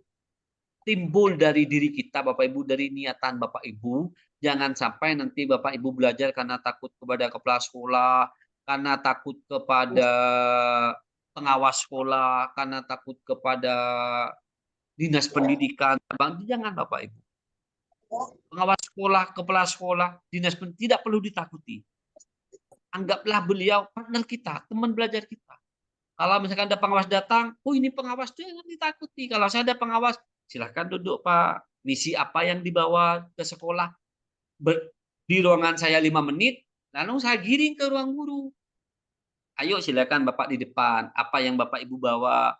timbul dari diri kita Bapak Ibu, dari niatan Bapak Ibu. Jangan sampai nanti Bapak Ibu belajar karena takut kepada kepala sekolah, karena takut kepada pengawas sekolah, karena takut kepada dinas pendidikan. Jangan Bapak Ibu. Pengawas sekolah, kepala sekolah, dinas pendidikan tidak perlu ditakuti. Anggaplah beliau partner kita, teman belajar kita. Kalau misalkan ada pengawas datang, oh ini pengawas, jangan ditakuti. Kalau saya ada pengawas, silahkan duduk Pak. Misi apa yang dibawa ke sekolah? Di ruangan saya 5 menit, lalu saya giring ke ruang guru. Ayo silakan Bapak di depan. Apa yang Bapak Ibu bawa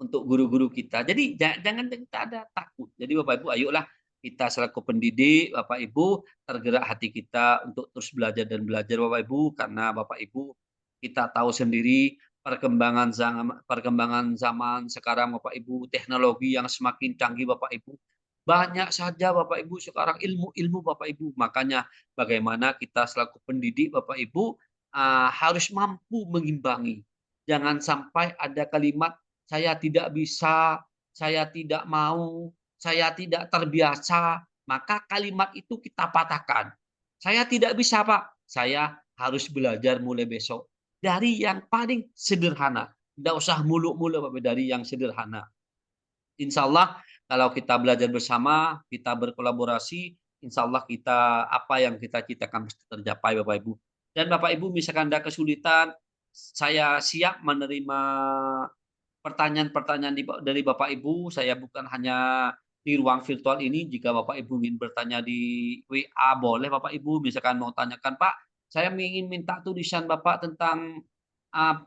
untuk guru-guru kita. Jadi jangan kita ada takut. Jadi Bapak Ibu, ayolah kita selaku pendidik, Bapak Ibu, tergerak hati kita untuk terus belajar dan belajar Bapak Ibu, karena Bapak Ibu kita tahu sendiri perkembangan zaman sekarang Bapak Ibu, teknologi yang semakin canggih Bapak Ibu. Banyak saja Bapak Ibu sekarang ilmu-ilmu Bapak Ibu. Makanya bagaimana kita selaku pendidik Bapak Ibu harus mampu mengimbangi. Jangan sampai ada kalimat saya tidak bisa, saya tidak mau, saya tidak terbiasa, maka kalimat itu kita patahkan. Saya tidak bisa Pak, saya harus belajar mulai besok. Dari yang paling sederhana. Tidak usah muluk-muluk Bapak, dari yang sederhana. Insya Allah kalau kita belajar bersama, kita berkolaborasi, insya Allah kita apa yang kita citakan pasti tercapai Bapak Ibu. Dan Bapak Ibu misalkan ada kesulitan, saya siap menerima pertanyaan-pertanyaan dari Bapak Ibu. Saya bukan hanya di ruang virtual ini, jika Bapak Ibu ingin bertanya di WA boleh Bapak Ibu, misalkan mau tanyakan Pak, saya ingin minta tulisan Bapak tentang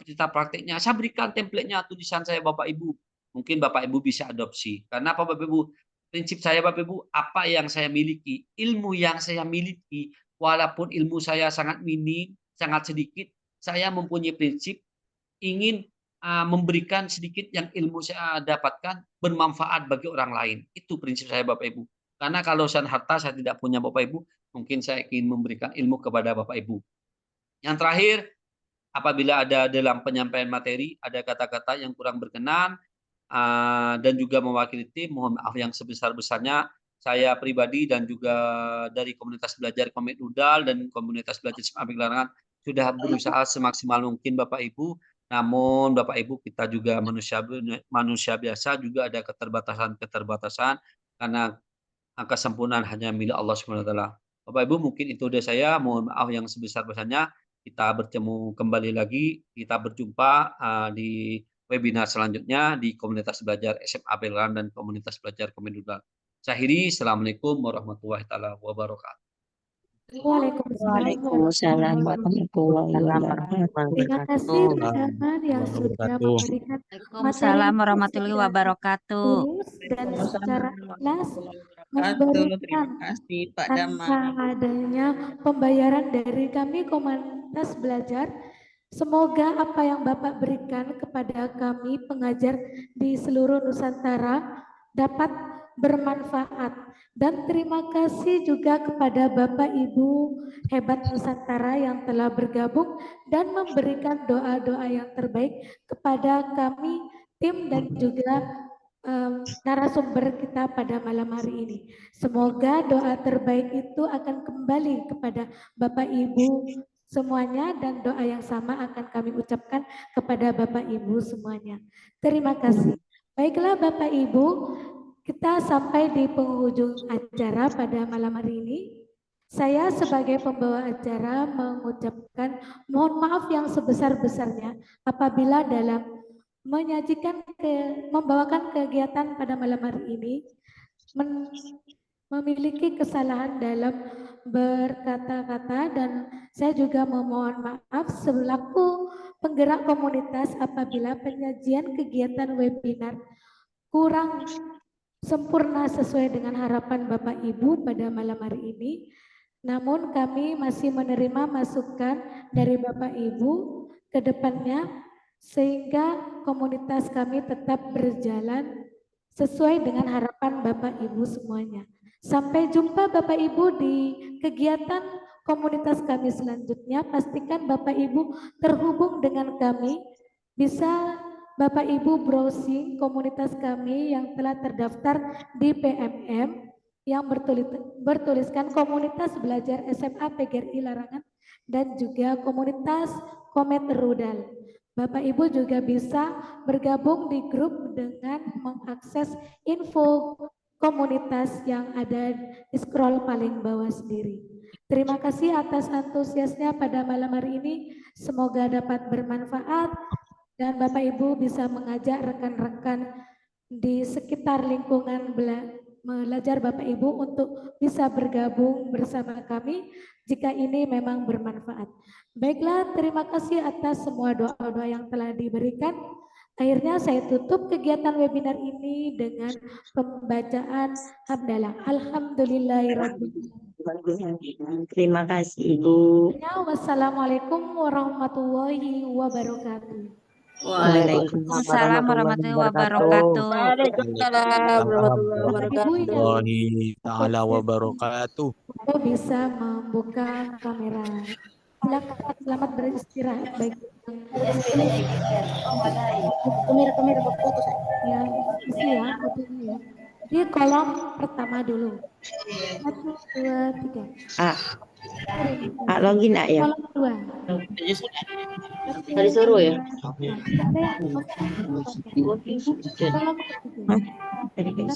cerita prakteknya, saya berikan template-nya tulisan saya Bapak Ibu. Mungkin Bapak Ibu bisa adopsi. Karena apa Bapak Ibu? Prinsip saya Bapak Ibu, apa yang saya miliki, ilmu yang saya miliki, walaupun ilmu saya sangat minim, sangat sedikit, saya mempunyai prinsip ingin memberikan sedikit yang ilmu saya dapatkan bermanfaat bagi orang lain. Itu prinsip saya Bapak Ibu. Karena kalau saya harta saya tidak punya Bapak Ibu, mungkin saya ingin memberikan ilmu kepada Bapak Ibu. Yang terakhir, apabila ada dalam penyampaian materi ada kata-kata yang kurang berkenan dan juga mewakili tim, mohon maaf yang sebesar-besarnya. Saya pribadi dan juga dari komunitas belajar Komit Udal dan komunitas belajar SMA Larangan sudah berusaha semaksimal mungkin Bapak Ibu. Namun Bapak Ibu kita juga manusia biasa, juga ada keterbatasan karena kesempurnaan hanya milik Allah SWT. Bapak Ibu mungkin itu dari saya, mohon maaf yang sebesar-besarnya. Kita bertemu kembali lagi, kita berjumpa di webinar selanjutnya di komunitas belajar SMA Belan dan komunitas belajar Kemendikbud. Saya akhiri, Assalamualaikum warahmatullahi wabarakatuh. Waalaikumsalam warahmatullahi wabarakatuh. Terima kasih teman-teman yang sudah memberikan Waalaikumsalam warahmatullahi wabarakatuh. lurus dan secara ikhlas Terima memberikan kasih Pak tanpa adanya pembayaran dari kami komunitas belajar. Semoga apa yang Bapak berikan kepada kami pengajar di seluruh Nusantara dapat bermanfaat. Dan terima kasih juga kepada Bapak Ibu hebat Nusantara yang telah bergabung dan memberikan doa-doa yang terbaik kepada kami, tim dan juga narasumber kita pada malam hari ini. Semoga doa terbaik itu akan kembali kepada Bapak Ibu semuanya dan doa yang sama akan kami ucapkan kepada Bapak Ibu semuanya. Terima kasih. Baiklah Bapak Ibu, kita sampai di penghujung acara pada malam hari ini. Saya sebagai pembawa acara mengucapkan mohon maaf yang sebesar-besarnya apabila dalam membawakan kegiatan pada malam hari ini memiliki kesalahan dalam berkata-kata, dan saya juga memohon maaf selaku penggerak komunitas apabila penyajian kegiatan webinar kurang sempurna sesuai dengan harapan Bapak Ibu pada malam hari ini. Namun kami masih menerima masukan dari Bapak Ibu ke depannya sehingga komunitas kami tetap berjalan sesuai dengan harapan Bapak Ibu semuanya. Sampai jumpa Bapak Ibu di kegiatan komunitas kami selanjutnya. Pastikan Bapak Ibu terhubung dengan kami. Bisa Bapak Ibu browsing komunitas kami yang telah terdaftar di PMM yang bertuliskan komunitas belajar SMA PGRI Larangan dan juga komunitas Komet Rudal. Bapak Ibu juga bisa bergabung di grup dengan mengakses info komunitas yang ada di scroll paling bawah sendiri. Terima kasih atas antusiasnya pada malam hari ini. Semoga dapat bermanfaat dan Bapak Ibu bisa mengajak rekan-rekan di sekitar lingkungan belajar Bapak Ibu untuk bisa bergabung bersama kami jika ini memang bermanfaat. Baiklah, terima kasih atas semua doa-doa yang telah diberikan. Akhirnya saya tutup kegiatan webinar ini dengan pembacaan hamdalah. Alhamdulillahirabbil alamin. Terima kasih Ibu. Wassalamualaikum warahmatullahi wabarakatuh. Waalaikumsalam warahmatullahi wabarakatuh. Waalaikumsalam warahmatullahi taala wabarakatuh. Oh, bisa membuka kamera. Silakan, selamat beristirahat baik. Kamera foto saya. Ya, isi ya fotonya ya. Di kolom pertama dulu. 1, 2, 3. Login ya. Kolom 2. Tadi suruh ya.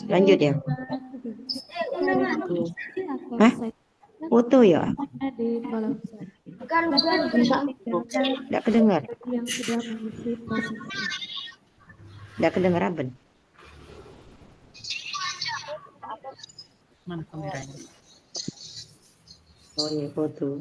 Lanjut ya. Foto ya. Di kolom Tidak kedengar. yang sudah mengisi posisi. Tidak kedengar apa? Mana kameranya? Oh ini foto.